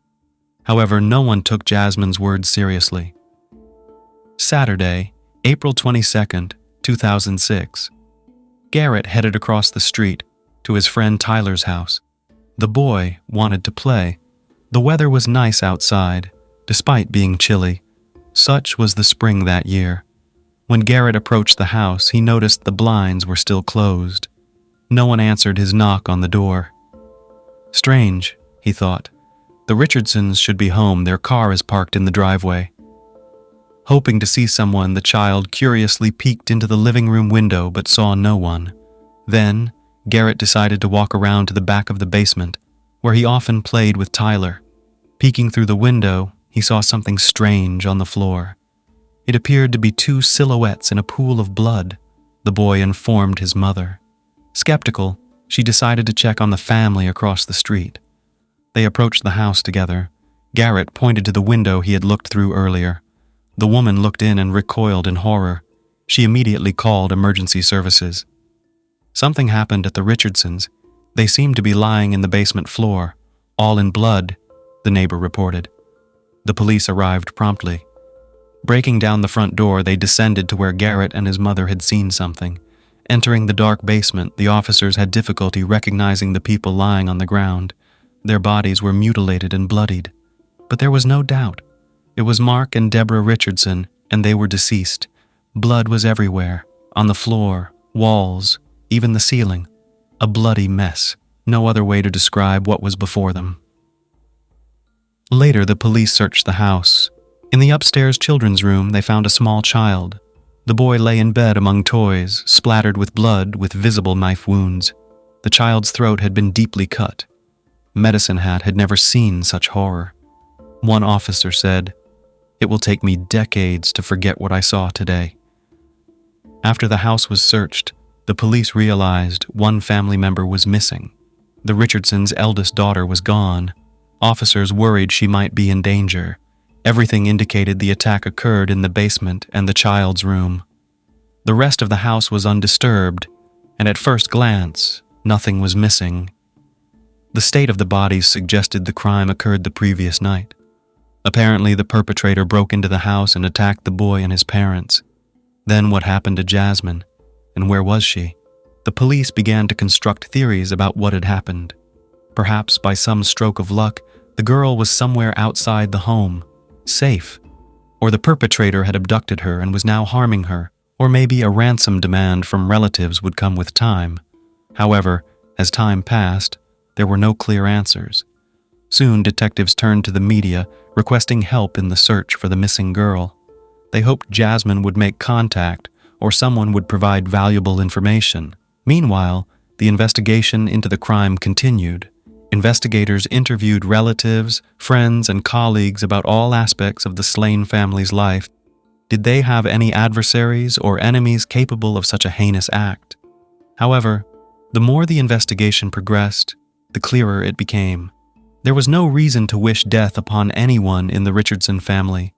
[SPEAKER 1] However, no one took Jasmine's words seriously. Saturday, April 22, 2006. Garrett headed across the street to his friend Tyler's house. The boy wanted to play. The weather was nice outside, despite being chilly. Such was the spring that year. When Garrett approached the house, he noticed the blinds were still closed. No one answered his knock on the door. Strange, he thought. The Richardsons should be home. Their car is parked in the driveway. Hoping to see someone, the child curiously peeked into the living room window but saw no one. Then, Garrett decided to walk around to the back of the basement, where he often played with Tyler. Peeking through the window, he saw something strange on the floor. It appeared to be two silhouettes in a pool of blood, the boy informed his mother. Skeptical, she decided to check on the family across the street. They approached the house together. Garrett pointed to the window he had looked through earlier. The woman looked in and recoiled in horror. She immediately called emergency services. Something happened at the Richardsons. They seemed to be lying in the basement floor, all in blood, the neighbor reported. The police arrived promptly. Breaking down the front door, they descended to where Garrett and his mother had seen something. Entering the dark basement, the officers had difficulty recognizing the people lying on the ground. Their bodies were mutilated and bloodied. But there was no doubt. It was Mark and Deborah Richardson, and they were deceased. Blood was everywhere, on the floor, walls, even the ceiling. A bloody mess. No other way to describe what was before them. Later, the police searched the house. In the upstairs children's room, they found a small child. The boy lay in bed among toys, splattered with blood with visible knife wounds. The child's throat had been deeply cut. Medicine Hat had never seen such horror. One officer said, "It will take me decades to forget what I saw today." After the house was searched, the police realized one family member was missing. The Richardsons' eldest daughter was gone. Officers worried she might be in danger. Everything indicated the attack occurred in the basement and the child's room. The rest of the house was undisturbed, and at first glance, nothing was missing. The state of the bodies suggested the crime occurred the previous night. Apparently, the perpetrator broke into the house and attacked the boy and his parents. Then what happened to Jasmine? And where was she? The police began to construct theories about what had happened. Perhaps by some stroke of luck, the girl was somewhere outside the home, safe. Or the perpetrator had abducted her and was now harming her. Or maybe a ransom demand from relatives would come with time. However, as time passed, there were no clear answers. Soon, detectives turned to the media, requesting help in the search for the missing girl. They hoped Jasmine would make contact or someone would provide valuable information. Meanwhile, the investigation into the crime continued. Investigators interviewed relatives, friends, and colleagues about all aspects of the slain family's life. Did they have any adversaries or enemies capable of such a heinous act? However, the more the investigation progressed, the clearer it became. There was no reason to wish death upon anyone in the Richardson family.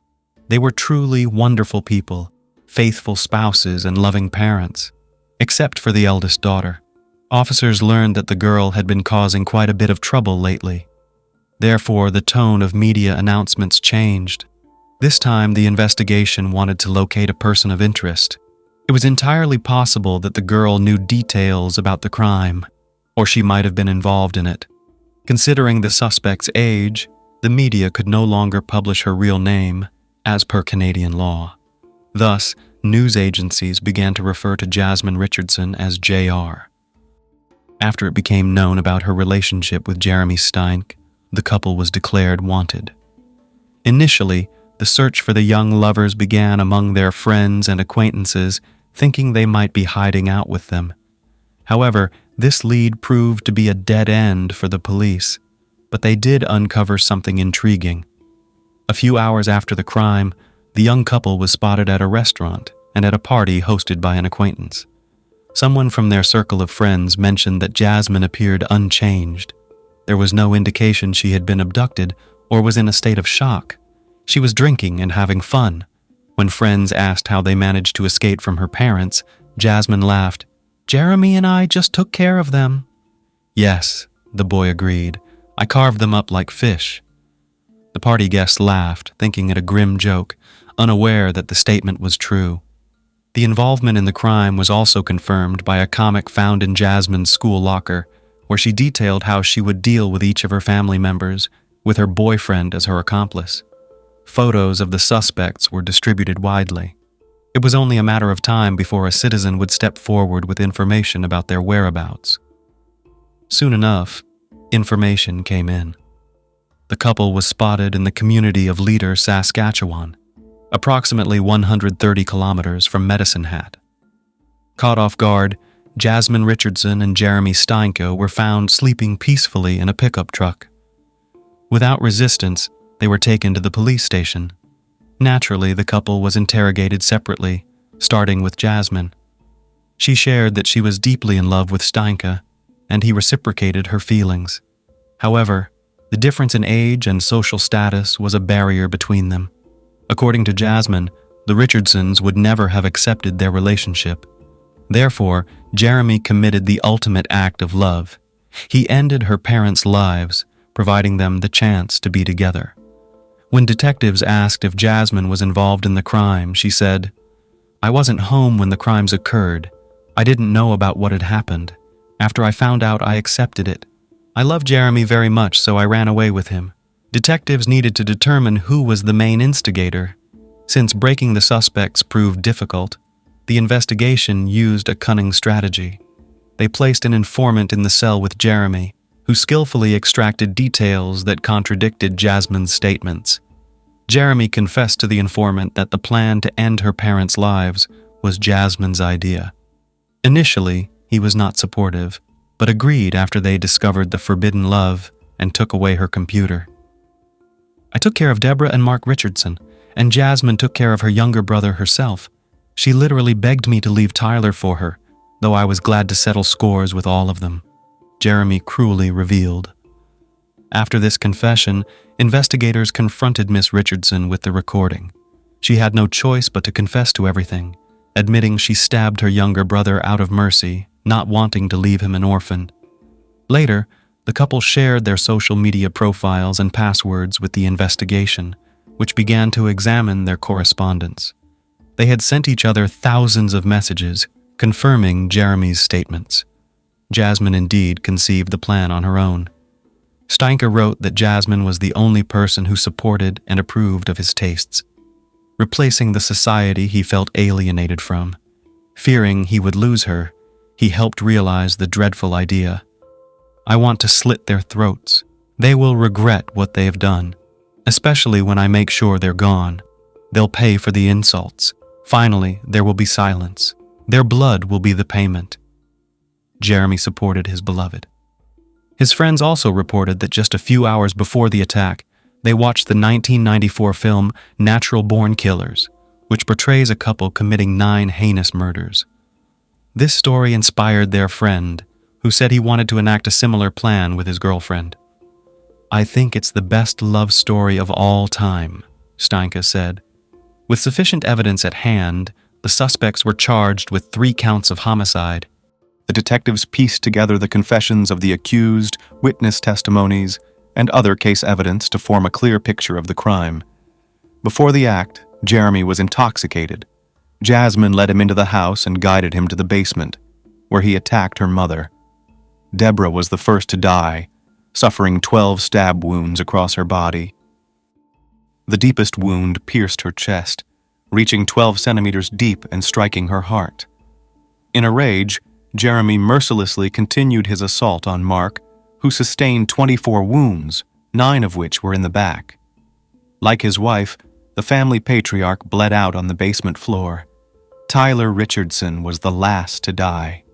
[SPEAKER 1] They were truly wonderful people, faithful spouses and loving parents, except for the eldest daughter. Officers learned that the girl had been causing quite a bit of trouble lately. Therefore, the tone of media announcements changed. This time, the investigation wanted to locate a person of interest. It was entirely possible that the girl knew details about the crime, or she might have been involved in it. Considering the suspect's age, the media could no longer publish her real name, as per Canadian law. Thus, news agencies began to refer to Jasmine Richardson as JR. After it became known about her relationship with Jeremy Steinke, the couple was declared wanted. Initially, the search for the young lovers began among their friends and acquaintances, thinking they might be hiding out with them. However, this lead proved to be a dead end for the police, but they did uncover something intriguing. A few hours after the crime, the young couple was spotted at a restaurant and at a party hosted by an acquaintance. Someone from their circle of friends mentioned that Jasmine appeared unchanged. There was no indication she had been abducted or was in a state of shock. She was drinking and having fun. When friends asked how they managed to escape from her parents, Jasmine laughed. "Jeremy and I just took care of them." "Yes," the boy agreed. "I carved them up like fish." The party guests laughed, thinking it a grim joke, unaware that the statement was true. The involvement in the crime was also confirmed by a comic found in Jasmine's school locker, where she detailed how she would deal with each of her family members, with her boyfriend as her accomplice. Photos of the suspects were distributed widely. It was only a matter of time before a citizen would step forward with information about their whereabouts. Soon enough, information came in. The couple was spotted in the community of Leader, Saskatchewan, approximately 130 kilometers from Medicine Hat. Caught off guard, Jasmine Richardson and Jeremy Steinke were found sleeping peacefully in a pickup truck. Without resistance, they were taken to the police station. Naturally, the couple was interrogated separately, starting with Jasmine. She shared that she was deeply in love with Steinke, and he reciprocated her feelings. However, the difference in age and social status was a barrier between them. According to Jasmine, the Richardsons would never have accepted their relationship. Therefore, Jeremy committed the ultimate act of love. He ended her parents' lives, providing them the chance to be together. When detectives asked if Jasmine was involved in the crime, she said, "I wasn't home when the crimes occurred. I didn't know about what had happened. After I found out, I accepted it. I love Jeremy very much, so I ran away with him." Detectives needed to determine who was the main instigator. Since breaking the suspects proved difficult, the investigation used a cunning strategy. They placed an informant in the cell with Jeremy, who skillfully extracted details that contradicted Jasmine's statements. Jeremy confessed to the informant that the plan to end her parents' lives was Jasmine's idea. Initially, he was not supportive, but agreed after they discovered the forbidden love and took away her computer. I took care of Deborah and Mark Richardson, and Jasmine took care of her younger brother herself. She literally begged me to leave Tyler for her, though I was glad to settle scores with all of them," Jeremy cruelly revealed. After this confession, investigators confronted Miss Richardson with the recording. She had no choice but to confess to everything, admitting she stabbed her younger brother out of mercy, not wanting to leave him an orphan. Later, the couple shared their social media profiles and passwords with the investigation, which began to examine their correspondence. They had sent each other thousands of messages, confirming Jeremy's statements. Jasmine indeed conceived the plan on her own. Steinke wrote that Jasmine was the only person who supported and approved of his tastes, replacing the society he felt alienated from. Fearing he would lose her, he helped realize the dreadful idea. "I want to slit their throats. They will regret what they have done, especially when I make sure they're gone. They'll pay for the insults. Finally, there will be silence. Their blood will be the payment." Jeremy supported his beloved. His friends also reported that just a few hours before the attack, they watched the 1994 film Natural Born Killers, which portrays a couple committing 9 heinous murders. This story inspired their friend, who said he wanted to enact a similar plan with his girlfriend. "I think it's the best love story of all time," Steinke said. With sufficient evidence at hand, the suspects were charged with 3 counts of homicide. The detectives pieced together the confessions of the accused, witness testimonies, and other case evidence to form a clear picture of the crime. Before the act, Jeremy was intoxicated. Jasmine led him into the house and guided him to the basement, where he attacked her mother. Deborah was the first to die, suffering 12 stab wounds across her body. The deepest wound pierced her chest, reaching 12 centimeters deep and striking her heart. In a rage, Jeremy mercilessly continued his assault on Mark, who sustained 24 wounds, 9 of which were in the back. Like his wife, the family patriarch bled out on the basement floor. Tyler Richardson was the last to die.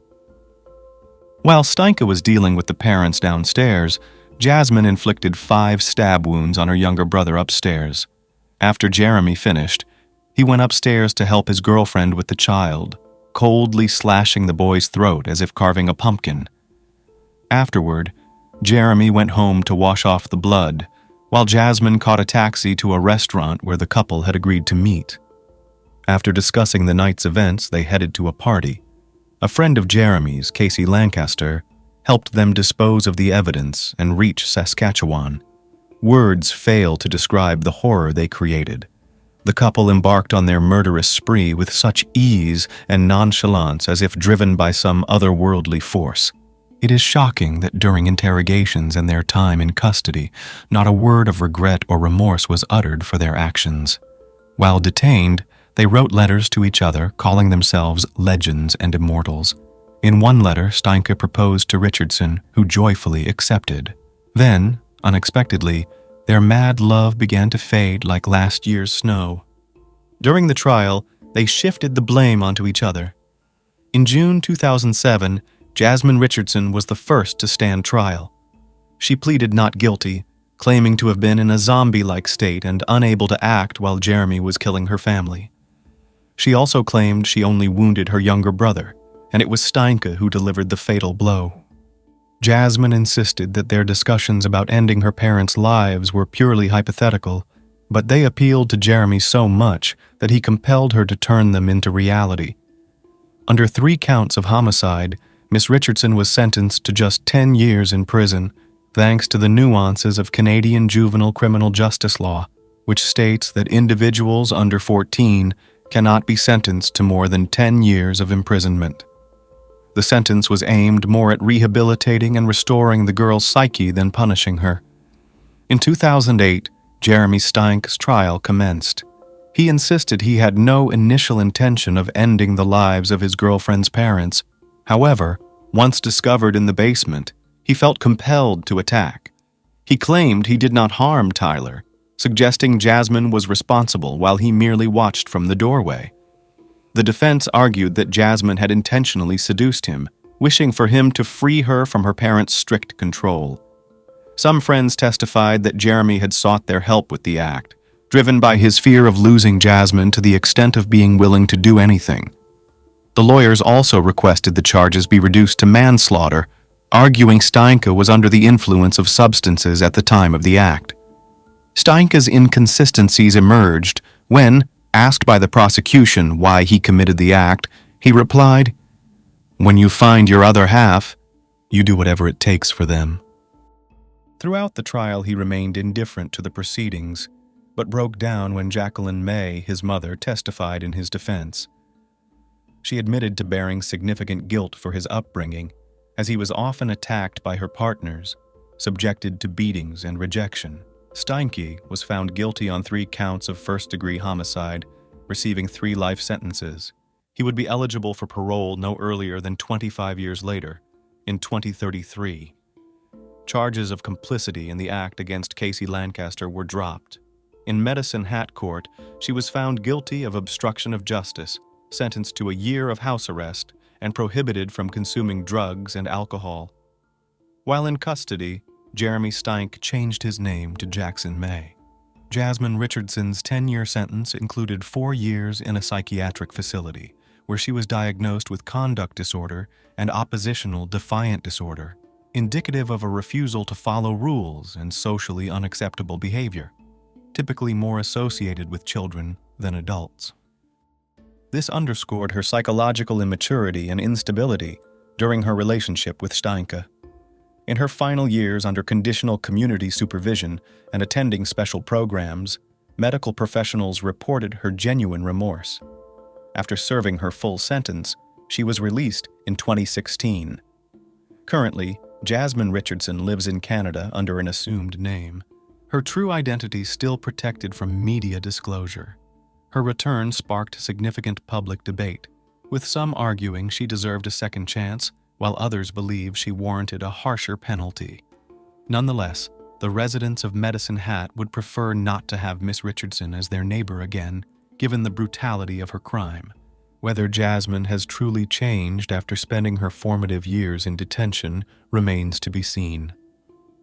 [SPEAKER 1] While Steinke was dealing with the parents downstairs, Jasmine inflicted 5 stab wounds on her younger brother upstairs. After Jeremy finished, he went upstairs to help his girlfriend with the child, coldly slashing the boy's throat as if carving a pumpkin. Afterward, Jeremy went home to wash off the blood, while Jasmine caught a taxi to a restaurant where the couple had agreed to meet. After discussing the night's events, they headed to a party. A friend of Jeremy's, Casey Lancaster, helped them dispose of the evidence and reach Saskatchewan. Words fail to describe the horror they created. The couple embarked on their murderous spree with such ease and nonchalance as if driven by some otherworldly force. It is shocking that during interrogations and their time in custody, not a word of regret or remorse was uttered for their actions. While detained, they wrote letters to each other, calling themselves legends and immortals. In one letter, Steinke proposed to Richardson, who joyfully accepted. Then, unexpectedly, their mad love began to fade like last year's snow. During the trial, they shifted the blame onto each other. In June 2007, Jasmine Richardson was the first to stand trial. She pleaded not guilty, claiming to have been in a zombie-like state and unable to act while Jeremy was killing her family. She also claimed she only wounded her younger brother, and it was Steinke who delivered the fatal blow. Jasmine insisted that their discussions about ending her parents' lives were purely hypothetical, but they appealed to Jeremy so much that he compelled her to turn them into reality. Under 3 counts of homicide, Miss Richardson was sentenced to just 10 years in prison, thanks to the nuances of Canadian juvenile criminal justice law, which states that individuals under 14 cannot be sentenced to more than 10 years of imprisonment. The sentence was aimed more at rehabilitating and restoring the girl's psyche than punishing her. In 2008, Jeremy Steinke's trial commenced. He insisted he had no initial intention of ending the lives of his girlfriend's parents. However, once discovered in the basement, he felt compelled to attack. He claimed he did not harm Tyler, suggesting Jasmine was responsible while he merely watched from the doorway. The defense argued that Jasmine had intentionally seduced him, wishing for him to free her from her parents' strict control.
[SPEAKER 2] Some friends testified that Jeremy had sought their help with the act, driven by his fear of losing Jasmine to the extent of being willing to do anything. The lawyers also requested the charges be reduced to manslaughter, arguing Steinke was under the influence of substances at the time of the act. Steinke's inconsistencies emerged when, asked by the prosecution why he committed the act, he replied, "When you find your other half, you do whatever it takes for them." Throughout the trial, he remained indifferent to the proceedings, but broke down when Jacqueline May, his mother, testified in his defense. She admitted to bearing significant guilt for his upbringing, as he was often attacked by her partners, subjected to beatings and rejection. Steinke was found guilty on 3 counts of first-degree homicide, receiving 3 life sentences. He would be eligible for parole no earlier than 25 years later, in 2033. Charges of complicity in the act against Casey Lancaster were dropped. In Medicine Hat Court, she was found guilty of obstruction of justice, sentenced to a year of house arrest, and prohibited from consuming drugs and alcohol. While in custody, Jeremy Steinke changed his name to Jackson May. Jasmine Richardson's 10-year sentence included 4 years in a psychiatric facility, where she was diagnosed with conduct disorder and oppositional defiant disorder, indicative of a refusal to follow rules and socially unacceptable behavior, typically more associated with children than adults. This underscored her psychological immaturity and instability during her relationship with Steinke. In her final years under conditional community supervision and attending special programs, medical professionals reported her genuine remorse. After serving her full sentence, she was released in 2016. Currently, Jasmine Richardson lives in Canada under an assumed name. Her true identity still protected from media disclosure. Her return sparked significant public debate, with some arguing she deserved a second chance, while others believe she warranted a harsher penalty. Nonetheless, the residents of Medicine Hat would prefer not to have Miss Richardson as their neighbor again, given the brutality of her crime. Whether Jasmine has truly changed after spending her formative years in detention remains to be seen.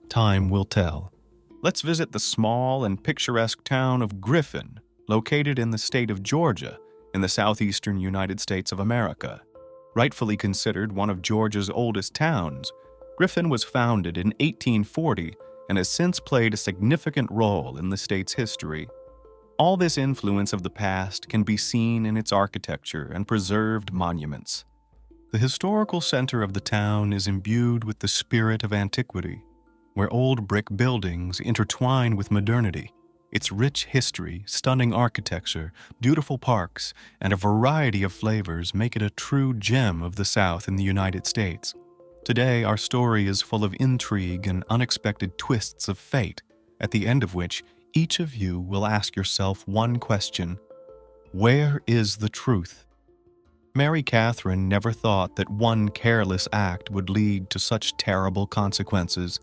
[SPEAKER 2] Time will tell. Let's visit the small and picturesque town of Griffin, located in the state of Georgia, in the southeastern United States of America. Rightfully considered one of Georgia's oldest towns, Griffin was founded in 1840 and has since played a significant role in the state's history. All this influence of the past can be seen in its architecture and preserved monuments. The historical center of the town is imbued with the spirit of antiquity, where old brick buildings intertwine with modernity. Its rich history, stunning architecture, beautiful parks, and a variety of flavors make it a true gem of the South in the United States. Today, our story is full of intrigue and unexpected twists of fate, at the end of which each of you will ask yourself one question: where is the truth? Mary Catherine never thought that one careless act would lead to such terrible consequences.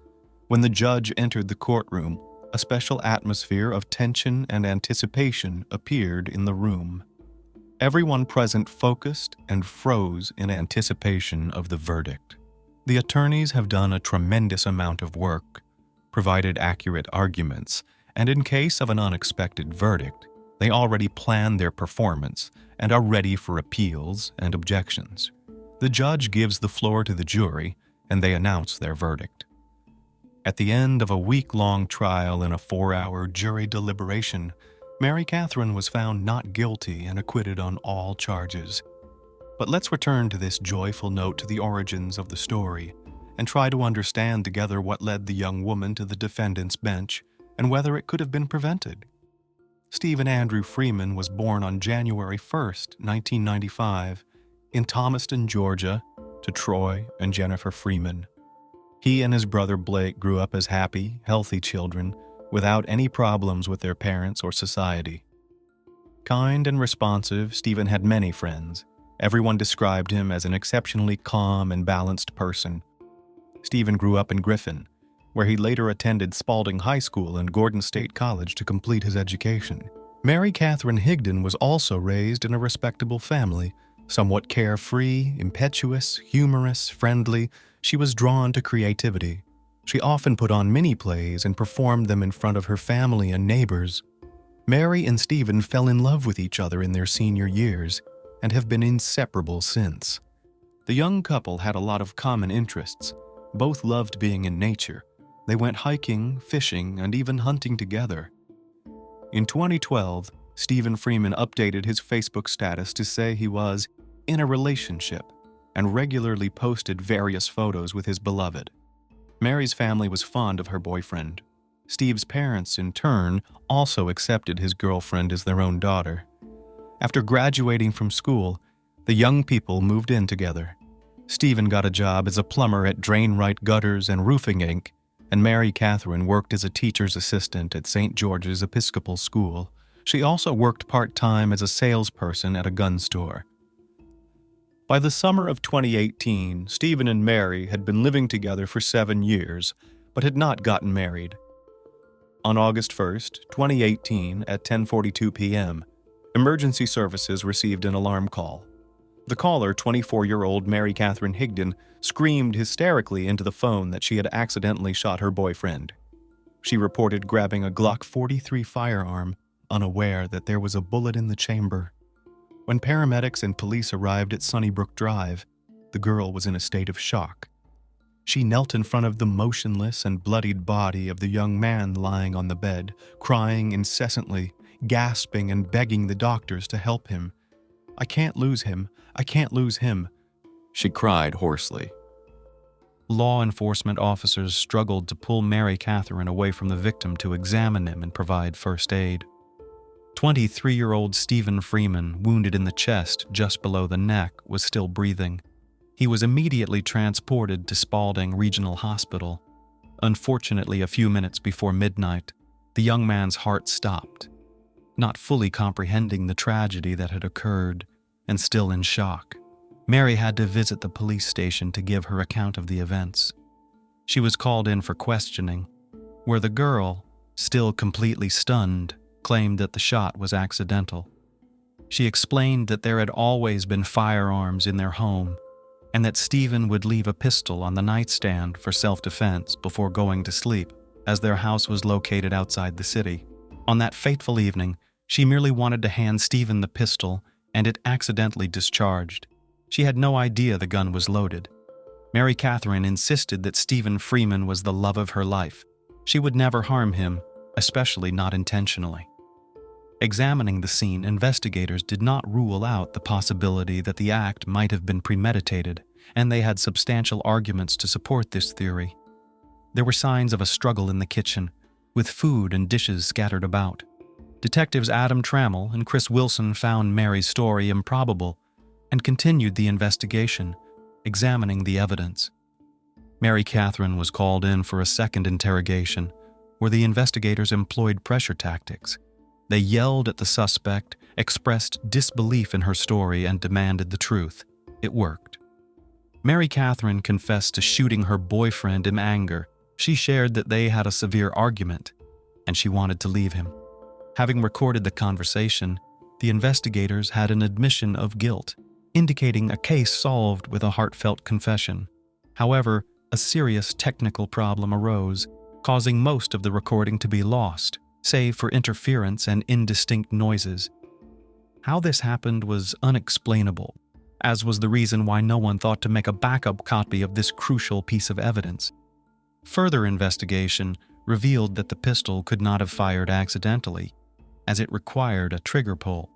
[SPEAKER 2] When the judge entered the courtroom, a special atmosphere of tension and anticipation appeared in the room. Everyone present focused and froze in anticipation of the verdict. The attorneys have done a tremendous amount of work, provided accurate arguments, and in case of an unexpected verdict, they already plan their performance and are ready for appeals and objections. The judge gives the floor to the jury, and they announce their verdict. At the end of a week-long trial and a 4-hour jury deliberation, Mary Catherine was found not guilty and acquitted on all charges. But let's return to this joyful note to the origins of the story and try to understand together what led the young woman to the defendant's bench and whether it could have been prevented. Stephen Andrew Freeman was born on January 1st, 1995, in Thomaston, Georgia, to Troy and Jennifer Freeman. He and his brother Blake grew up as happy, healthy children without any problems with their parents or society. Kind and responsive, Stephen had many friends. Everyone described him as an exceptionally calm and balanced person. Stephen grew up in Griffin, where he later attended Spalding High School and Gordon State College to complete his education. Mary Catherine Higden was also raised in a respectable family. Somewhat carefree, impetuous, humorous, friendly, she was drawn to creativity. She often put on mini-plays and performed them in front of her family and neighbors. Mary and Stephen fell in love with each other in their senior years and have been inseparable since. The young couple had a lot of common interests. Both loved being in nature. They went hiking, fishing, and even hunting together. In 2012, Stephen Freeman updated his Facebook status to say he was in a relationship and regularly posted various photos with his beloved. Mary's family was fond of her boyfriend. Steve's parents, in turn, also accepted his girlfriend as their own daughter. After graduating from school, the young people moved in together. Stephen got a job as a plumber at Drain Right Gutters and Roofing Inc., and Mary Catherine worked as a teacher's assistant at St. George's Episcopal School. She also worked part-time as a salesperson at a gun store. By the summer of 2018, Stephen and Mary had been living together for 7 years, but had not gotten married. On August 1st, 2018, at 10:42 p.m., emergency services received an alarm call. The caller, 24-year-old Mary Higden, screamed hysterically into the phone that she had accidentally shot her boyfriend. She reported grabbing a Glock 43 firearm, unaware that there was a bullet in the chamber. When paramedics and police arrived at Sunnybrook Drive, the girl was in a state of shock. She knelt in front of the motionless and bloodied body of the young man lying on the bed, crying incessantly, gasping and begging the doctors to help him. "I can't lose him. I can't lose him," she cried hoarsely.
[SPEAKER 1] Law enforcement officers struggled to pull Mary Catherine away from the victim to examine him and provide first aid. 23-year-old Stephen Freeman, wounded in the chest just below the neck, was still breathing. He was immediately transported to Spalding Regional Hospital. Unfortunately, a few minutes before midnight, the young man's heart stopped. Not fully comprehending the tragedy that had occurred, and still in shock, Mary had to visit the police station to give her account of the events. She was called in for questioning, where the girl, still completely stunned, claimed that the shot was accidental. She explained that there had always been firearms in their home, and that Stephen would leave a pistol on the nightstand for self-defense before going to sleep, as their house was located outside the city. On that fateful evening, she merely wanted to hand Stephen the pistol, and it accidentally discharged. She had no idea the gun was loaded. Mary Catherine insisted that Stephen Freeman was the love of her life. She would never harm him, especially not intentionally. Examining the scene, investigators did not rule out the possibility that the act might have been premeditated, and they had substantial arguments to support this theory. There were signs of a struggle in the kitchen, with food and dishes scattered about. Detectives Adam Trammell and Chris Wilson found Mary's story improbable and continued the investigation, examining the evidence. Mary Catherine was called in for a second interrogation, where the investigators employed pressure tactics. They yelled at the suspect, expressed disbelief in her story, and demanded the truth. It worked. Mary Catherine confessed to shooting her boyfriend in anger. She shared that they had a severe argument, and she wanted to leave him. Having recorded the conversation, the investigators had an admission of guilt, indicating a case solved with a heartfelt confession. However, a serious technical problem arose, causing most of the recording to be lost, save for interference and indistinct noises. How this happened was unexplainable, as was the reason why no one thought to make a backup copy of this crucial piece of evidence. Further investigation revealed that the pistol could not have fired accidentally, as it required a trigger pull.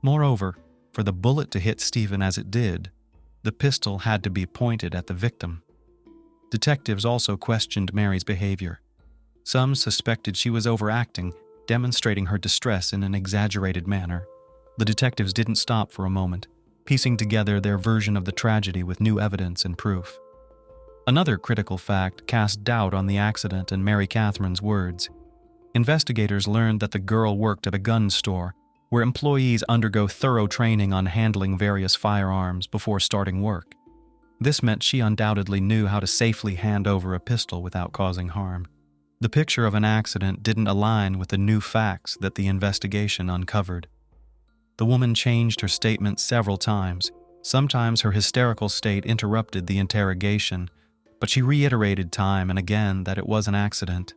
[SPEAKER 1] Moreover, for the bullet to hit Stephen as it did, the pistol had to be pointed at the victim. Detectives also questioned Mary's behavior. Some suspected she was overacting, demonstrating her distress in an exaggerated manner. The detectives didn't stop for a moment, piecing together their version of the tragedy with new evidence and proof. Another critical fact cast doubt on the accident and Mary Catherine's words. Investigators learned that the girl worked at a gun store, where employees undergo thorough training on handling various firearms before starting work. This meant she undoubtedly knew how to safely hand over a pistol without causing harm. The picture of an accident didn't align with the new facts that the investigation uncovered. The woman changed her statement several times. Sometimes her hysterical state interrupted the interrogation, but she reiterated time and again that it was an accident.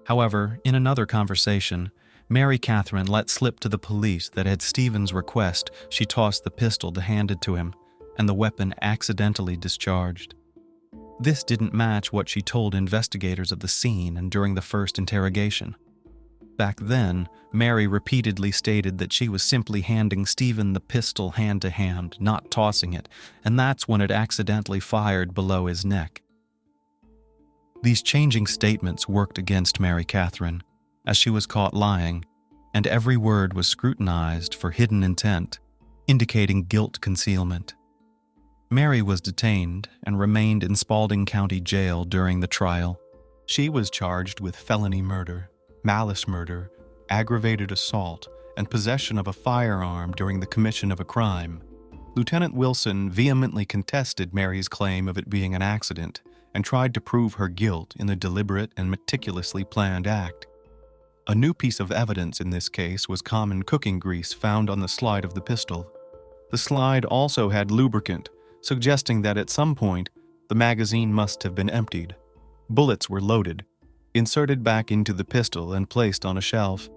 [SPEAKER 1] However, in another conversation, Mary Catherine let slip to the police that at Stephen's request she tossed the pistol to hand it to him, and the weapon accidentally discharged. This didn't match what she told investigators of the scene and during the first interrogation. Back then, Mary repeatedly stated that she was simply handing Stephen the pistol hand to hand, not tossing it, and that's when it accidentally fired below his neck. These changing statements worked against Mary Catherine, as she was caught lying, and every word was scrutinized for hidden intent, indicating guilt concealment. Mary was detained and remained in Spalding County Jail during the trial.
[SPEAKER 2] She was charged with felony murder, malice murder, aggravated assault, and possession of a firearm during the commission of a crime. Lieutenant Wilson vehemently contested Mary's claim of it being an accident and tried to prove her guilt in a deliberate and meticulously planned act. A new piece of evidence in this case was common cooking grease found on the slide of the pistol. The slide also had lubricant, suggesting that at some point the magazine must have been emptied. Bullets were loaded, inserted back into the pistol and placed on a shelf.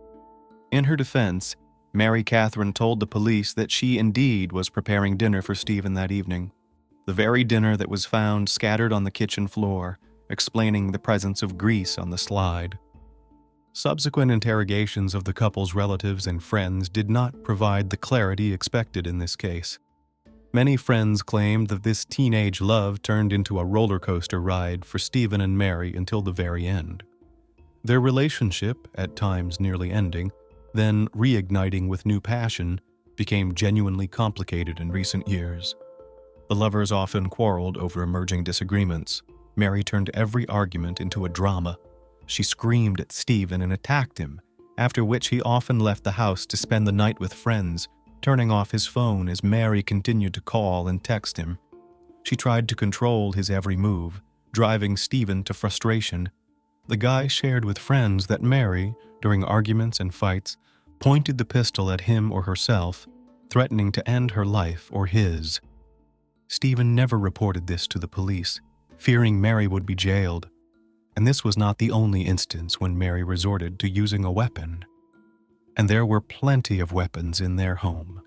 [SPEAKER 2] In her defense, Mary Catherine told the police that she indeed was preparing dinner for Stephen that evening, the very dinner that was found scattered on the kitchen floor, explaining the presence of grease on the slide. Subsequent interrogations of the couple's relatives and friends did not provide the clarity expected in this case. Many friends claimed that this teenage love turned into a roller coaster ride for Stephen and Mary until the very end. Their relationship, at times nearly ending, then reigniting with new passion, became genuinely complicated in recent years. The lovers often quarreled over emerging disagreements. Mary turned every argument into a drama. She screamed at Stephen and attacked him, after which he often left the house to spend the night with friends, turning off his phone as Mary continued to call and text him. She tried to control his every move, driving Stephen to frustration. The guy shared with friends that Mary, during arguments and fights, pointed the pistol at him or herself, threatening to end her life or his. Stephen never reported this to the police, fearing Mary would be jailed. And this was not the only instance when Mary resorted to using a weapon. And there were plenty of weapons in their home.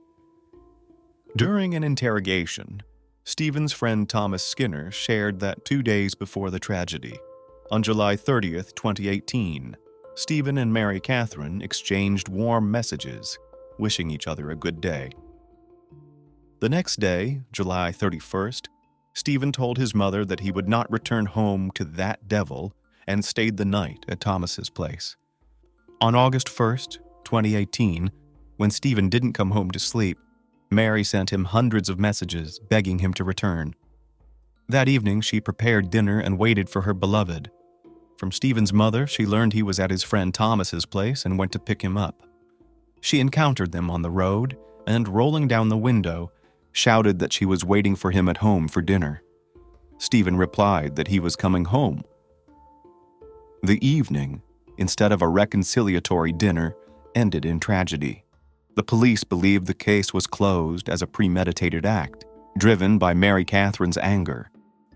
[SPEAKER 2] During an interrogation, Stephen's friend Thomas Skinner shared that 2 days before the tragedy, on July 30th, 2018, Stephen and Mary Catherine exchanged warm messages, wishing each other a good day. The next day, July 31st, Stephen told his mother that he would not return home to that devil and stayed the night at Thomas's place. On August 1st, 2018, when Stephen didn't come home to sleep, Mary sent him hundreds of messages begging him to return. That evening, she prepared dinner and waited for her beloved. From Stephen's mother, she learned he was at his friend Thomas's place and went to pick him up. She encountered them on the road and, rolling down the window, shouted that she was waiting for him at home for dinner. Stephen replied that he was coming home. The evening, instead of a reconciliatory dinner, ended in tragedy. The police believed the case was closed as a premeditated act, driven by Mary Catherine's anger,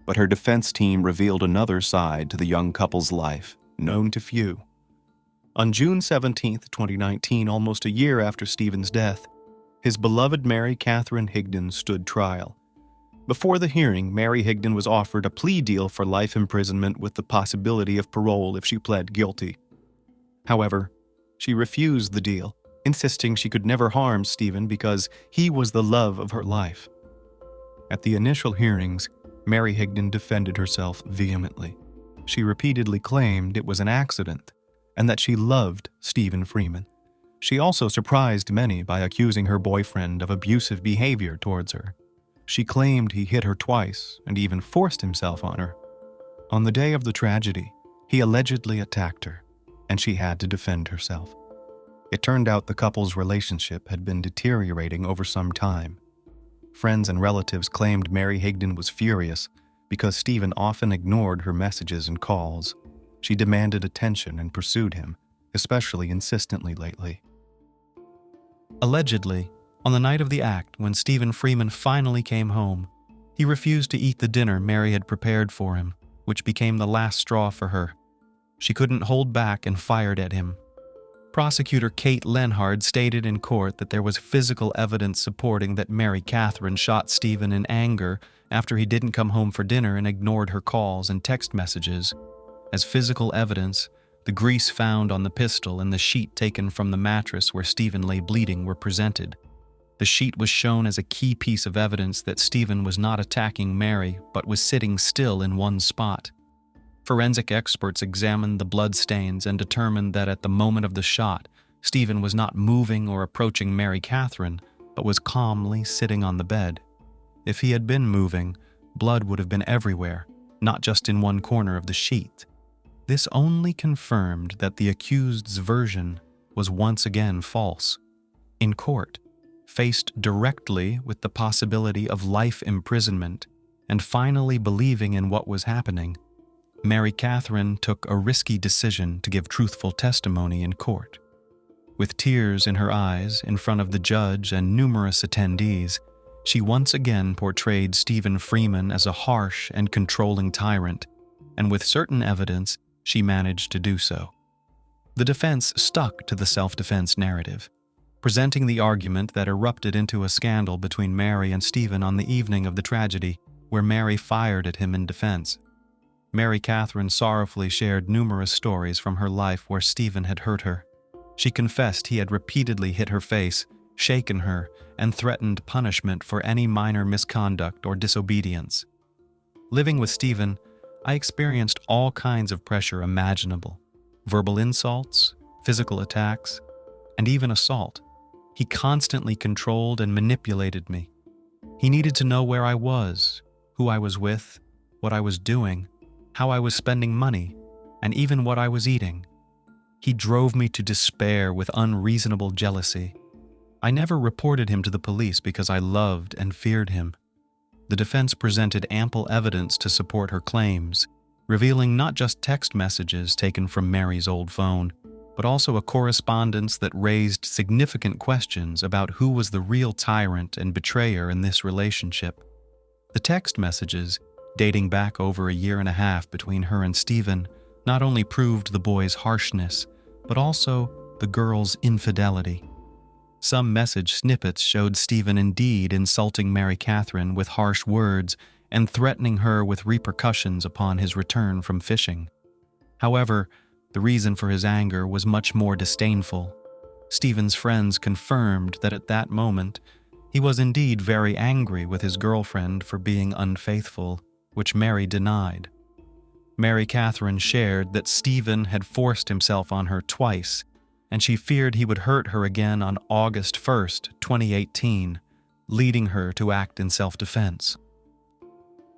[SPEAKER 2] but her defense team revealed another side to the young couple's life, known to few. On June 17, 2019, almost a year after Stephen's death, his beloved Mary Catherine Higden stood trial. Before the hearing, Mary Higden was offered a plea deal for life imprisonment with the possibility of parole if she pled guilty. However, she refused the deal, insisting she could never harm Stephen because he was the love of her life. At the initial hearings, Mary Higden defended herself vehemently. She repeatedly claimed it was an accident and that she loved Stephen Freeman. She also surprised many by accusing her boyfriend of abusive behavior towards her. She claimed he hit her twice and even forced himself on her. On the day of the tragedy, he allegedly attacked her, and she had to defend herself. It turned out the couple's relationship had been deteriorating over some time. Friends and relatives claimed Mary Higden was furious because Stephen often ignored her messages and calls. She demanded attention and pursued him, especially insistently lately.
[SPEAKER 1] Allegedly, on the night of the act when Stephen Freeman finally came home, He refused to eat the dinner Mary had prepared for him, which became the last straw for her. She couldn't hold back and fired at him. Prosecutor Kate Lenhard stated in court that there was physical evidence supporting that Mary Catherine shot Stephen in anger after he didn't come home for dinner and ignored her calls and text messages. As physical evidence, the grease found on the pistol and the sheet taken from the mattress where Stephen lay bleeding were presented. The sheet was shown as a key piece of evidence that Stephen was not attacking Mary but was sitting still in one spot. Forensic experts examined the bloodstains and determined that at the moment of the shot, Stephen was not moving or approaching Mary Catherine, but was calmly sitting on the bed. If he had been moving, blood would have been everywhere, not just in one corner of the sheet. This only confirmed that the accused's version was once again false. In court, faced directly with the possibility of life imprisonment and finally believing in what was happening, Mary Catherine took a risky decision to give truthful testimony in court. With tears in her eyes in front of the judge and numerous attendees, she once again portrayed Stephen Freeman as a harsh and controlling tyrant, and with certain evidence, she managed to do so. The defense stuck to the self-defense narrative, presenting the argument that erupted into a scandal between Mary and Stephen on the evening of the tragedy, where Mary fired at him in defense. Mary Catherine sorrowfully shared numerous stories from her life where Stephen had hurt her. She confessed he had repeatedly hit her face, shaken her, and threatened punishment for any minor misconduct or disobedience. Living with Stephen, I experienced all kinds of pressure imaginable: verbal insults, physical attacks, and even assault. He constantly controlled and manipulated me. He needed to know where I was, who I was with, what I was doing, how I was spending money, and even what I was eating. He drove me to despair with unreasonable jealousy. I never reported him to the police because I loved and feared him. The defense presented ample evidence to support her claims, revealing not just text messages taken from Mary's old phone, but also a correspondence that raised significant questions about who was the real tyrant and betrayer in this relationship. The text messages, dating back over a year and a half between her and Stephen, not only proved the boy's harshness, but also the girl's infidelity. Some message snippets showed Stephen indeed insulting Mary Catherine with harsh words and threatening her with repercussions upon his return from fishing. However, the reason for his anger was much more disdainful. Stephen's friends confirmed that at that moment, he was indeed very angry with his girlfriend for being unfaithful, which Mary denied. Mary Catherine shared that Stephen had forced himself on her twice, and she feared he would hurt her again on August 1st, 2018, leading her to act in self-defense.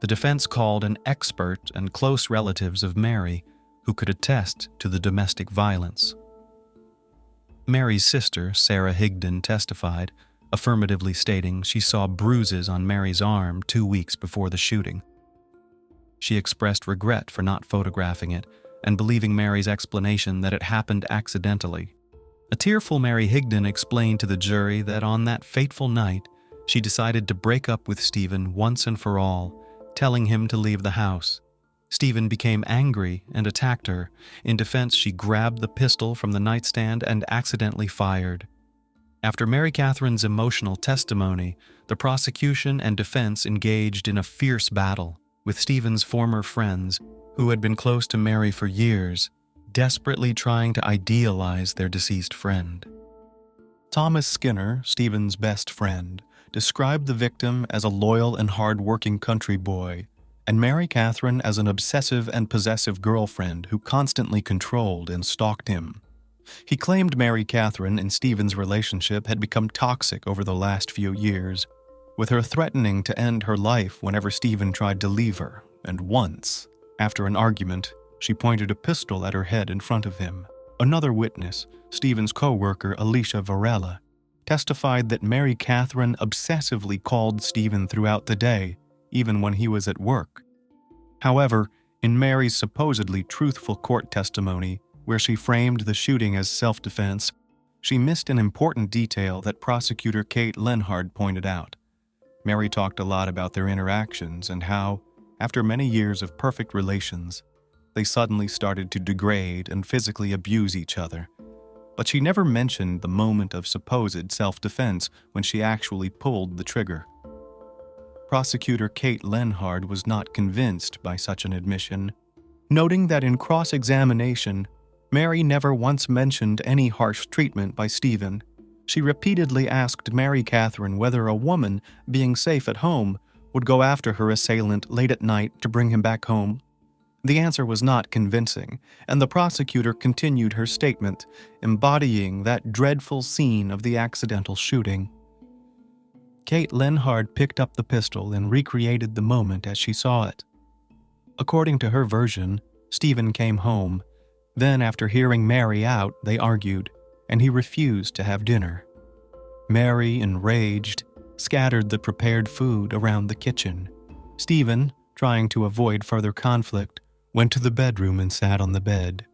[SPEAKER 1] The defense called an expert and close relatives of Mary who could attest to the domestic violence. Mary's sister, Mary Higden, testified, affirmatively stating she saw bruises on Mary's arm 2 weeks before the shooting. She expressed regret for not photographing it and believing Mary's explanation that it happened accidentally. A tearful Mary Higden explained to the jury that on that fateful night, she decided to break up with Stephen once and for all, telling him to leave the house. Stephen became angry and attacked her. In defense, she grabbed the pistol from the nightstand and accidentally fired. After Mary Catherine's emotional testimony, the prosecution and defense engaged in a fierce battle, with Stephen's former friends, who had been close to Mary for years, desperately trying to idealize their deceased friend. Thomas Skinner, Stephen's best friend, described the victim as a loyal and hard-working country boy, and Mary Catherine as an obsessive and possessive girlfriend who constantly controlled and stalked him. He claimed Mary Catherine and Stephen's relationship had become toxic over the last few years, with her threatening to end her life whenever Stephen tried to leave her, and once, after an argument, she pointed a pistol at her head in front of him. Another witness, Stephen's co-worker Alicia Varela, testified that Mary Catherine obsessively called Stephen throughout the day, even when he was at work. However, in Mary's supposedly truthful court testimony, where she framed the shooting as self-defense, she missed an important detail that prosecutor Kate Lenhard pointed out.
[SPEAKER 2] Mary talked a lot about their interactions and how, after many years of perfect relations, they suddenly started to degrade and physically abuse each other. But she never mentioned the moment of supposed self-defense when she actually pulled the trigger. Prosecutor Kate Lenhard was not convinced by such an admission, noting that in cross-examination, Mary never once mentioned any harsh treatment by Stephen. She repeatedly asked Mary Catherine whether a woman, being safe at home, would go after her assailant late at night to bring him back home. The answer was not convincing, and the prosecutor continued her statement, embodying that dreadful scene of the accidental shooting. Kate Lenhard picked up the pistol and recreated the moment as she saw it. According to her version, Stephen came home. Then, after hearing Mary out, they argued, and he refused to have dinner. Mary, enraged, scattered the prepared food around the kitchen. Stephen, trying to avoid further conflict, went to the bedroom and sat on the bed.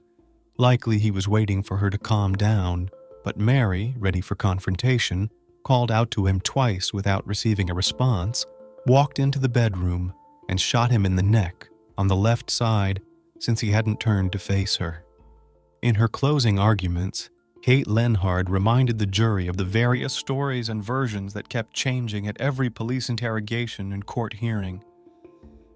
[SPEAKER 2] Likely he was waiting for her to calm down, but Mary, ready for confrontation, called out to him twice without receiving a response, walked into the bedroom, and shot him in the neck, on the left side, since he hadn't turned to face her. In her closing arguments, Kate Lenhard reminded the jury of the various stories and versions that kept changing at every police interrogation and court hearing.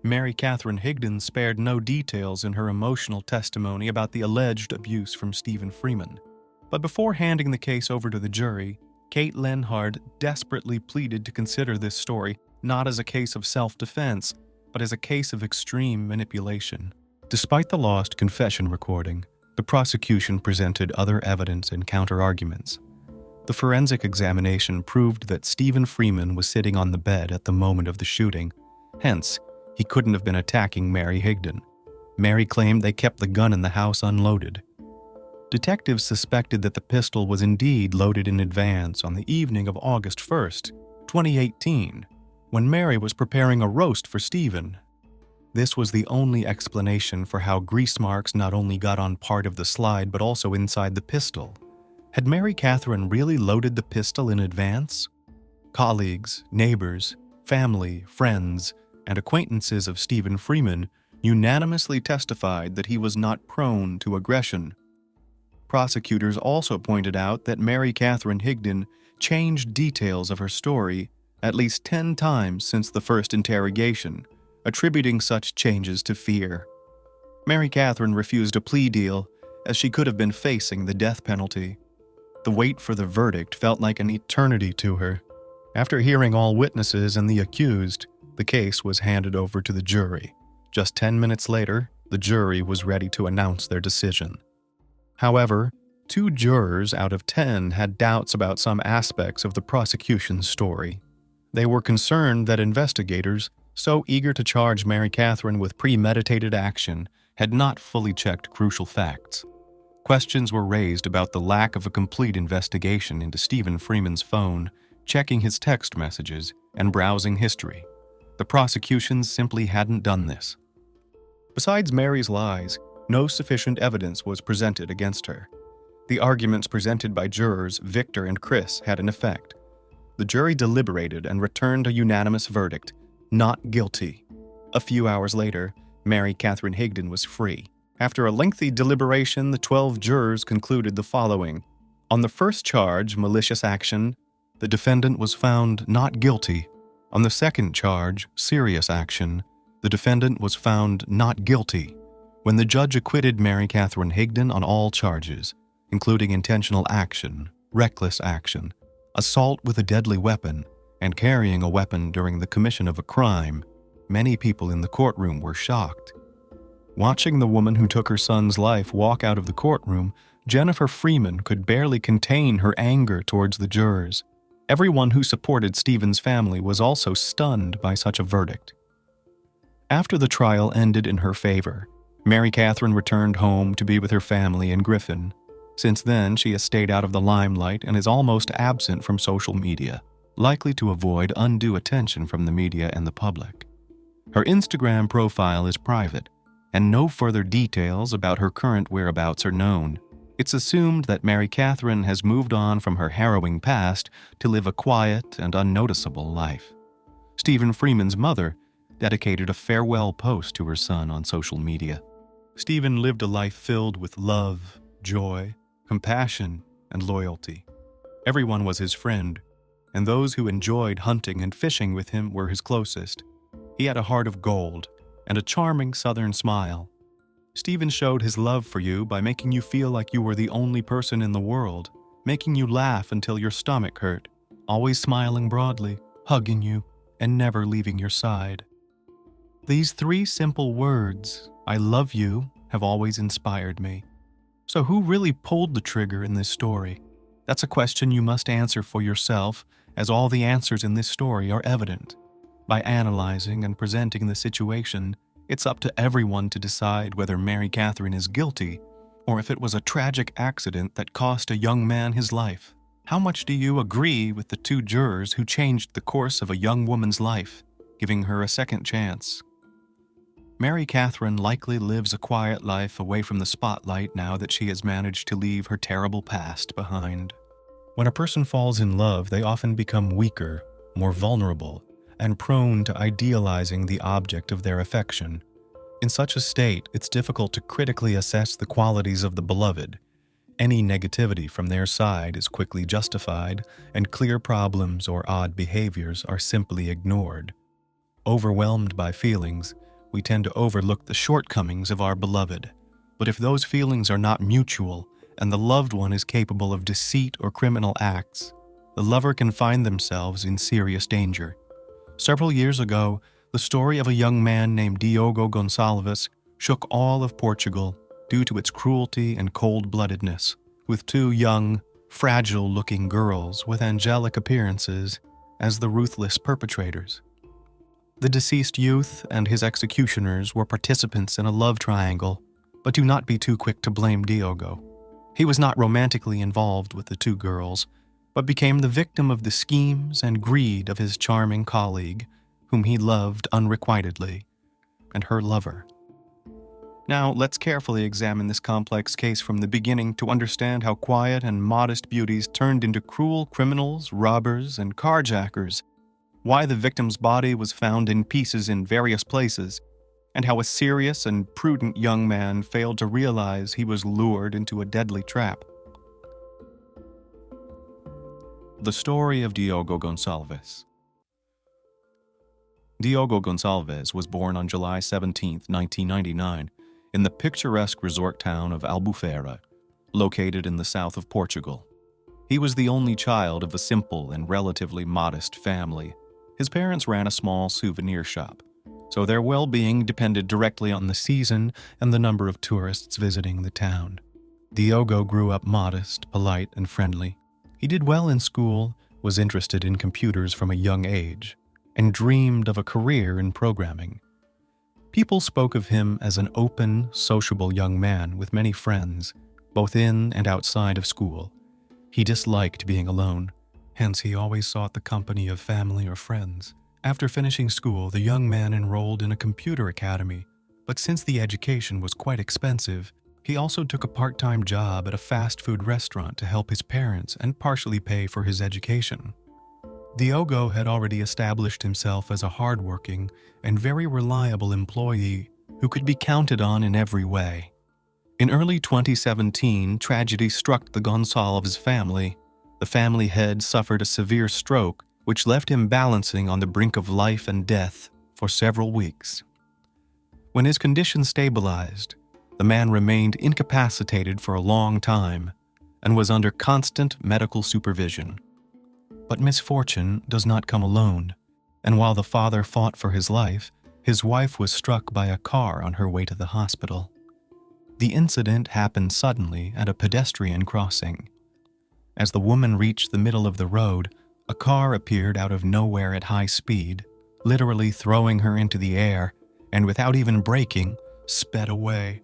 [SPEAKER 2] Mary Higden spared no details in her emotional testimony about the alleged abuse from Stephen Freeman. But before handing the case over to the jury, Kate Lenhard desperately pleaded to consider this story not as a case of self-defense, but as a case of extreme manipulation. Despite the lost confession recording, the prosecution presented other evidence and counter-arguments. The forensic examination proved that Stephen Freeman was sitting on the bed at the moment of the shooting. Hence, he couldn't have been attacking Mary Higden. Mary claimed they kept the gun in the house unloaded. Detectives suspected that the pistol was indeed loaded in advance on the evening of August 1st, 2018, when Mary was preparing a roast for Stephen. This was the only explanation for how grease marks not only got on part of the slide but also inside the pistol. Had Mary Catherine really loaded the pistol in advance? Colleagues, neighbors, family, friends, and acquaintances of Stephen Freeman unanimously testified that he was not prone to aggression. Prosecutors also pointed out that Mary Catherine Higden changed details of her story at least 10 times since the first interrogation, attributing such changes to fear. Mary Catherine refused a plea deal, as she could have been facing the death penalty. The wait for the verdict felt like an eternity to her. After hearing all witnesses and the accused, the case was handed over to the jury. Just 10 minutes later, the jury was ready to announce their decision. However, 2 jurors out of 10 had doubts about some aspects of the prosecution's story. They were concerned that investigators, so eager to charge Mary Catherine with premeditated action, had not fully checked crucial facts. Questions were raised about the lack of a complete investigation into Stephen Freeman's phone, checking his text messages, and browsing history. The prosecution simply hadn't done this. Besides Mary's lies, no sufficient evidence was presented against her. The arguments presented by jurors Victor and Chris had an effect. The jury deliberated and returned a unanimous verdict, not guilty. A few hours later, Mary Catherine Higden was free. After a lengthy deliberation, the 12 jurors concluded the following. On the first charge, malicious action, the defendant was found not guilty. On the second charge, serious action, the defendant was found not guilty. When the judge acquitted Mary Catherine Higden on all charges, including intentional action, reckless action, assault with a deadly weapon, and carrying a weapon during the commission of a crime, many people in the courtroom were shocked. Watching the woman who took her son's life walk out of the courtroom, Jennifer Freeman could barely contain her anger towards the jurors. Everyone who supported Stephen's family was also stunned by such a verdict. After the trial ended in her favor, Mary Catherine returned home to be with her family in Griffin. Since then, she has stayed out of the limelight and is almost absent from social media, likely to avoid undue attention from the media and the public. Her Instagram profile is private, and no further details about her current whereabouts are known. It's assumed that Mary Catherine has moved on from her harrowing past to live a quiet and unnoticeable life. Stephen Freeman's mother dedicated a farewell post to her son on social media. Stephen lived a life filled with love, joy, compassion, and loyalty. Everyone was his friend, and those who enjoyed hunting and fishing with him were his closest. He had a heart of gold and a charming southern smile. Stephen showed his love for you by making you feel like you were the only person in the world, making you laugh until your stomach hurt, always smiling broadly, hugging you, and never leaving your side. These 3 simple words, "I love you," have always inspired me. So who really pulled the trigger in this story? That's a question you must answer for yourself, as all the answers in this story are evident. By analyzing and presenting the situation, it's up to everyone to decide whether Mary Catherine is guilty or if it was a tragic accident that cost a young man his life. How much do you agree with the 2 jurors who changed the course of a young woman's life, giving her a second chance? Mary Catherine likely lives a quiet life away from the spotlight now that she has managed to leave her terrible past behind. When a person falls in love, they often become weaker, more vulnerable, and prone to idealizing the object of their affection. In such a state, it's difficult to critically assess the qualities of the beloved. Any negativity from their side is quickly justified, and clear problems or odd behaviors are simply ignored. Overwhelmed by feelings, we tend to overlook the shortcomings of our beloved. But if those feelings are not mutual, and the loved one is capable of deceit or criminal acts, the lover can find themselves in serious danger. Several years ago, the story of a young man named Diogo Gonalves shook all of Portugal due to its cruelty and cold-bloodedness, with 2 young, fragile-looking girls with angelic appearances as the ruthless perpetrators. The deceased youth and his executioners were participants in a love triangle, but do not be too quick to blame Diogo. He was not romantically involved with the 2 girls, but became the victim of the schemes and greed of his charming colleague, whom he loved unrequitedly, and her lover. Now, let's carefully examine this complex case from the beginning to understand how quiet and modest beauties turned into cruel criminals, robbers, and carjackers, why the victim's body was found in pieces in various places, and how a serious and prudent young man failed to realize he was lured into a deadly trap. The story of Diogo Gonalves. Diogo Gonalves was born on July 17, 1999, in the picturesque resort town of Albufeira, located in the south of Portugal. He was the only child of a simple and relatively modest family. His parents ran a small souvenir shop, so their well-being depended directly on the season and the number of tourists visiting the town. Diogo grew up modest, polite, and friendly. He did well in school, was interested in computers from a young age, and dreamed of a career in programming. People spoke of him as an open, sociable young man with many friends, both in and outside of school. He disliked being alone. Hence, he always sought the company of family or friends. After finishing school, the young man enrolled in a computer academy, but since the education was quite expensive, he also took a part-time job at a fast food restaurant to help his parents and partially pay for his education. Diogo had already established himself as a hardworking and very reliable employee who could be counted on in every way. In early 2017, tragedy struck the Gonalves family. The family head suffered a severe stroke, which left him balancing on the brink of life and death for several weeks. When his condition stabilized, the man remained incapacitated for a long time and was under constant medical supervision. But misfortune does not come alone, and while the father fought for his life, his wife was struck by a car on her way to the hospital. The incident happened suddenly at a pedestrian crossing. As the woman reached the middle of the road, a car appeared out of nowhere at high speed, literally throwing her into the air, and without even braking, sped away.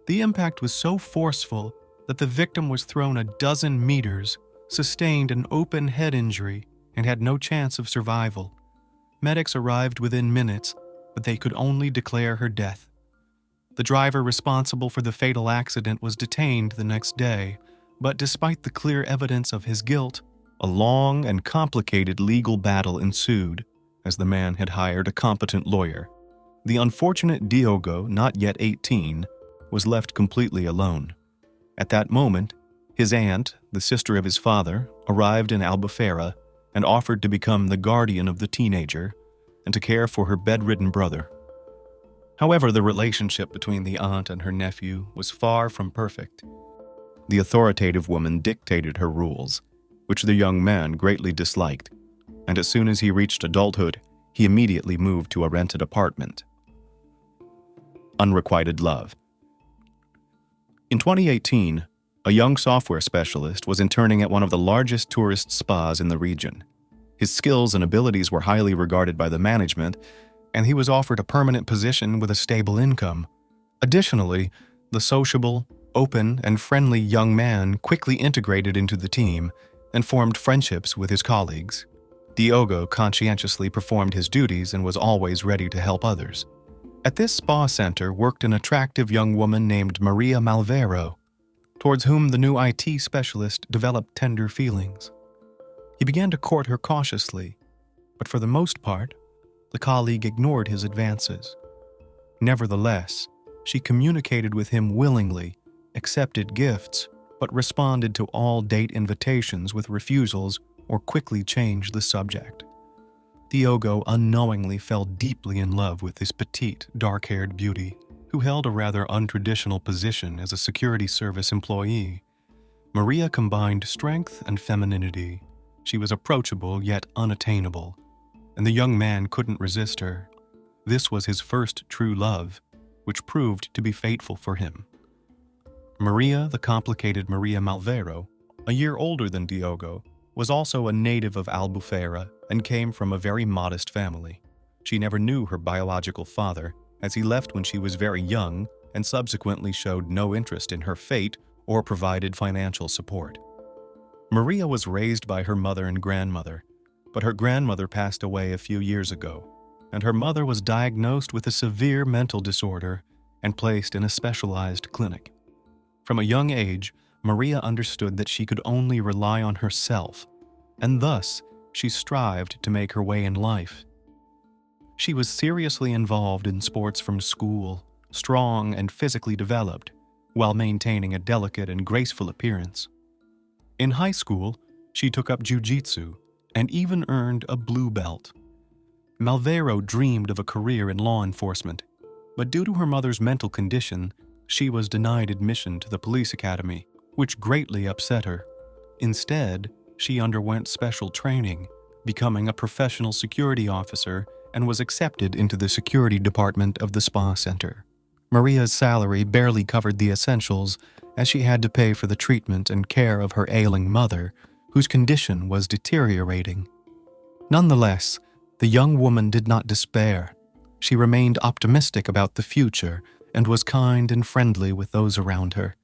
[SPEAKER 2] The impact was so forceful that the victim was thrown a dozen meters, sustained an open head injury, and had no chance of survival. Medics arrived within minutes, but they could only declare her death. The driver responsible for the fatal accident was detained the next day, but despite the clear evidence of his guilt, a long and complicated legal battle ensued. as the man had hired a competent lawyer. The unfortunate Diogo, not yet 18, was left completely alone. At that moment, his aunt, the sister of his father, arrived in Albufeira and offered to become the guardian of the teenager and to care for her bedridden brother. However, the relationship between the aunt and her nephew was far from perfect. The authoritative woman dictated her rules, which the young man greatly disliked, and as soon as he reached adulthood, he immediately moved to a rented apartment. Unrequited love. In 2018, a young software specialist was interning at one of the largest tourist spas in the region. His skills and abilities were highly regarded by the management, and he was offered a permanent position with a stable income. Additionally, the sociable, open, and friendly young man quickly integrated into the team and formed friendships with his colleagues. Diogo conscientiously performed his duties and was always ready to help others. At this spa center worked an attractive young woman named Maya Millete, towards whom the new IT specialist developed tender feelings. He began to court her cautiously, but for the most part, the colleague ignored his advances. Nevertheless, she communicated with him willingly, accepted gifts, but responded to all date invitations with refusals or quickly changed the subject. Diogo unknowingly fell deeply in love with this petite, dark-haired beauty, who held a rather untraditional position as a security service employee. Maria combined strength and femininity. She was approachable yet unattainable, and the young man couldn't resist her. This was his first true love, which proved to be fateful for him. Maria, the complicated Maya Millete, a year older than Diogo, was also a native of Albufeira and came from a very modest family. She never knew her biological father, as he left when she was very young and subsequently showed no interest in her fate or provided financial support. Maria was raised by her mother and grandmother, but her grandmother passed away a few years ago, and her mother was diagnosed with a severe mental disorder and placed in a specialized clinic. From a young age, Maria understood that she could only rely on herself, and thus she strived to make her way in life. She was seriously involved in sports from school, strong and physically developed, while maintaining a delicate and graceful appearance. In high school, she took up jiu-jitsu and even earned a blue belt. Millete dreamed of a career in law enforcement, but due to her mother's mental condition, she was denied admission to the police academy, which greatly upset her. Instead, she underwent special training, becoming a professional security officer, and was accepted into the security department of the spa center. Maria's salary barely covered the essentials, as she had to pay for the treatment and care of her ailing mother, whose condition was deteriorating. Nonetheless, the young woman did not despair. She remained optimistic about the future and was kind and friendly with those around her.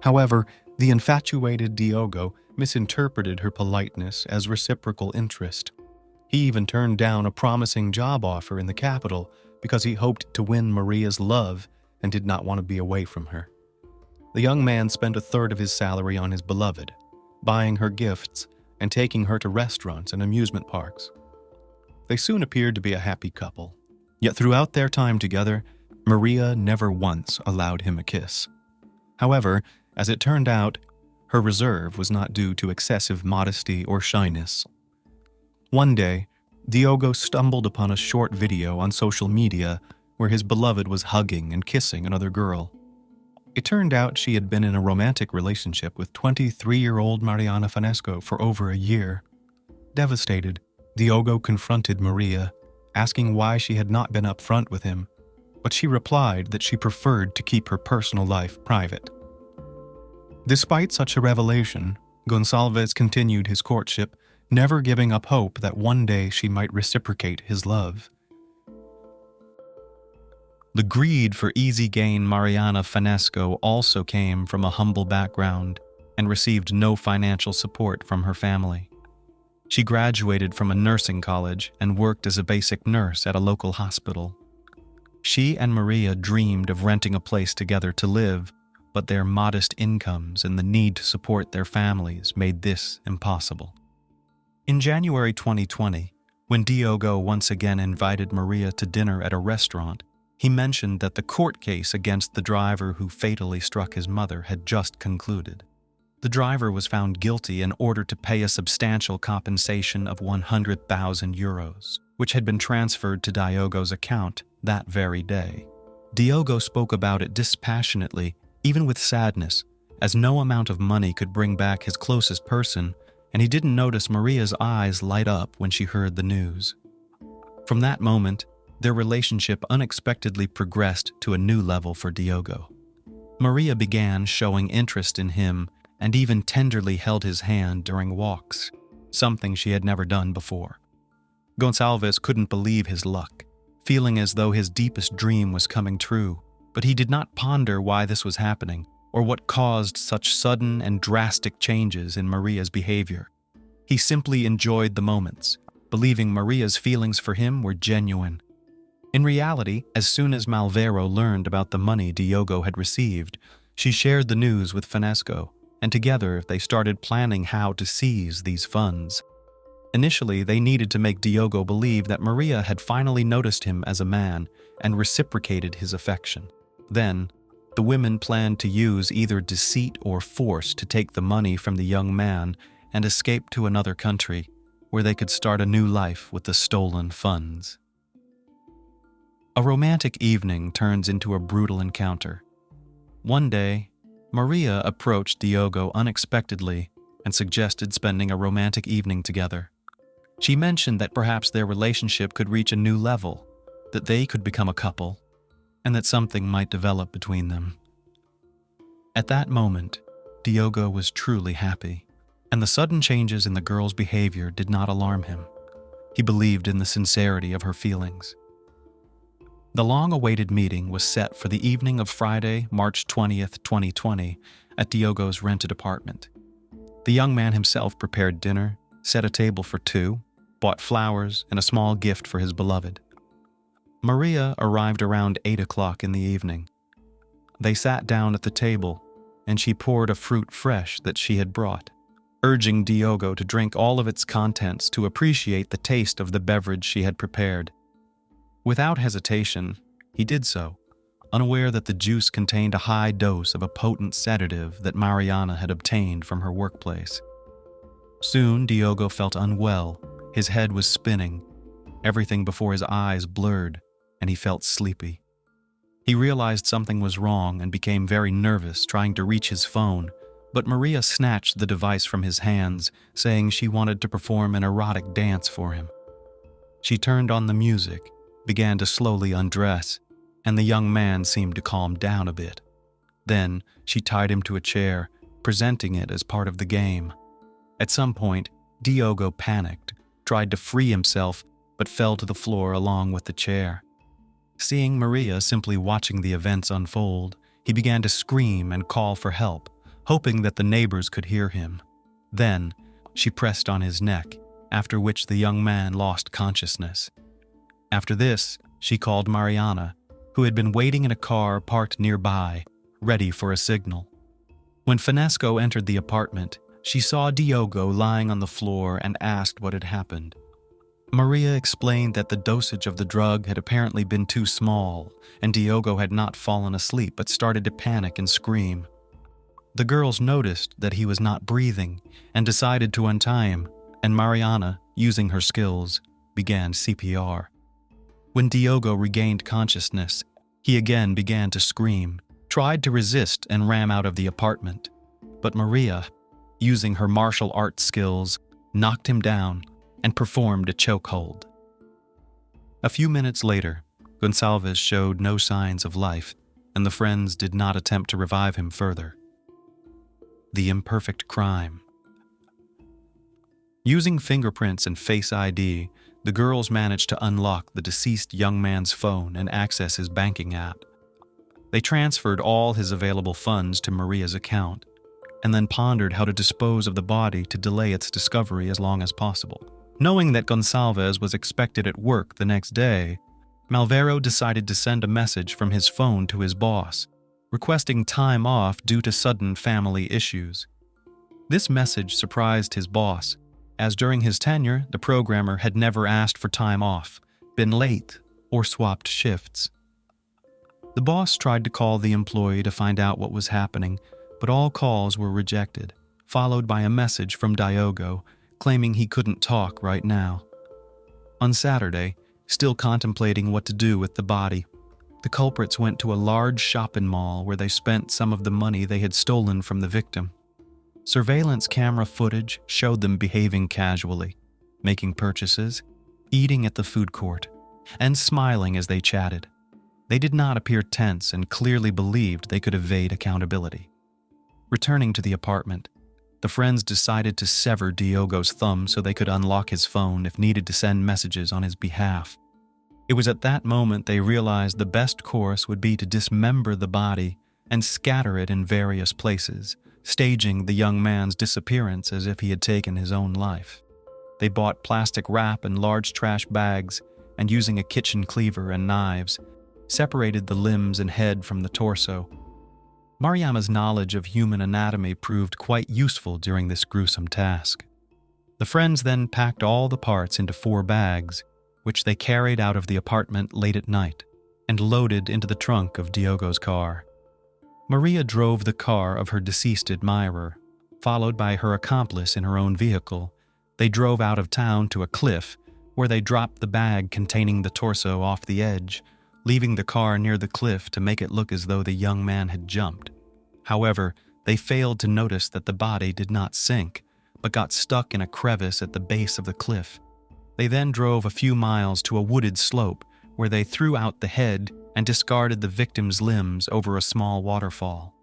[SPEAKER 2] However, the infatuated Diogo misinterpreted her politeness as reciprocal interest. He even turned down a promising job offer in the capital because he hoped to win Maria's love and did not want to be away from her. The young man spent a third of his salary on his beloved, buying her gifts and taking her to restaurants and amusement parks. They soon appeared to be a happy couple, yet throughout their time together, Maria never once allowed him a kiss. However, as it turned out, her reserve was not due to excessive modesty or shyness. One day, Diogo stumbled upon a short video on social media where his beloved was hugging and kissing another girl. It turned out she had been in a romantic relationship with 23-year-old Mariana Fanesco for over a year. Devastated, Diogo confronted Maria, asking why she had not been upfront with him, but she replied that she preferred to keep her personal life private. Despite such a revelation, Gonalves continued his courtship, never giving up hope that one day she might reciprocate his love.
[SPEAKER 1] The greed for easy gain Mariana Fanesco also came from a humble background and received no financial support from her family. She graduated from a nursing college and worked as a basic nurse at a local hospital. She and Maria dreamed of renting a place together to live, but their modest incomes and the need to support their families made this impossible. In January 2020, When Diogo once again invited Maria to dinner at a restaurant, he mentioned that the court case against the driver who fatally struck his mother had just concluded. The driver was found guilty and ordered to pay a substantial compensation of 100,000 euros, which had been transferred to Diogo's account that very day. Diogo spoke about it dispassionately, even with sadness, as no amount of money could bring back his closest person, and he didn't notice Maria's eyes light up when she heard the news. From that moment, their relationship unexpectedly progressed to a new level for Diogo. Maria began showing interest in him and even tenderly held his hand during walks, something she had never done before. Gonçalves couldn't believe his luck, feeling as though his deepest dream was coming true, but he did not ponder why this was happening or what caused such sudden and drastic changes in Maria's behavior. He simply enjoyed the moments, believing Maria's feelings for him were genuine. In reality, as soon as Malvero learned about the money Diogo had received, she shared the news with Finesco, and together they started planning how to seize these funds. Initially, they needed to make Diogo believe that Maria had finally noticed him as a man and reciprocated his affection. Then, the women planned to use either deceit or force to take the money from the young man and escape to another country, where they could start a new life with the stolen funds. A romantic evening turns into a brutal encounter. One day, Maria approached Diogo unexpectedly and suggested spending a romantic evening together. She mentioned that perhaps their relationship could reach a new level, that they could become a couple, and that something might develop between them. At that moment, Diogo was truly happy, and the sudden changes in the girl's behavior did not alarm him. He believed in the sincerity of her feelings. The long-awaited meeting was set for the evening of Friday, March 20th, 2020, at Diogo's rented apartment. The young man himself prepared dinner, set a table for two, bought flowers and a small gift for his beloved. Maria arrived around 8 o'clock in the evening. They sat down at the table, and she poured a fruit fresh that she had brought, urging Diogo to drink all of its contents to appreciate the taste of the beverage she had prepared. Without hesitation, he did so, unaware that the juice contained a high dose of a potent sedative that Mariana had obtained from her workplace. Soon, Diogo felt unwell. His head was spinning. Everything before his eyes blurred, and he felt sleepy. He realized something was wrong and became very nervous, trying to reach his phone, but Maria snatched the device from his hands, saying she wanted to perform an erotic dance for him. She turned on the music, began to slowly undress, and the young man seemed to calm down a bit. Then she tied him to a chair, presenting it as part of the game. At some point, Diogo panicked, tried to free himself, but fell to the floor along with the chair. Seeing Maria simply watching the events unfold, he began to scream and call for help, hoping that the neighbors could hear him. Then, she pressed on his neck, after which the young man lost consciousness. After this, she called Mariana, who had been waiting in a car parked nearby, ready for a signal. When Finesco entered the apartment, she saw Diogo lying on the floor and asked what had happened. Maria explained that the dosage of the drug had apparently been too small, and Diogo had not fallen asleep but started to panic and scream. The girls noticed that he was not breathing and decided to untie him, and Mariana, using her skills, began CPR. When Diogo regained consciousness, he again began to scream, tried to resist and ran out of the apartment. But Maria, using her martial arts skills, knocked him down and performed a chokehold. A few minutes later, Gonçalves showed no signs of life, and the friends did not attempt to revive him further. The imperfect crime. Using fingerprints and Face ID, the girls managed to unlock the deceased young man's phone and access his banking app. They transferred all his available funds to Maria's account, and then pondered how to dispose of the body to delay its discovery as long as possible. Knowing that Gonçalves was expected at work the next day, Malvero decided to send a message from his phone to his boss, requesting time off due to sudden family issues. This message surprised his boss, as during his tenure, the programmer had never asked for time off, been late, or swapped shifts. The boss tried to call the employee to find out what was happening, but all calls were rejected, followed by a message from Diogo claiming he couldn't talk right now. On Saturday, still contemplating what to do with the body, the culprits went to a large shopping mall where they spent some of the money they had stolen from the victim. Surveillance camera footage showed them behaving casually, making purchases, eating at the food court, and smiling as they chatted. They did not appear tense and clearly believed they could evade accountability. Returning to the apartment, the friends decided to sever Diogo's thumb so they could unlock his phone if needed to send messages on his behalf. It was at that moment they realized the best course would be to dismember the body and scatter it in various places, staging the young man's disappearance as if he had taken his own life. They bought plastic wrap and large trash bags, and using a kitchen cleaver and knives, separated the limbs and head from the torso. Mariama's knowledge of human anatomy proved quite useful during this gruesome task. The friends then packed all the parts into 4 bags, which they carried out of the apartment late at night and loaded into the trunk of Diogo's car. Maria drove the car of her deceased admirer, followed by her accomplice in her own vehicle. They drove out of town to a cliff where they dropped the bag containing the torso off the edge, leaving the car near the cliff to make it look as though the young man had jumped. However, they failed to notice that the body did not sink, but got stuck in a crevice at the base of the cliff. They then drove a few miles to a wooded slope where they threw out the head and discarded the victim's limbs over a small waterfall.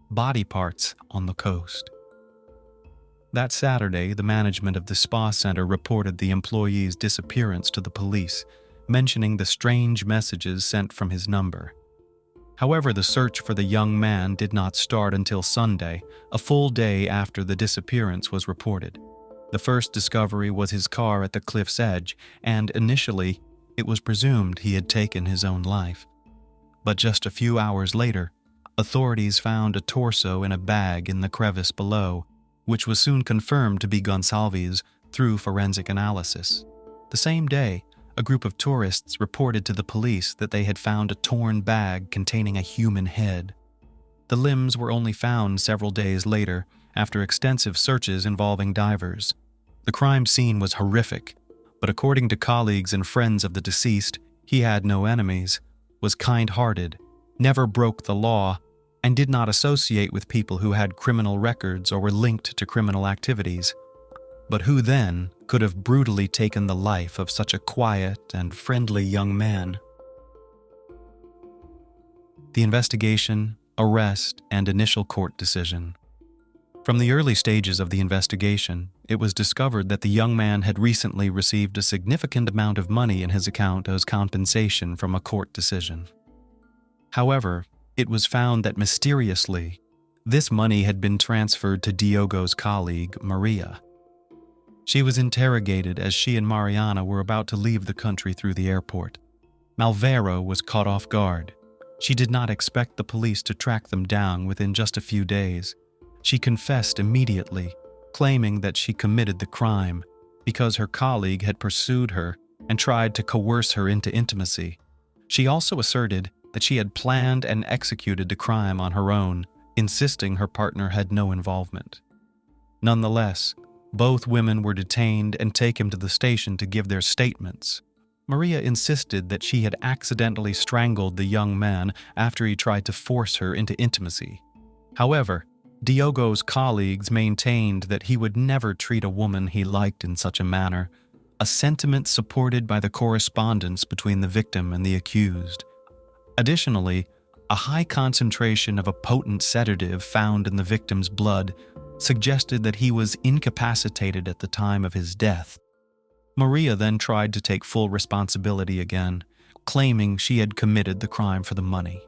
[SPEAKER 1] Body parts on the coast. That Saturday, the management of the spa center reported the employee's disappearance to the police, mentioning the strange messages sent from his number. However, the search for the young man did not start until Sunday, a full day after the disappearance was reported. The first discovery was his car at the cliff's edge, and initially, it was presumed he had taken his own life. But just a few hours later, authorities found a torso in a bag in the crevice below, which was soon confirmed to be Gonsalves through forensic analysis. The same day, a group of tourists reported to the police that they had found a torn bag containing a human head. The limbs were only found several days later, after extensive searches involving divers. The crime scene was horrific, but according to colleagues and friends of the deceased, he had no enemies, was kind-hearted, never broke the law, and did not associate with people who had criminal records or were linked to criminal activities. But who then could have brutally taken the life of such a quiet and friendly young man? The investigation, arrest, and initial court decision. From the early stages of the investigation, it was discovered that the young man had recently received a significant amount of money in his account as compensation from a court decision. However, it was found that mysteriously, this money had been transferred to Diogo's colleague, Maria. She was interrogated as she and Mariana were about to leave the country through the airport. Malvero was caught off guard. She did not expect the police to track them down within just a few days. She confessed immediately, claiming that she committed the crime because her colleague had pursued her and tried to coerce her into intimacy. She also asserted that she had planned and executed the crime on her own, insisting her partner had no involvement. Nonetheless, both women were detained and taken to the station to give their statements. Maria insisted that she had accidentally strangled the young man after he tried to force her into intimacy. However, Diogo's colleagues maintained that he would never treat a woman he liked in such a manner, a sentiment supported by the correspondence between the victim and the accused. Additionally, a high concentration of a potent sedative found in the victim's blood suggested that he was incapacitated at the time of his death. Maria then tried to take full responsibility again, claiming she had committed the crime for the money.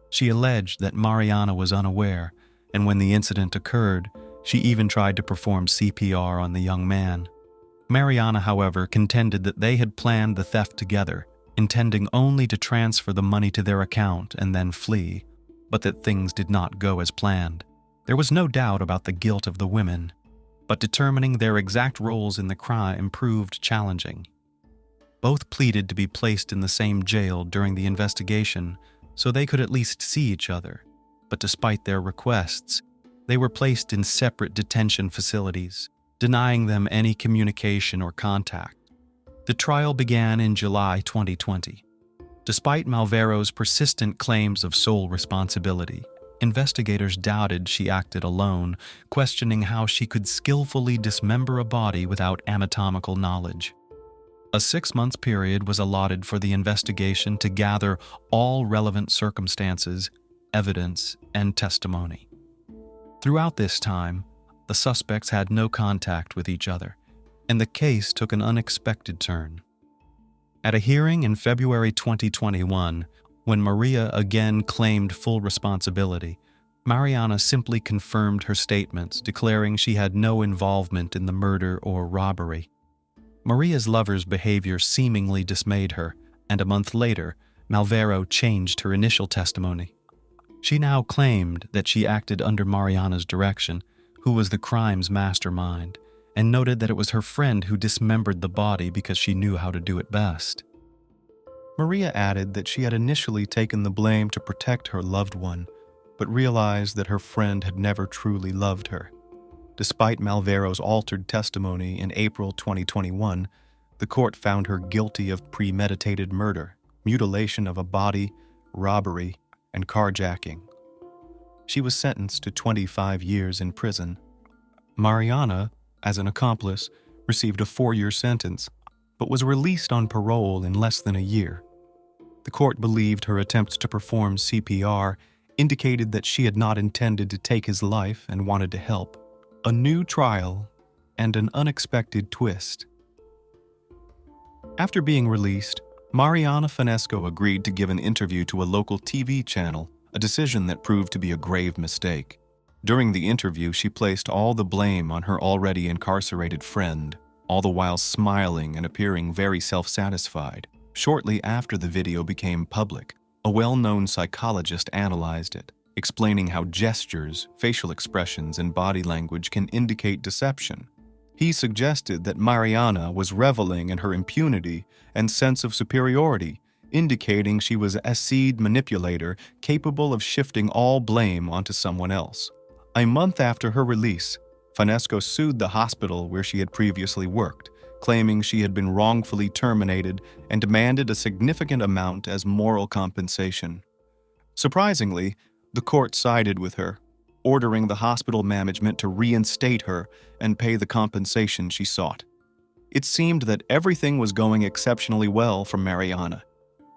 [SPEAKER 1] She alleged that Mariana was unaware, and when the incident occurred, she even tried to perform CPR on the young man. Mariana, however, contended that they had planned the theft together, intending only to transfer the money to their account and then flee, but that things did not go as planned. There was no doubt about the guilt of the women. but determining their exact roles in the crime proved challenging. Both pleaded to be placed in the same jail during the investigation so they could at least see each other, but despite their requests, they were placed in separate detention facilities, denying them any communication or contact. The trial began in July 2020. Despite Malvero's persistent claims of sole responsibility, investigators doubted she acted alone, questioning how she could skillfully dismember a body without anatomical knowledge. A 6-month period was allotted for the investigation to gather all relevant circumstances, evidence, and testimony. Throughout this time, the suspects had no contact with each other, and the case took an unexpected turn. At a hearing in February 2021, when Maria again claimed full responsibility, Mariana simply confirmed her statements, declaring she had no involvement in the murder or robbery. Maria's lover's behavior seemingly dismayed her, and a month later, Malvero changed her initial testimony. She now claimed that she acted under Mariana's direction, who was the crime's mastermind, and noted that it was her friend who dismembered the body because she knew how to do it best.
[SPEAKER 2] Maria added that she had initially taken the blame to protect her loved one, but realized that her friend had never truly loved her. Despite Malvero's altered testimony in April 2021, the court found her guilty of premeditated murder, mutilation of a body, robbery, and carjacking. She was sentenced to 25 years in prison. Mariana, as an accomplice, received a 4-year sentence, but was released on parole in less than a year. The court believed her attempts to perform CPR indicated that she had not intended to take his life and wanted to help. A new trial and an unexpected twist. After being released, Mariana Finesco agreed to give an interview to a local TV channel, a decision that proved to be a grave mistake. During the interview, she placed all the blame on her already incarcerated friend, all the while smiling and appearing very self-satisfied. Shortly after the video became public, a well-known psychologist analyzed it, explaining how gestures, facial expressions, and body language can indicate deception. He suggested that Mariana was reveling in her impunity and sense of superiority, indicating she was a seed manipulator capable of shifting all blame onto someone else. A month after her release, Finesco sued the hospital where she had previously worked, claiming she had been wrongfully terminated and demanded a significant amount as moral compensation. Surprisingly, the court sided with her, ordering the hospital management to reinstate her and pay the compensation she sought. It seemed that everything was going exceptionally well for Mariana.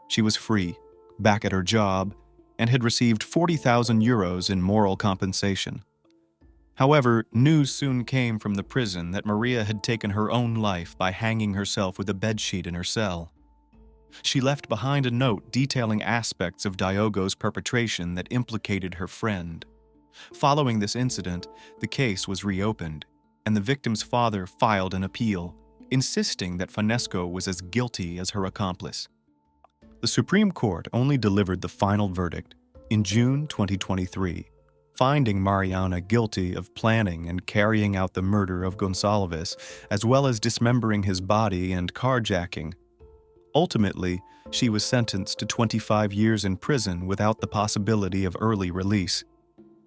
[SPEAKER 2] She was free, back at her job, and had received 40,000 euros in moral compensation. However, news soon came from the prison that Maria had taken her own life by hanging herself with a bedsheet in her cell. She left behind a note detailing aspects of Diogo's perpetration that implicated her friend. Following this incident, the case was reopened, and the victim's father filed an appeal, insisting that Finesco was as guilty as her accomplice. The Supreme Court only delivered the final verdict in June 2023, finding Mariana guilty of planning and carrying out the murder of Gonalves, as well as dismembering his body and carjacking. Ultimately, she was sentenced to 25 years in prison without the possibility of early release.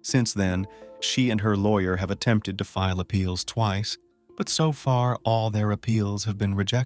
[SPEAKER 2] Since then, she and her lawyer have attempted to file appeals twice, but so far all their appeals have been rejected.